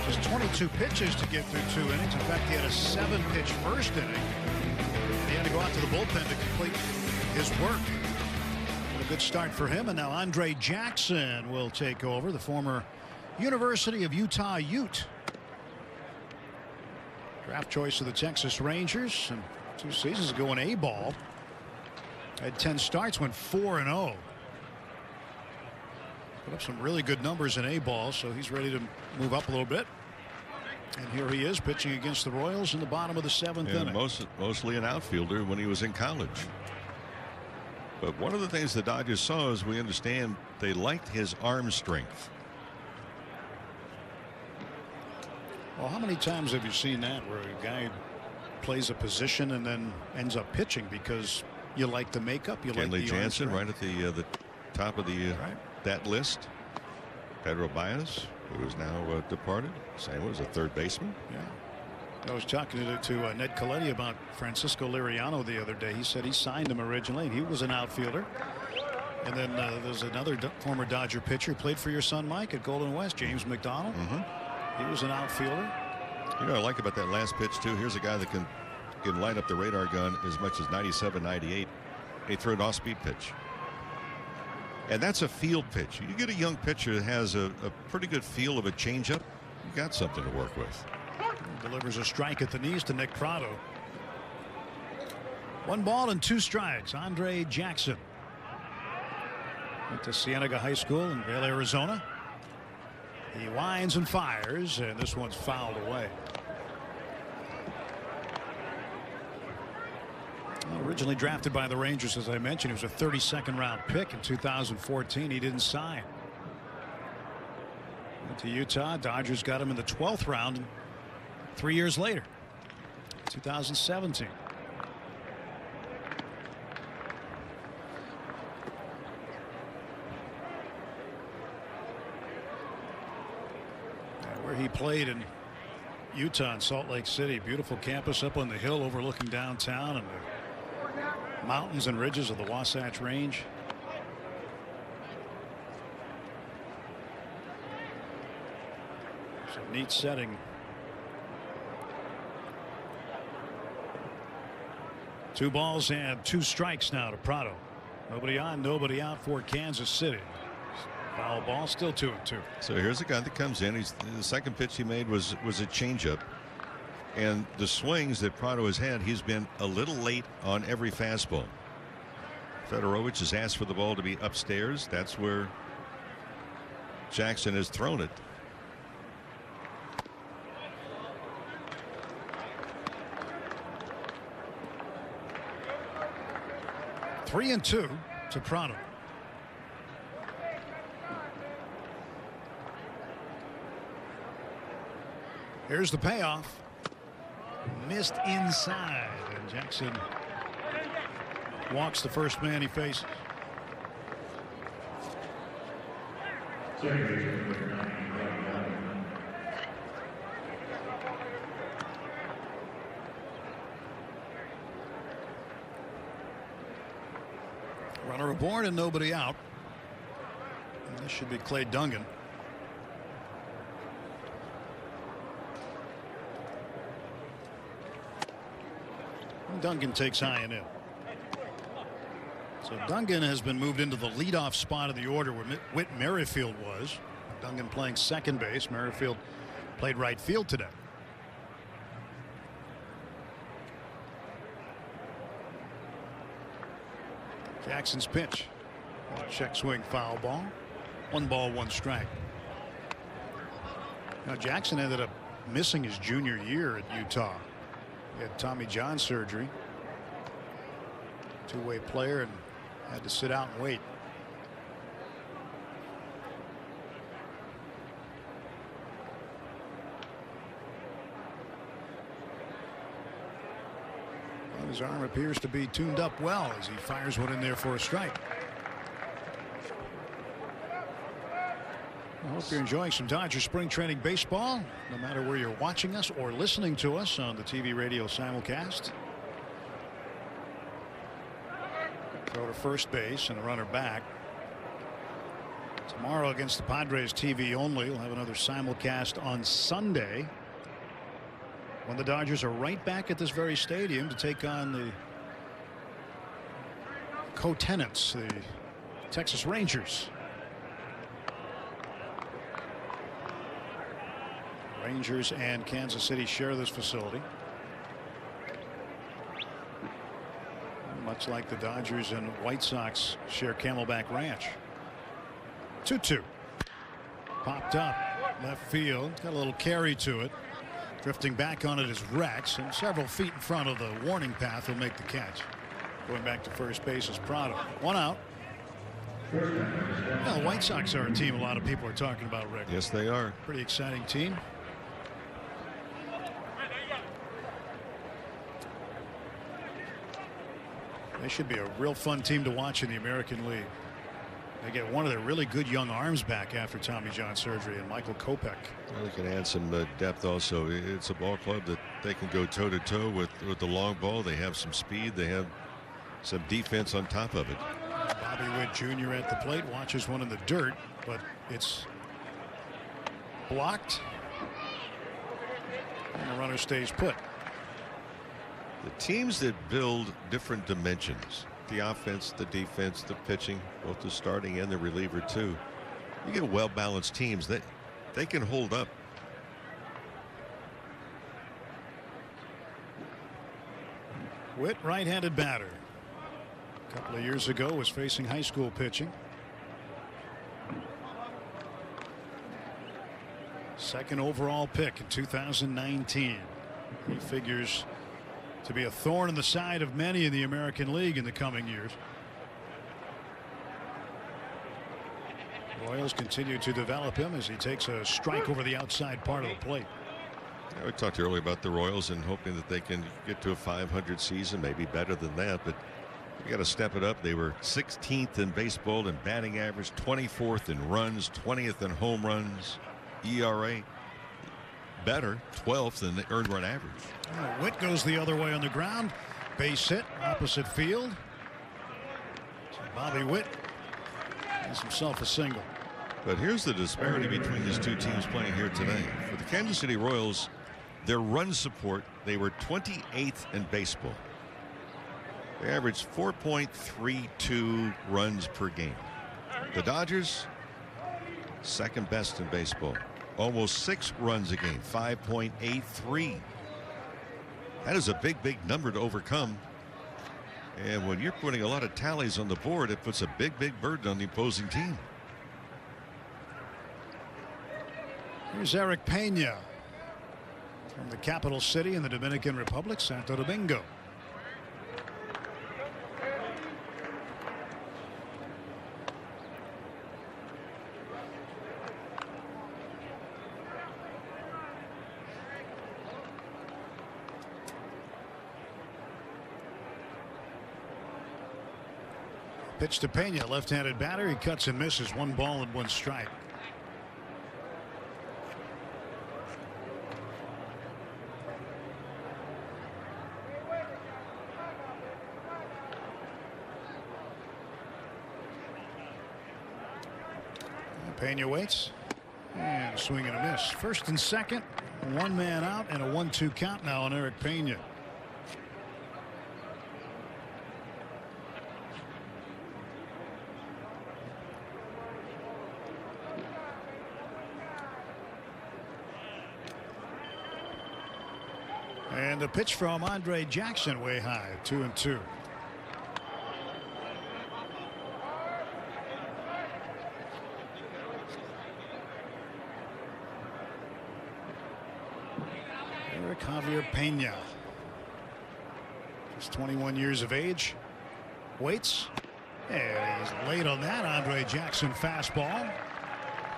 Just 22 pitches to get through 2 innings. In fact, he had a 7-pitch first inning, and he had to go out to the bullpen to complete his work. What a good start for him. And now Andre Jackson will take over, the former University of Utah Ute. Draft choice of the Texas Rangers, and 2 seasons ago an A-ball. Had 10 starts, went 4-0. Put up some really good numbers in A-ball, so he's ready to move up a little bit. And here he is pitching against the Royals in the bottom of the 7th inning. Mostly an outfielder when he was in college. But one of the things the Dodgers saw, as we understand, they liked his arm strength. Well, how many times have you seen that where a guy plays a position and then ends up pitching because you like the makeup, you like the Jansen right at the top of the that list. Pedro Baez, who is now departed. Same was a third baseman. Yeah. I was talking to Ned Coletti about Francisco Liriano the other day. He said he signed him originally. He was an outfielder. And then there's another former Dodger pitcher, played for your son Mike at Golden West, James McDonald. He was an outfielder. You know what I like about that last pitch too? Here's a guy that can light up the radar gun as much as 97, 98. He threw an off-speed pitch. And that's a field pitch. You get a young pitcher that has a pretty good feel of a changeup, you got something to work with. Delivers a strike at the knees to Nick Prado. 1 ball and 2 strikes. Andre Jackson went to Cienega High School in Vail, Arizona. He winds and fires, and this one's fouled away. Well, originally drafted by the Rangers, as I mentioned, he was a 32nd round pick in 2014. He didn't sign. Went to Utah. Dodgers got him in the 12th round 3 years later, 2017. Where he played in Utah and Salt Lake City. Beautiful campus up on the hill overlooking downtown and the mountains and ridges of the Wasatch Range. It's a neat setting. 2 balls and 2 strikes now to Prado. Nobody on, nobody out for Kansas City. Foul ball, still 2-2. So here's a guy that comes in. The second pitch he made was a changeup. And the swings that Prado has had, he's been a little late on every fastball. Fedorovich has asked for the ball to be upstairs. That's where Jackson has thrown it. Three and 2 to Prado. Here's the payoff. Missed inside, and Jackson walks the first man he faces. Runner aboard and nobody out. And this should be Clay Dungan. Dungan takes high and in. So Dungan has been moved into the leadoff spot of the order where Whit Merrifield was. Dungan playing second base. Merrifield played right field today. Jackson's pitch. Check swing, foul ball. 1 ball, 1 strike. Now Jackson ended up missing his junior year at Utah. He had Tommy John surgery. Two-way player and had to sit out and wait. Well, his arm appears to be tuned up well as he fires one in there for a strike. I hope you're enjoying some Dodger spring training baseball, no matter where you're watching us or listening to us on the TV radio simulcast. Throw to first base and a runner back. Tomorrow against the Padres, TV only. We'll have another simulcast on Sunday when the Dodgers are right back at this very stadium to take on the co-tenants, the Texas Rangers. Rangers and Kansas City share this facility. Much like the Dodgers and White Sox share Camelback Ranch. 2-2. Popped up left field. Got a little carry to it. Drifting back on it is Rex, and several feet in front of the warning path will make the catch. Going back to first base is Prado. 1 out. Well, the White Sox are a team a lot of people are talking about, Rick. Yes, they are. Pretty exciting team. They should be a real fun team to watch in the American League. They get one of their really good young arms back after Tommy John surgery, and Michael Kopech. Well, they can add some depth also. It's a ball club that they can go toe-to-toe with the long ball. They have some speed. They have some defense on top of it. Bobby Witt Jr. at the plate watches one in the dirt, but it's blocked. And the runner stays put. The teams that build different dimensions, the offense, the defense, the pitching, both the starting and the reliever too. You get well-balanced teams that they can hold up. Witt, right-handed batter. A couple of years ago was facing high school pitching. Second overall pick in 2019. He figures to be a thorn in the side of many in the American League in the coming years. Royals continue to develop him as he takes a strike over the outside part of the plate. Yeah, we talked earlier about the Royals and hoping that they can get to a 500 season, maybe better than that, but you got to step it up. They were 16th in baseball in batting average, 24th in runs, 20th in home runs, ERA better, 12th in the earned run average. Witt goes the other way on the ground. Base hit, opposite field. So Bobby Witt has himself a single. But here's the disparity between these two teams playing here today. For the Kansas City Royals, their run support, they were 28th in baseball. They averaged 4.32 runs per game. The Dodgers, second best in baseball. Almost 6 runs a game, 5.83. That is a big, big number to overcome. And when you're putting a lot of tallies on the board, it puts a big, big burden on the opposing team. Here's Eric Pena from the capital city in the Dominican Republic, Santo Domingo. Pitch to Pena, left-handed batter. He cuts and misses. 1 ball and 1 strike. Pena waits and swing and a miss. First and second, 1 man out, and a 1-2 count now on Eric Pena. And a pitch from Andre Jackson, way high, 2-2. Eric Javier Pena, just 21 years of age, waits, and he's late on that Andre Jackson fastball,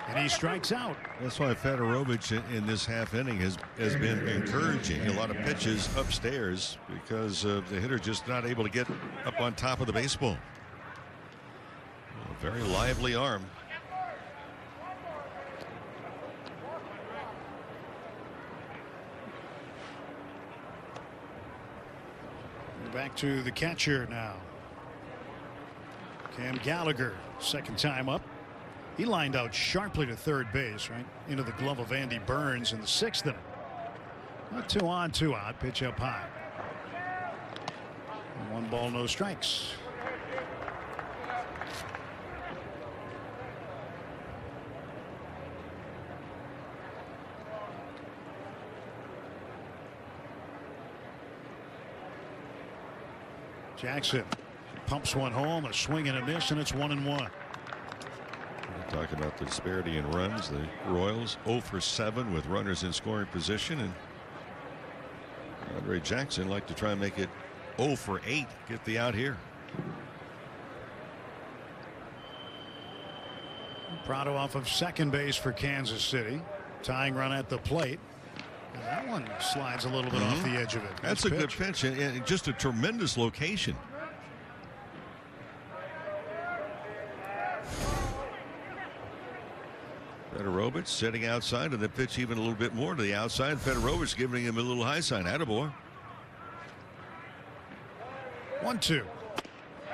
and he strikes out. That's why Federovich in this half inning has been encouraging a lot of pitches upstairs because the hitter just not able to get up on top of the baseball. A very lively arm. Back to the catcher now. Cam Gallagher, second time up. He lined out sharply to third base, right into the glove of Andy Burns in the 6th inning. 2 on, 2 out. Pitch up high. 1 ball, no strikes. Jackson pumps one home, a swing and a miss, and it's 1-1. Talking about the disparity in runs. The Royals 0 for 7 with runners in scoring position, and Andre Jackson like to try and make it 0 for 8. Get the out here. Prado off of second base for Kansas City. Tying run at the plate. And that one slides a little bit off the edge of it. That's a good pitch, and just a tremendous location. Federovich sitting outside, and the pitch even a little bit more to the outside. Federovich giving him a little high sign. Attaboy. 1-2.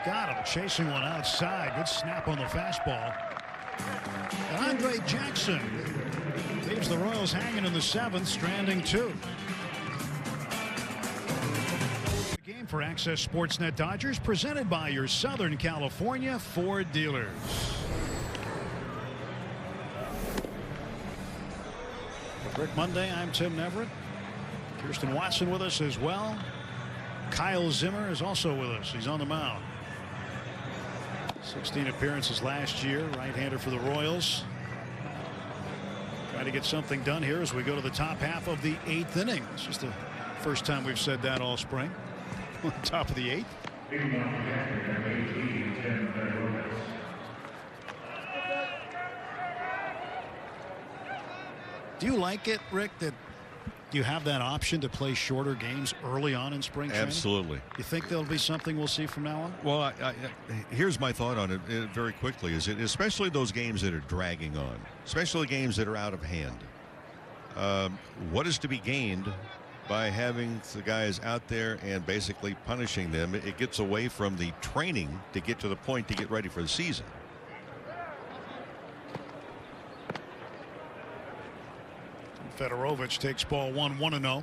Got him, chasing one outside. Good snap on the fastball. And Andre Jackson leaves the Royals hanging in the 7th, stranding 2. The game for Access Sportsnet Dodgers, presented by your Southern California Ford dealers. Rick Monday, I'm Tim Neverett. Kirsten Watson with us as well. Kyle Zimmer is also with us. He's on the mound. 16 appearances last year. Right-hander for the Royals. Trying to get something done here as we go to the top half of the 8th inning. It's just the first time we've said that all spring. Top of the 8th. Do you like it, Rick, that you have that option to play shorter games early on in spring training? Absolutely. You think there'll be something we'll see from now on? Well, here's my thought on it very quickly. Is it especially those games that are dragging on, especially games that are out of hand. What is to be gained by having the guys out there and basically punishing them? It gets away from the training to get to the point to get ready for the season. Fedorovich takes ball 1, 1-0.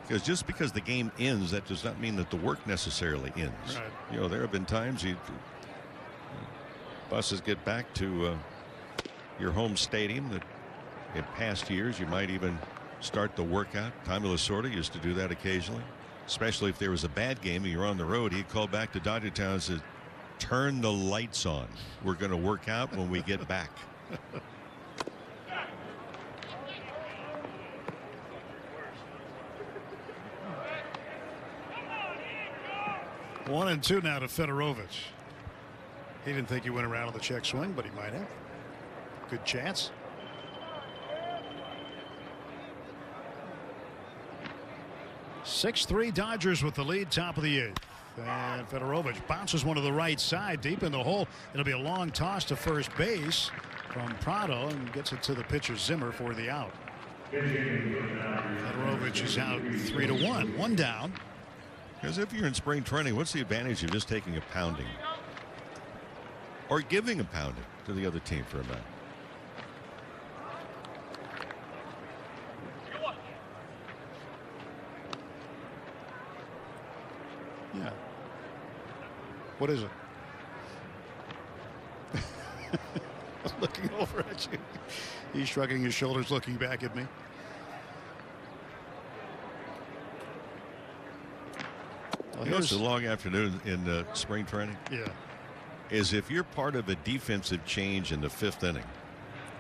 Because just because the game ends, that does not mean that the work necessarily ends. Right. You know, there have been times buses get back to your home stadium that in past years you might even start the workout. Tommy Lasorda used to do that occasionally, especially if there was a bad game and you're on the road. He'd call back to Dodger Town and said, turn the lights on. We're going to work out when we get back. 1-2 now to Fedorovich. He didn't think he went around on the check swing, but he might have. Good chance. Six-3 Dodgers with the lead, top of the 8th. And Fedorovich bounces one to the right side, deep in the hole. It'll be a long toss to first base from Prado, and gets it to the pitcher Zimmer for the out. Fedorovich is out 3-1, 1 down. Because if you're in spring training, what's the advantage of just taking a pounding or giving a pounding to the other team for a bat? Yeah. What is it? I'm looking over at you. He's shrugging his shoulders, looking back at me. Well, you know, it's a long afternoon in spring training. Yeah. Is if you're part of a defensive change in the 5th inning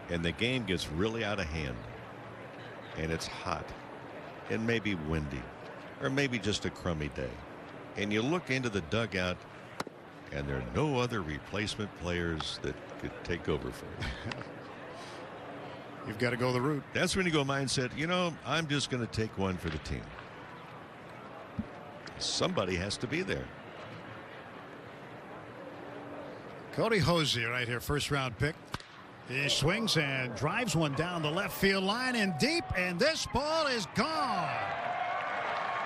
and the game gets really out of hand and it's hot and maybe windy or maybe just a crummy day, and you look into the dugout and there are no other replacement players that could take over for you. You've got to go the route. That's when you go mindset, you know, I'm just going to take one for the team. Somebody has to be there. Cody Hosey right here, first round pick. He swings and drives one down the left field line and deep, and this ball is gone.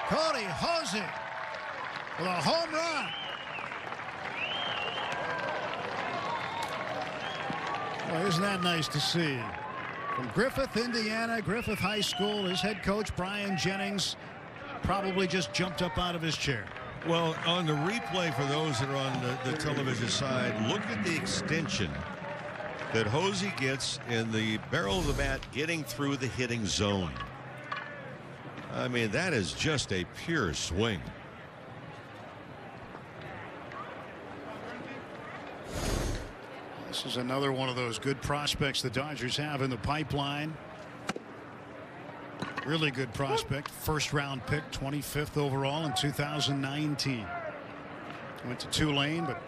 Cody Hosey with a home run. Well, isn't that nice to see? From Griffith, Indiana, Griffith High School, his head coach, Brian Jennings, probably just jumped up out of his chair. Well, on the replay for those that are on the television side, look at the extension that Hosey gets in the barrel of the bat getting through the hitting zone. I mean, that is just a pure swing. This is another one of those good prospects the Dodgers have in the pipeline. Really good prospect, first round pick, 25th overall in 2019. Went to Tulane, but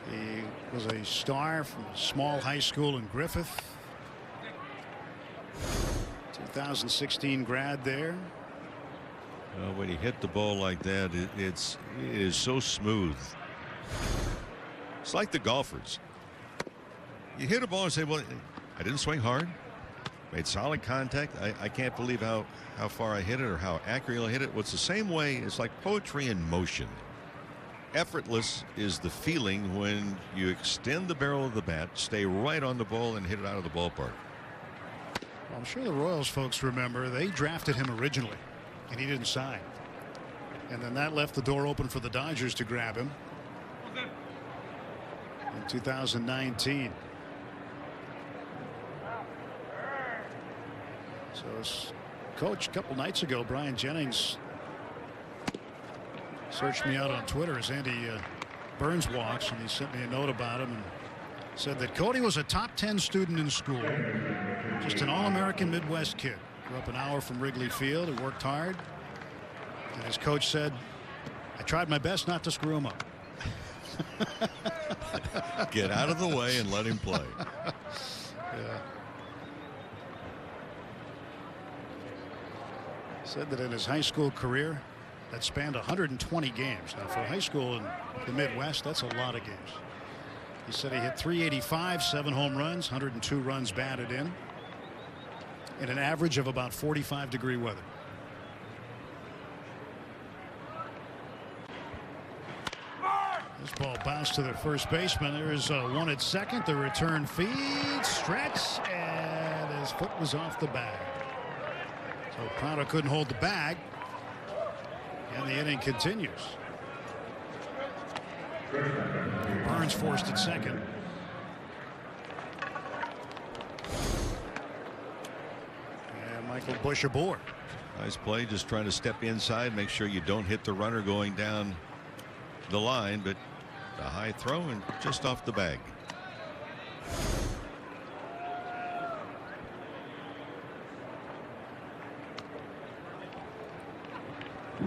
he was a star from a small high school in Griffith. 2016 grad there. When he hit the ball like that, it is so smooth. It's like the golfers. You hit a ball and say, well, I didn't swing hard, made solid contact. I can't believe how far I hit it or how accurately I hit it. Well, it's the same way. It's like poetry in motion. Effortless is the feeling when you extend the barrel of the bat, stay right on the ball, and hit it out of the ballpark. I'm sure the Royals folks remember they drafted him originally and he didn't sign, and then that left the door open for the Dodgers to grab him in 2019. So his coach a couple nights ago, Brian Jennings, searched me out on Twitter as Andy Burns walks, and he sent me a note about him and said that Cody was a top 10 student in school, just an all-American Midwest kid. Grew up an hour from Wrigley Field. He worked hard, and his coach said, I tried my best not to screw him up. Get out of the way and let him play. Yeah. Said that in his high school career that spanned 120 games. Now, for high school in the Midwest, that's a lot of games. He said he hit 385, 7 home runs, 102 runs batted in an average of about 45-degree weather. This ball bounced to the first baseman. There's one at second. The return feed, stretch, and his foot was off the bag. So Prado couldn't hold the bag, and the inning continues. Burns forced at second. And Michael Busch aboard. Nice play, just trying to step inside, make sure you don't hit the runner going down the line, but a high throw and just off the bag.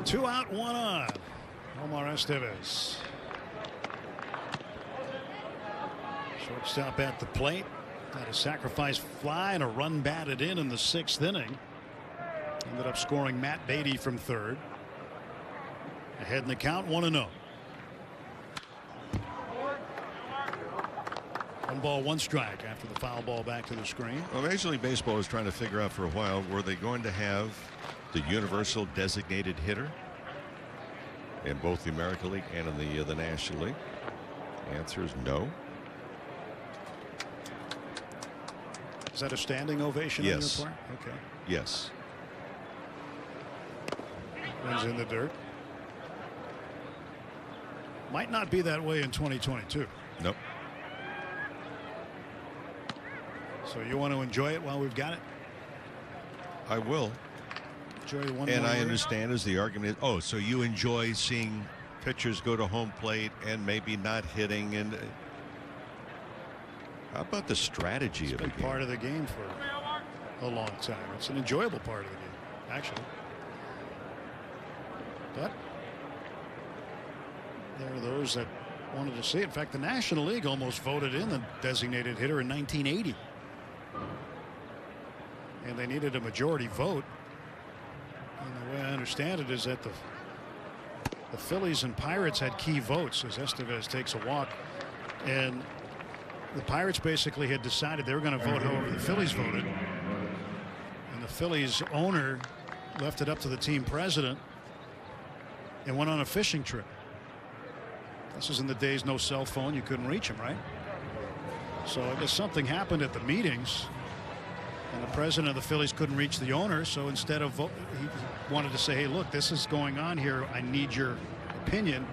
Two out, one on. Omar Estevez. Shortstop at the plate. Got a sacrifice fly and a run batted in the 6th inning. Ended up scoring Matt Beatty from third. Ahead in the count, 1-0. 1 ball, 1 strike after the foul ball back to the screen. Well, Major League Baseball was trying to figure out for a while, were they going to have the universal designated hitter in both the American League and in the National League? The answer is no. Is that a standing ovation Yes. on your part? Okay. Yes. One's in the dirt. Might not be that way in 2022. Nope. So you want to enjoy it while we've got it? I will. Enjoy one And more I year? understand as the argument is, oh, so you enjoy seeing pitchers go to home plate and maybe not hitting, and how about the strategy It's of been the game? part of the game for a long time. It's an enjoyable part of the game, actually. But there are those that wanted to see it. In fact, the National League almost voted in the designated hitter in 1980. And they needed a majority vote. And the way I understand it is that the Phillies and Pirates had key votes as Estevez takes a walk. And the Pirates basically had decided they were going to vote however the Phillies voted. And the Phillies owner left it up to the team president and went on a fishing trip. This is in the days no cell phone. You couldn't reach him, right? So I guess something happened at the meetings. And the president of the Phillies couldn't reach the owner. So instead of vote, he wanted to say, hey, look, this is going on here. I need your opinion.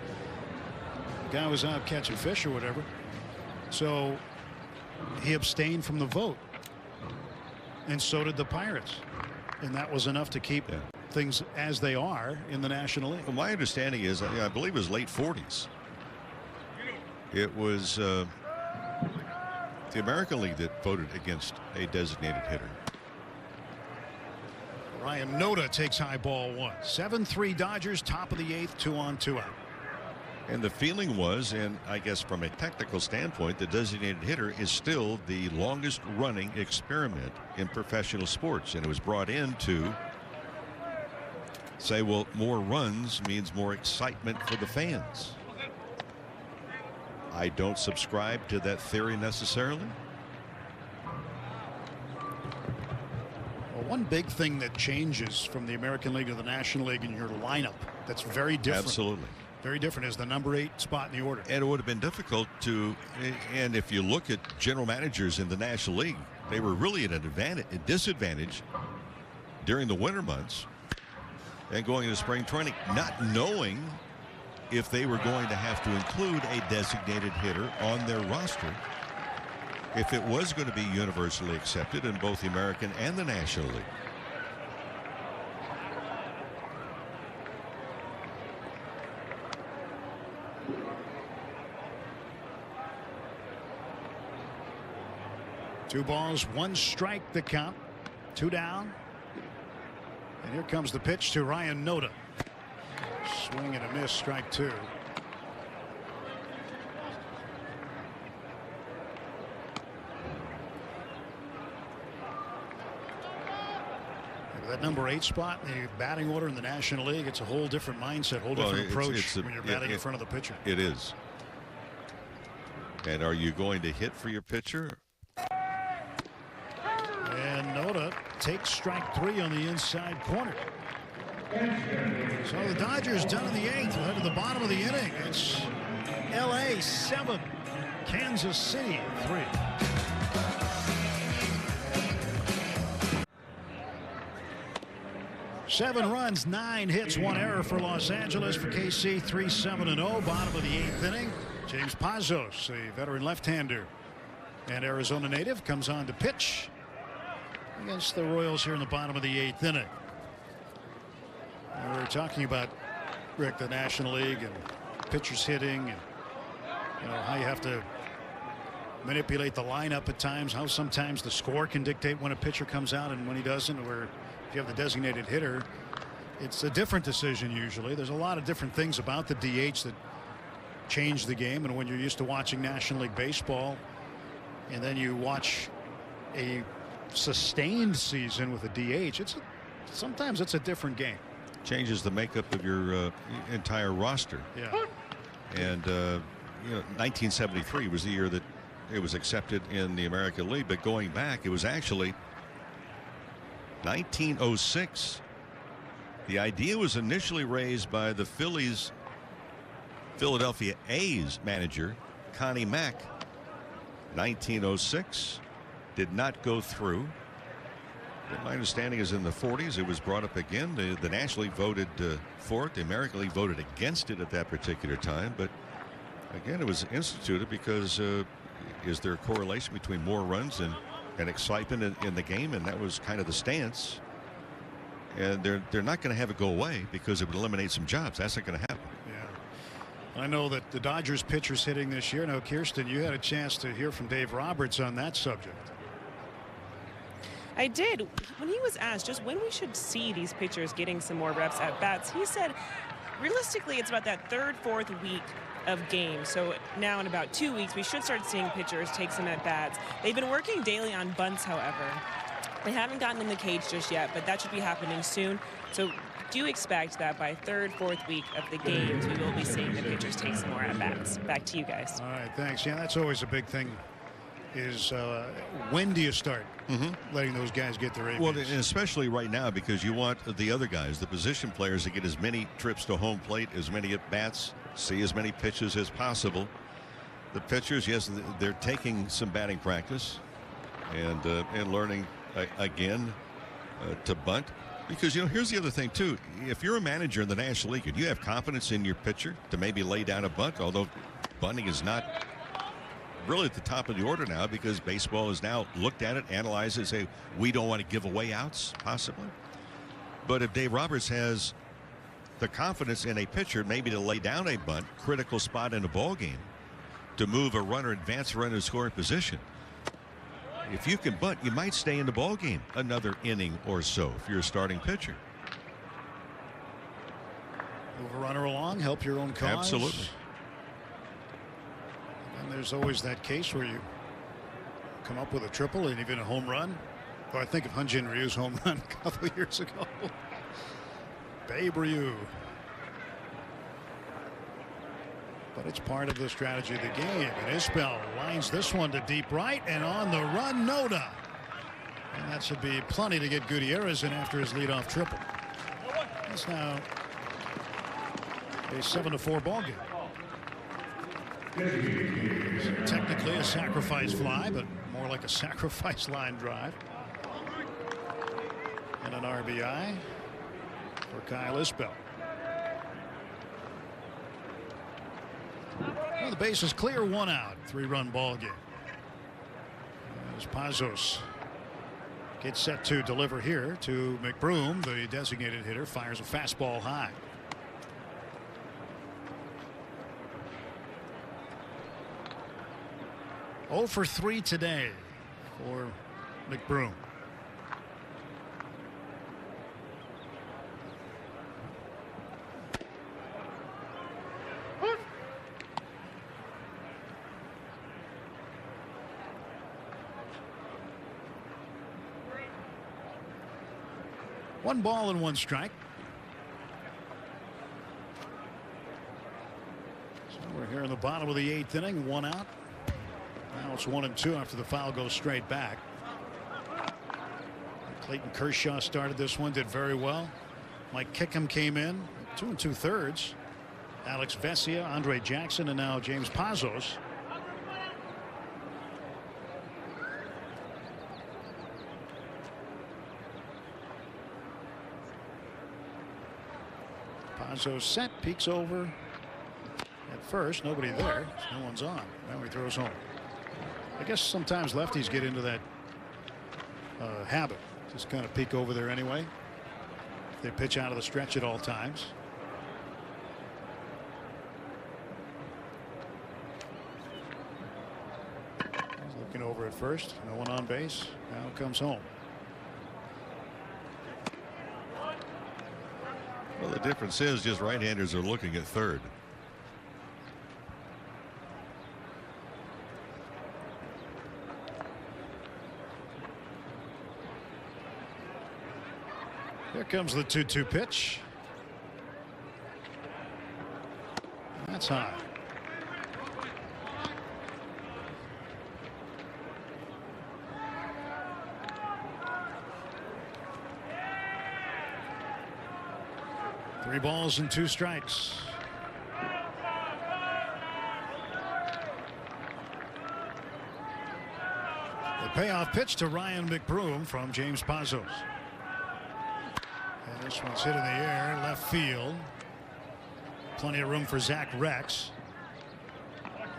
The guy was out catching fish or whatever. So he abstained from the vote. And so did the Pirates. And that was enough to keep things as they are in the National League. Well, my understanding is, I believe it was late 40s. It was the American League that voted against a designated hitter. Ryan Noda takes high ball 1. 7-3 Dodgers, top of the 8th, 2 on, 2 out. And the feeling was, and I guess from a technical standpoint, the designated hitter is still the longest running experiment in professional sports. And it was brought in to say, well, more runs means more excitement for the fans. I don't subscribe to that theory necessarily. Well, one big thing that changes from the American League to the National League in your lineup that's very different. Absolutely. Very different is the number 8 spot in the order. And it would have been difficult to, and if you look at general managers in the National League, they were really at a disadvantage during the winter months and going into spring training, not knowing if they were going to have to include a designated hitter on their roster if it was going to be universally accepted in both the American and the National League. Two balls, 1 strike the count. 2 down. And here comes the pitch to Ryan Noda. Swing and a miss, strike 2. That number 8 spot in the batting order in the National League, it's a whole different mindset, whole different approach when you're batting in front of the pitcher. It is. And are you going to hit for your pitcher? And Noda takes strike 3 on the inside corner. So the Dodgers done in the 8th, led to the bottom of the inning. It's LA 7, Kansas City 3. Seven runs, 9 hits, 1 error for Los Angeles. For KC, 3-7-0. Bottom of the 8th inning. James Pazos, a veteran left-hander and Arizona native, comes on to pitch against the Royals here in the bottom of the 8th inning. And we're talking about, Rick, the National League and pitchers hitting, and how you have to manipulate the lineup at times, how sometimes the score can dictate when a pitcher comes out and when he doesn't, or if you have the designated hitter, it's a different decision usually. There's a lot of different things about the DH that change the game, and when you're used to watching National League Baseball and then you watch a sustained season with a DH, sometimes it's a different game. Changes the makeup of your entire roster. Yeah. And 1973 was the year that it was accepted in the American League, but going back, it was actually 1906. The idea was initially raised by the Philadelphia A's manager, Connie Mack. 1906 did not go through. My understanding is in the 40s it was brought up again. The National League voted for it. The American League voted against it at that particular time. But again, it was instituted because is there a correlation between more runs and excitement in the game? And that was kind of the stance. And they're not going to have it go away because it would eliminate some jobs. That's not going to happen. Yeah. I know that the Dodgers pitchers hitting this year. Now, Kirsten, you had a chance to hear from Dave Roberts on that subject. I did. When he was asked just when we should see these pitchers getting some more reps at bats, he said realistically it's about that third, fourth week of games. So now in about 2 weeks we should start seeing pitchers take some at bats. They've been working daily on bunts, however. They haven't gotten in the cage just yet, but that should be happening soon. So do expect that by third, fourth week of the games we will be seeing the pitchers take some more at bats. Back to you guys. All right, thanks. Yeah, that's always a big thing. Is when do you start letting those guys get their ABs? Well, and especially right now, because you want the other guys, the position players, to get as many trips to home plate, as many at bats, see as many pitches as possible. The pitchers, yes, they're taking some batting practice and learning again to bunt. Because here's the other thing too. If you're a manager in the National League and you have confidence in your pitcher to maybe lay down a bunt, although bunting is not really at the top of the order now because baseball has now looked at it, analyzed it, say we don't want to give away outs possibly. But if Dave Roberts has the confidence in a pitcher maybe to lay down a bunt, critical spot in a ball game, to move a runner, advance a runner to scoring position, if you can bunt, you might stay in the ball game another inning or so if you're a starting pitcher. Move a runner along, help your own cause. Absolutely. And there's always that case where you come up with a triple and even a home run. Oh, I think of Hyun-Jin Ryu's home run a couple of years ago. Babe Ryu. But it's part of the strategy of the game. And Isbell lines this one to deep right, and on the run, Noda. And that should be plenty to get Gutierrez in after his leadoff triple. It's now a 7-4 ball game. Technically a sacrifice fly, but more like a sacrifice line drive. And an RBI for Kyle Isbell. Well, the base is clear, 1 out, 3-run ball game. As Pazos gets set to deliver here to McBroom, the designated hitter, fires a fastball high. Oh for 3 today for McBroom. One ball and 1 strike. So we're here in the bottom of the 8th inning, 1 out. Now it's 1-2 after the foul goes straight back. Clayton Kershaw started this one, did very well. Mike Kickham came in, 2 2/3. Alex Vesia, Andre Jackson, and now James Pazos. Pazos set, peeks over at first. Nobody there. No one's on. Now he throws home. I guess sometimes lefties get into that habit. Just kind of peek over there anyway. They pitch out of the stretch at all times. He's looking over at first. No one on base. Now comes home. Well, the difference is just right-handers are looking at third. Here comes the 2-2 pitch. That's high. Three balls and 2 strikes. The payoff pitch to Ryan McBroom from James Pazos. And this one's hit in the air, left field. Plenty of room for Zach Rex.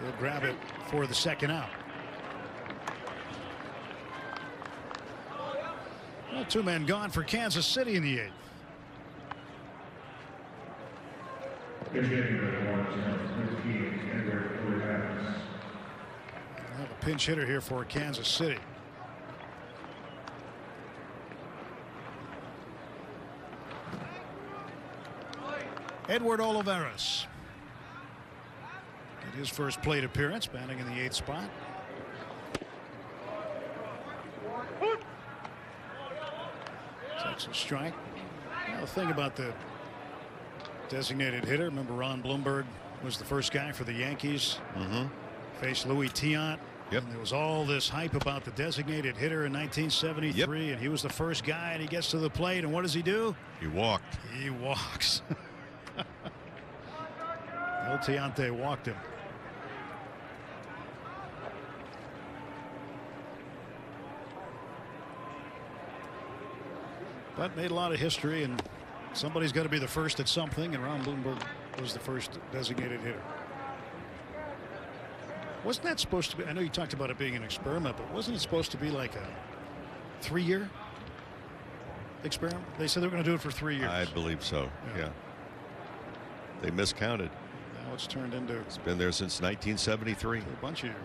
He'll grab it for the second out. Well, 2 men gone for Kansas City in the 8th. We'll have a pinch hitter here for Kansas City. Edward Olivares. Get his first plate appearance, batting in the 8th spot. Takes a strike. Now the thing about the designated hitter, remember Ron Blomberg was the first guy for the Yankees. Faced Louis Tiant. Yep. And there was all this hype about the designated hitter in 1973. Yep. And he was the first guy, and he gets to the plate, and what does he do? He walked. He walks. El Tiante walked him. But made a lot of history, and somebody's got to be the first at something, and Ron Blomberg was the first designated hitter. Wasn't that supposed to be? I know you talked about it being an experiment, but wasn't it supposed to be like a 3-year experiment? They said they were going to do it for 3 years. I believe so. Yeah. They miscounted. Now it's turned into. It's been there since 1973. A bunch of years.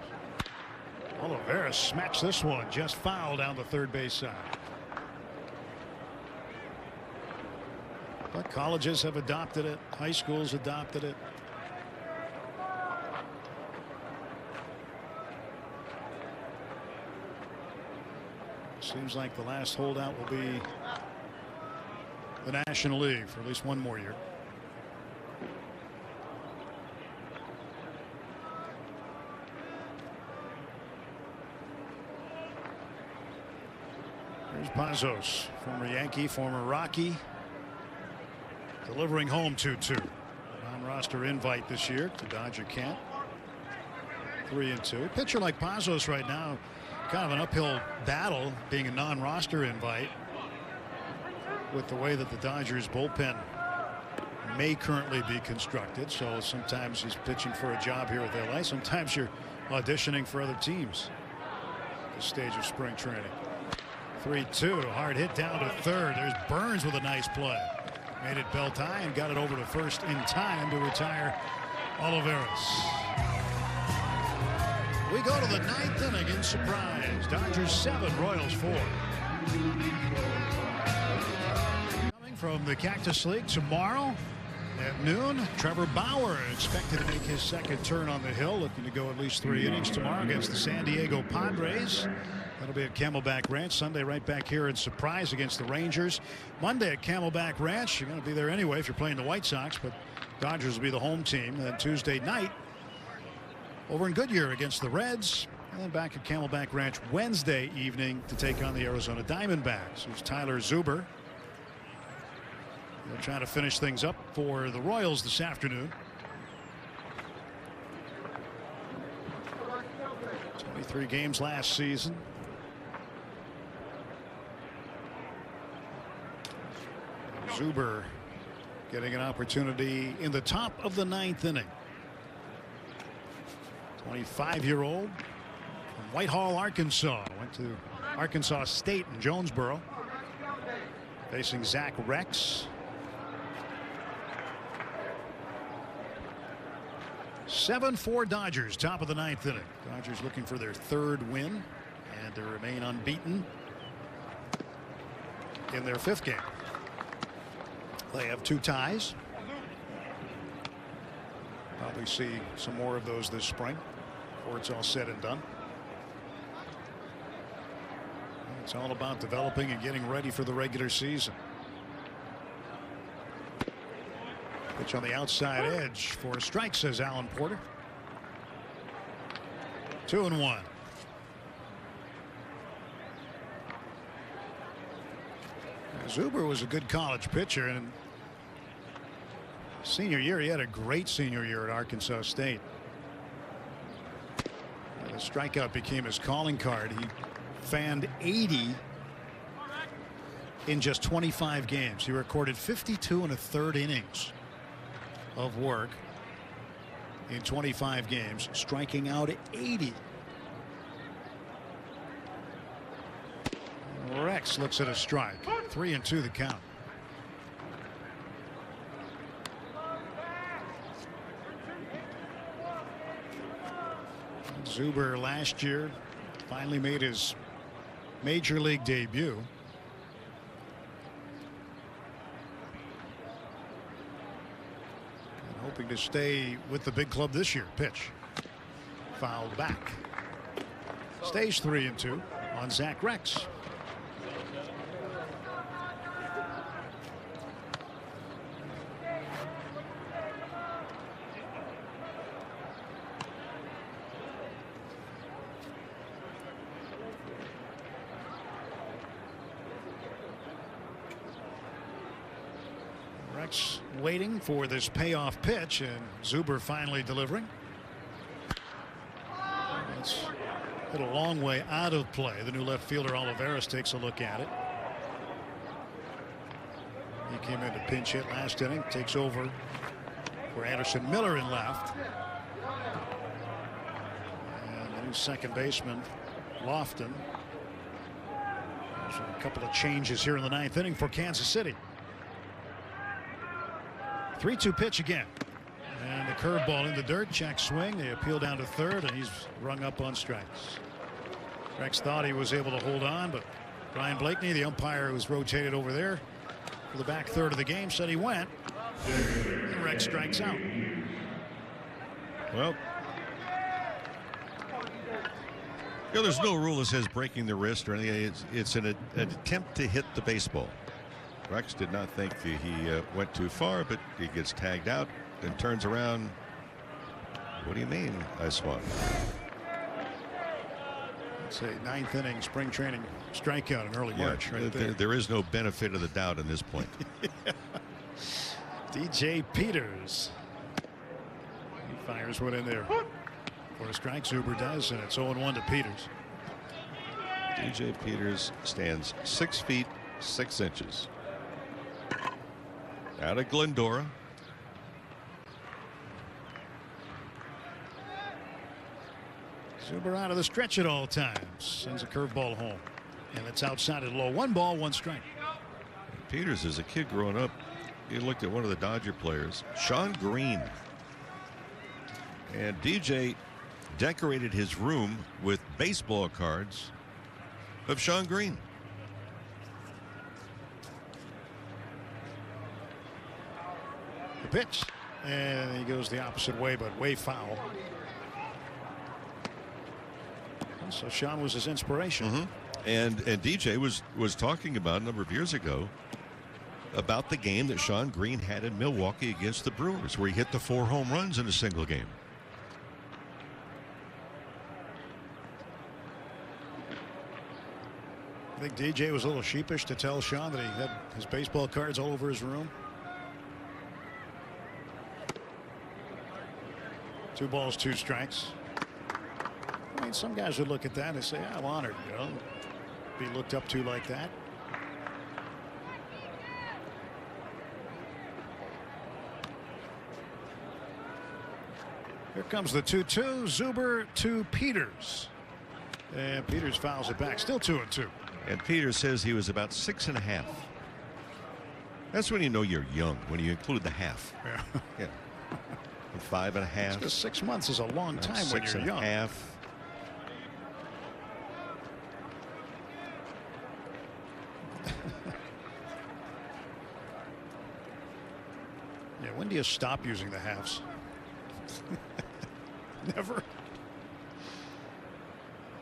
Olivares smacks this one just foul down the third base side. But colleges have adopted it. High schools adopted it. Seems like the last holdout will be the National League for at least one more year. Here's Pazos, former Yankee, former Rocky, delivering home 2-2. Non-roster invite this year to Dodger camp. 3-2. A pitcher like Pazos right now, kind of an uphill battle being a non-roster invite with the way that the Dodgers bullpen may currently be constructed. So sometimes he's pitching for a job here with LA. Sometimes you're auditioning for other teams at this stage of spring training. 3-2, hard hit down to third. There's Burns with a nice play. Made it belt high and got it over to first in time to retire Olivares. We go to the 9th inning in surprise. Dodgers 7, Royals 4. Coming from the Cactus League tomorrow at noon, Trevor Bauer expected to make his second turn on the hill, looking to go at least 3 innings tomorrow against the San Diego Padres. That'll be at Camelback Ranch. Sunday right back here in Surprise against the Rangers. Monday at Camelback Ranch. You're going to be there anyway if you're playing the White Sox, but Dodgers will be the home team. And then Tuesday night over in Goodyear against the Reds, and then back at Camelback Ranch Wednesday evening to take on the Arizona Diamondbacks. Here's Tyler Zuber. They'll try to finish things up for the Royals this afternoon. 23 games last season. Zuber getting an opportunity in the top of the 9th inning. 25-year-old from Whitehall, Arkansas. Went to Arkansas State in Jonesboro. Facing Zach Rex. 7-4 Dodgers, top of the 9th inning. Dodgers looking for their 3rd win and to remain unbeaten in their 5th game. They have 2 ties. Probably see some more of those this spring before it's all said and done. It's all about developing and getting ready for the regular season. Pitch on the outside edge for a strike, says Alan Porter. 2-1. Zuber was a good college pitcher, and senior year he had a great senior year at Arkansas State. The strikeout became his calling card. He fanned 80 in just 25 games. He recorded 52 1/3 innings of work in 25 games, striking out 80. Rex looks at a strike. 3-2 the count. Zuber last year finally made his major league debut. And hoping to stay with the big club this year. Pitch fouled back. Stays 3-2 on Zach Rex. Waiting for this payoff pitch, and Zuber finally delivering. It's hit a long way out of play. The new left fielder Olivares takes a look at it. He came in to pinch hit last inning, takes over for Anderson Miller in left. And the new second baseman Lofton. There's a couple of changes here in the 9th inning for Kansas City. 3-2 pitch again, and the curveball in the dirt. Check swing. They appeal down to 3rd, and he's rung up on strikes. Rex thought he was able to hold on, but Brian Blakeney, the umpire who was rotated over there for the back 3rd of the game, said he went. And Rex strikes out. Well, there's no rule that says breaking the wrist or anything. It's an attempt to hit the baseball. Rex did not think that he went too far, but he gets tagged out and turns around. What do you mean, I swung? It's a 9th inning spring training strikeout in early March. Right there is no benefit of the doubt in this point. DJ Peters. He fires one in there for a strike. Zuber does, and it's 0-1 to Peters. DJ Peters stands 6 feet 6 inches. Out of Glendora. Zuber out of the stretch at all times. Sends a curveball home. And it's outside at low. 1 ball, 1 strike. Peters, as a kid growing up, he looked at one of the Dodger players, Sean Green. And DJ decorated his room with baseball cards of Sean Green. Pitch, and he goes the opposite way, but way foul. So Sean was his inspiration. And DJ was talking about a number of years ago about the game that Sean Green had in Milwaukee against the Brewers, where he hit the 4 home runs in a single game. I think DJ was a little sheepish to tell Sean that he had his baseball cards all over his room. 2 balls, 2 strikes. point, some guys would look at that and say, I'm honored, you know, be looked up to like that. Here comes the 2-2. Zuber to Peters. And Peters fouls it back. Still 2-2. And Peters says he was about 6.5. That's when you know you're young, when you include the half. Yeah. Yeah. 5.5. Because 6 months is a long time when you're young. 6.5. Yeah, when do you stop using the halves? Never.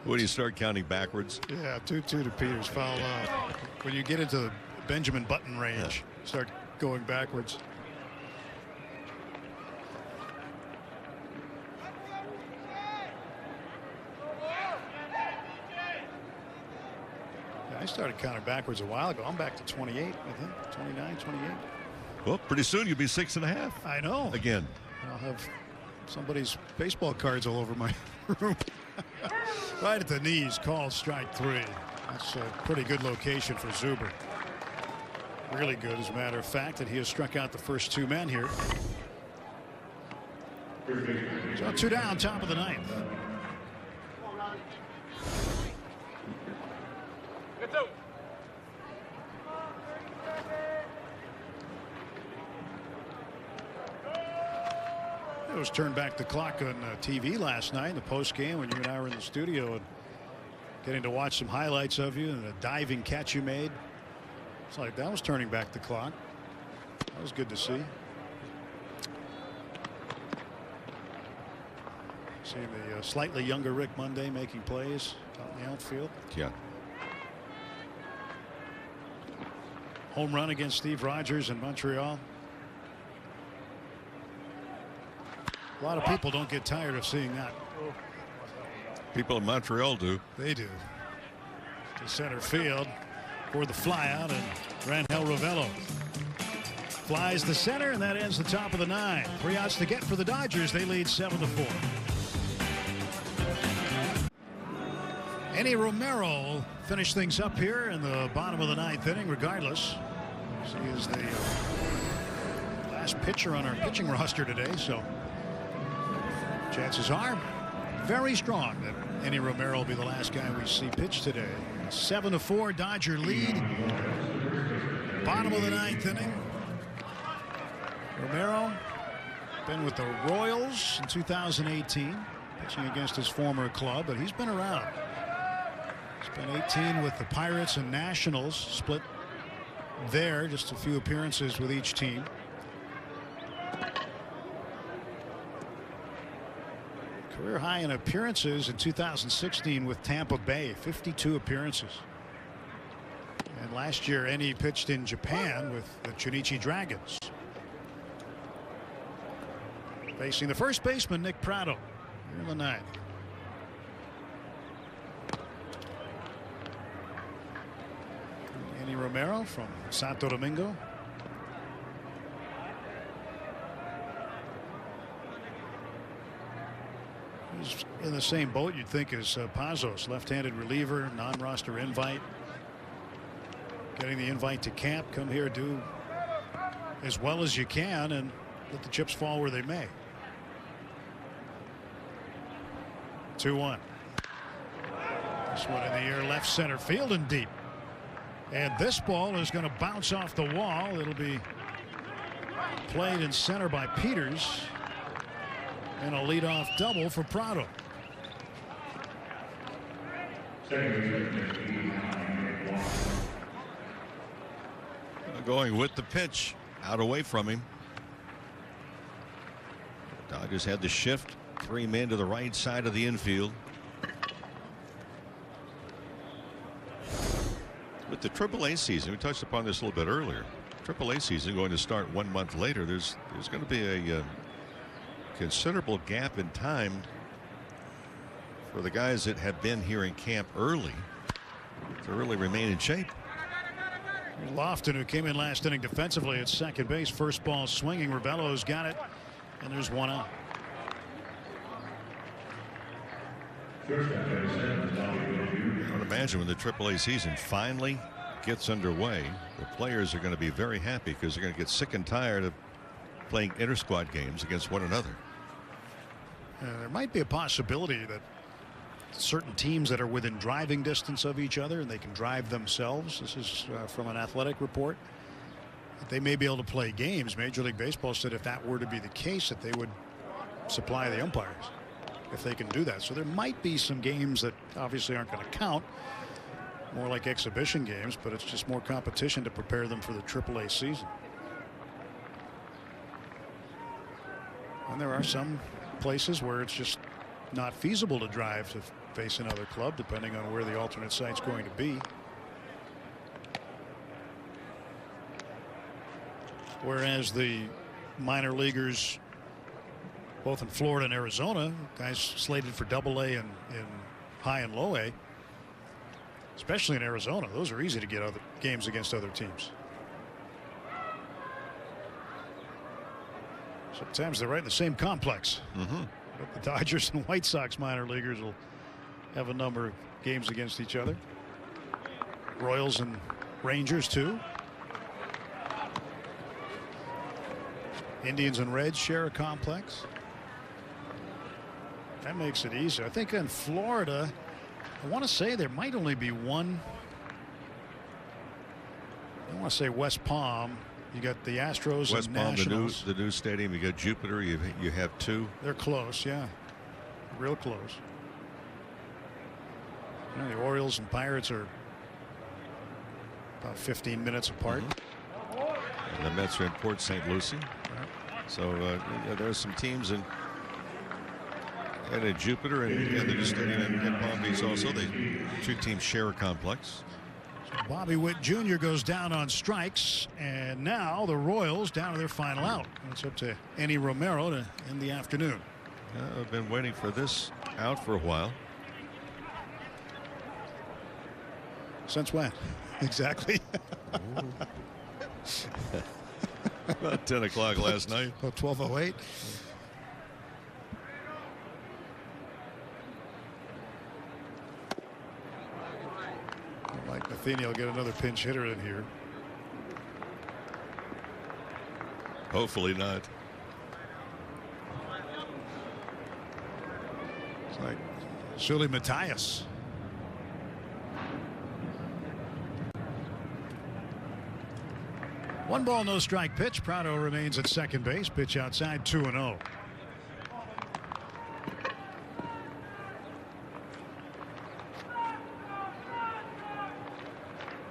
When do you start counting backwards? Yeah, 2-2 to Peters, foul out. When you get into the Benjamin Button range, start going backwards. I started counting backwards a while ago. I'm back to 28, I think. 29, 28. Well, pretty soon you'll be 6.5. I know. Again. I'll have somebody's baseball cards all over my room. Right at the knees, called strike 3. That's a pretty good location for Zuber. Really good, as a matter of fact, that he has struck out the first 2 men here. So 2 down, top of the 9th. It was turned back the clock on TV last night in the post game when you and I were in the studio and getting to watch some highlights of you and a diving catch you made. It's like that was turning back the clock. That was good to see. Seeing the slightly younger Rick Monday making plays out in the outfield. Yeah. Home run against Steve Rogers in Montreal. A lot of people don't get tired of seeing that. People in Montreal do. They do. To center field for the flyout, and Rangel Ravelo flies the center, and that ends the top of the 9. 3 outs to get for the Dodgers. They lead 7-4. Enny Romero finished things up here in the bottom of the 9th inning, regardless. He is the last pitcher on our pitching roster today, so chances are very strong that Enny Romero will be the last guy we see pitch today. 7-4 Dodger lead. Bottom of the 9th inning. Romero been with the Royals in 2018, pitching against his former club, but he's been around. Spent 18 with the Pirates and Nationals, split there, just a few appearances with each team. Career high in appearances in 2016 with Tampa Bay, 52 appearances. And last year, Enny pitched in Japan with the Chunichi Dragons. Facing the first baseman, Nick Pratto, here in the 9th. Enny Romero from Santo Domingo. He's in the same boat, you'd think, as Pazos, left-handed reliever, non-roster invite. Getting the invite to camp, come here, do as well as you can, and let the chips fall where they may. 2-1. This one in the air, left center field and deep. And this ball is going to bounce off the wall. It'll be played in center by Peters. And a leadoff double for Pratto. Going with the pitch, out away from him. Dodgers had to shift 3 men to the right side of the infield. With the AAA season, we touched upon this a little bit earlier. AAA season going to start 1 month later. There's going to be a considerable gap in time for the guys that have been here in camp early to really remain in shape. Lofton, who came in last inning defensively at second base, first ball swinging. Ravello's got it, and there's 1 out. I would imagine when the AAA season finally gets underway, the players are going to be very happy because they're going to get sick and tired of playing inter-squad games against one another. There might be a possibility that certain teams that are within driving distance of each other and they can drive themselves. This is from an Athletic report. They may be able to play games. Major League Baseball said if that were to be the case, that they would supply the umpires if they can do that. So there might be some games that obviously aren't going to count, more like exhibition games, but it's just more competition to prepare them for the AAA season. And there are some places where it's just not feasible to drive to face another club, depending on where the alternate site's going to be. Whereas the minor leaguers, both in Florida and Arizona, guys slated for Double-A and in high and low A, especially in Arizona, those are easy to get other games against other teams. Sometimes they're right in the same complex. But the Dodgers and White Sox minor leaguers will have a number of games against each other. Royals and Rangers too. Indians and Reds share a complex. That makes it easier. I think in Florida, I want to say there might only be one. I want to say West Palm. You got the Astros West and Palm, Nationals. the new stadium. You got Jupiter. You have two. They're close, yeah, real close. You know, the Orioles and Pirates are about 15 minutes apart. And the Mets are in Port St. Lucie. So yeah, there are some teams in Jupiter and the new stadium in Palm Beach also. The two teams share a complex. Bobby Witt Jr. goes down on strikes, and now the Royals down to their final out. It's up to Enny Romero to end the afternoon. I've been waiting for this out for a while. Since when? Exactly. About 10 o'clock last night. About 12:08. Mike Matheny will get another pinch hitter in here. Hopefully not. It's like Sully Matthias. One ball, no strike pitch. Prado remains at second base. Pitch outside, 2-0.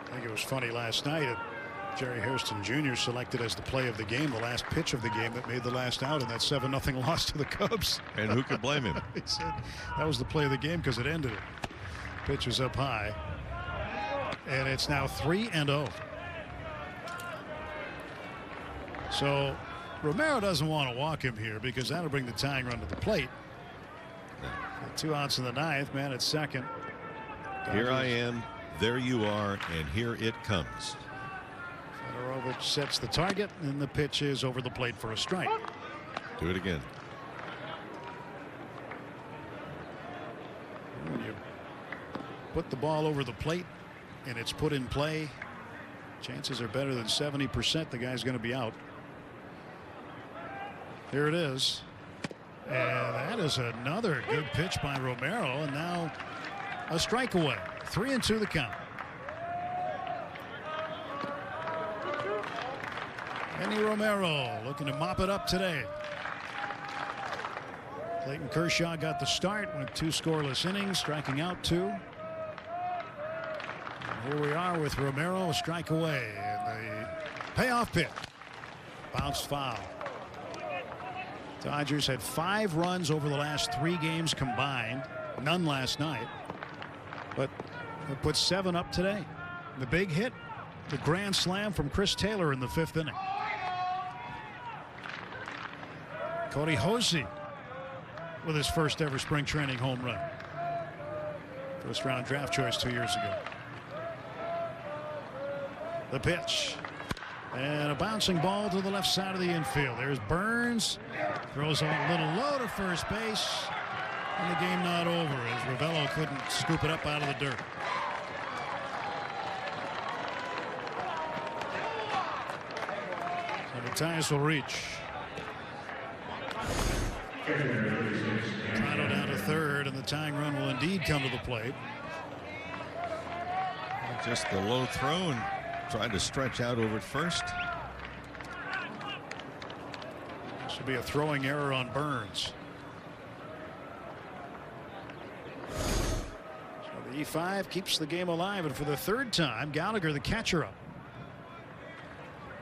I think it was funny last night. Jerry Hairston Jr. selected as the play of the game, the last pitch of the game that made the last out in that 7-0 loss to the Cubs. And who could blame him? He said that was the play of the game because it ended it. Pitch is up high. And it's now 3-0. So Romero doesn't want to walk him here because that'll bring the tying run to the plate. 2 outs in the ninth, man at second. Here I am, there you are, and here it comes. Fedorovich sets the target, and the pitch is over the plate for a strike. Do it again. When you put the ball over the plate and it's put in play, chances are better than 70% the guy's going to be out. Here it is. And that is another good pitch by Romero, and now a strike away. 3-2 the count. Enny Romero looking to mop it up today. Clayton Kershaw got the start with 2 scoreless innings, striking out 2. And here we are with Romero, a strike away, and the payoff pitch. Bounced foul. Dodgers had 5 runs over the last 3 games combined, none last night, but they put 7 up today. The big hit, the grand slam from Chris Taylor in the 5th inning. Cody Hosey with his first ever spring training home run. First round draft choice 2 years ago. The pitch. And a bouncing ball to the left side of the infield. There's Burns. Throws a little low to first base. And the game not over as Ravello couldn't scoop it up out of the dirt. So Matthias will reach. Toronto down to third, and the tying run will indeed come to the plate. Just the low throw and tried to stretch out over at first. This will be a throwing error on Burns. So the E5 keeps the game alive, and for the third time, Gallagher, the catcher, up.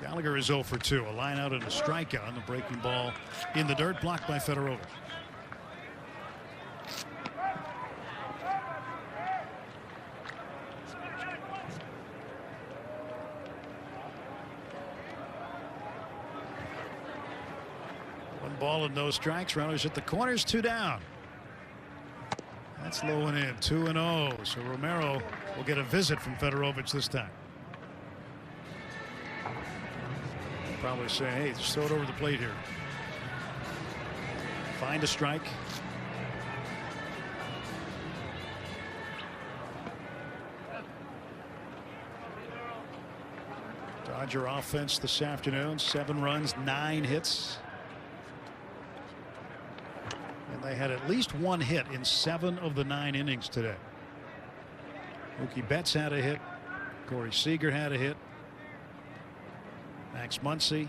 Gallagher is 0 for 2. A line out and a strikeout. The breaking ball in the dirt, blocked by Federowicz. One ball and no strikes. Runners at the corners, 2 down. That's low and in. 2-0. So Romero will get a visit from Federowicz this time. Probably say, hey, just throw it over the plate here. Find a strike. Dodger offense this afternoon. 7 runs, 9 hits. And they had at least 1 hit in 7 of the 9 innings today. Mookie Betts had a hit. Corey Seager had a hit. Max Muncy.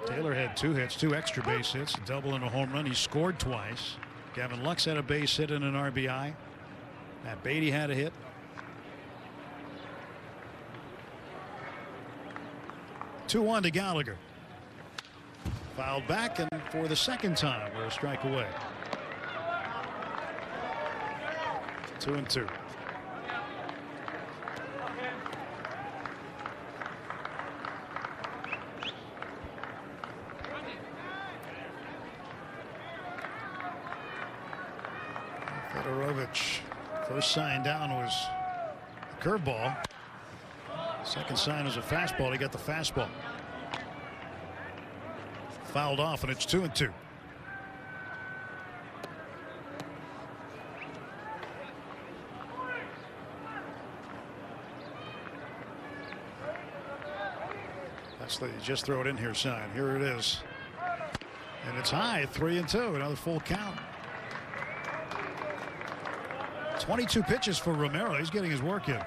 Taylor had 2 hits, 2 extra base hits, a double and a home run. He scored twice. Gavin Lux had a base hit and an RBI. Matt Beatty had a hit. Two-1 to Gallagher. Fouled back, and for the second time, we're a strike away. 2-2. Federowicz, first sign down was a curveball. Second sign was a fastball. He got the fastball. Fouled off, and it's 2-2. That's the just throw it in here sign. Here it is. And it's high, 3-2. Another full count. 22 pitches for Romero. He's getting his work in.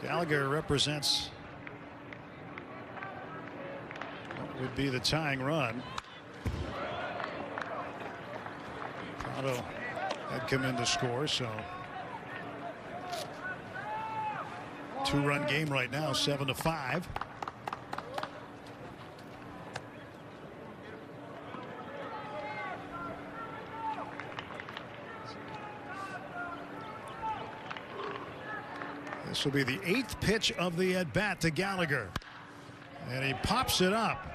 Gallagher represents what would be the tying run. Prado had come in to score, so 2-run game right now, 7-5. This will be the 8th pitch of the at-bat to Gallagher. And he pops it up.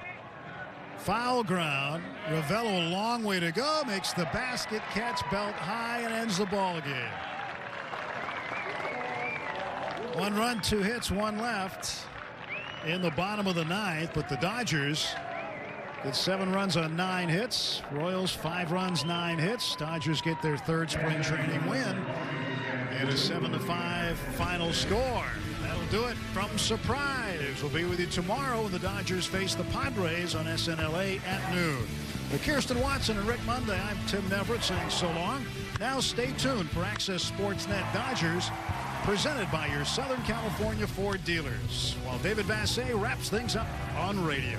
Foul ground. Ravello a long way to go. Makes the basket catch belt high and ends the ball game. 1 run, 2 hits, 1 left in the bottom of the 9th. But the Dodgers get 7 runs on 9 hits. Royals 5 runs, 9 hits. Dodgers get their 3rd spring training win. And a 7-5 final score. That'll do it from Surprise. We'll be with you tomorrow when the Dodgers face the Padres on SNLA at noon. For Kirsten Watson and Rick Monday, I'm Tim Neverett saying so long. Now stay tuned for Access Sportsnet Dodgers, presented by your Southern California Ford dealers, while David Vassegh wraps things up on radio.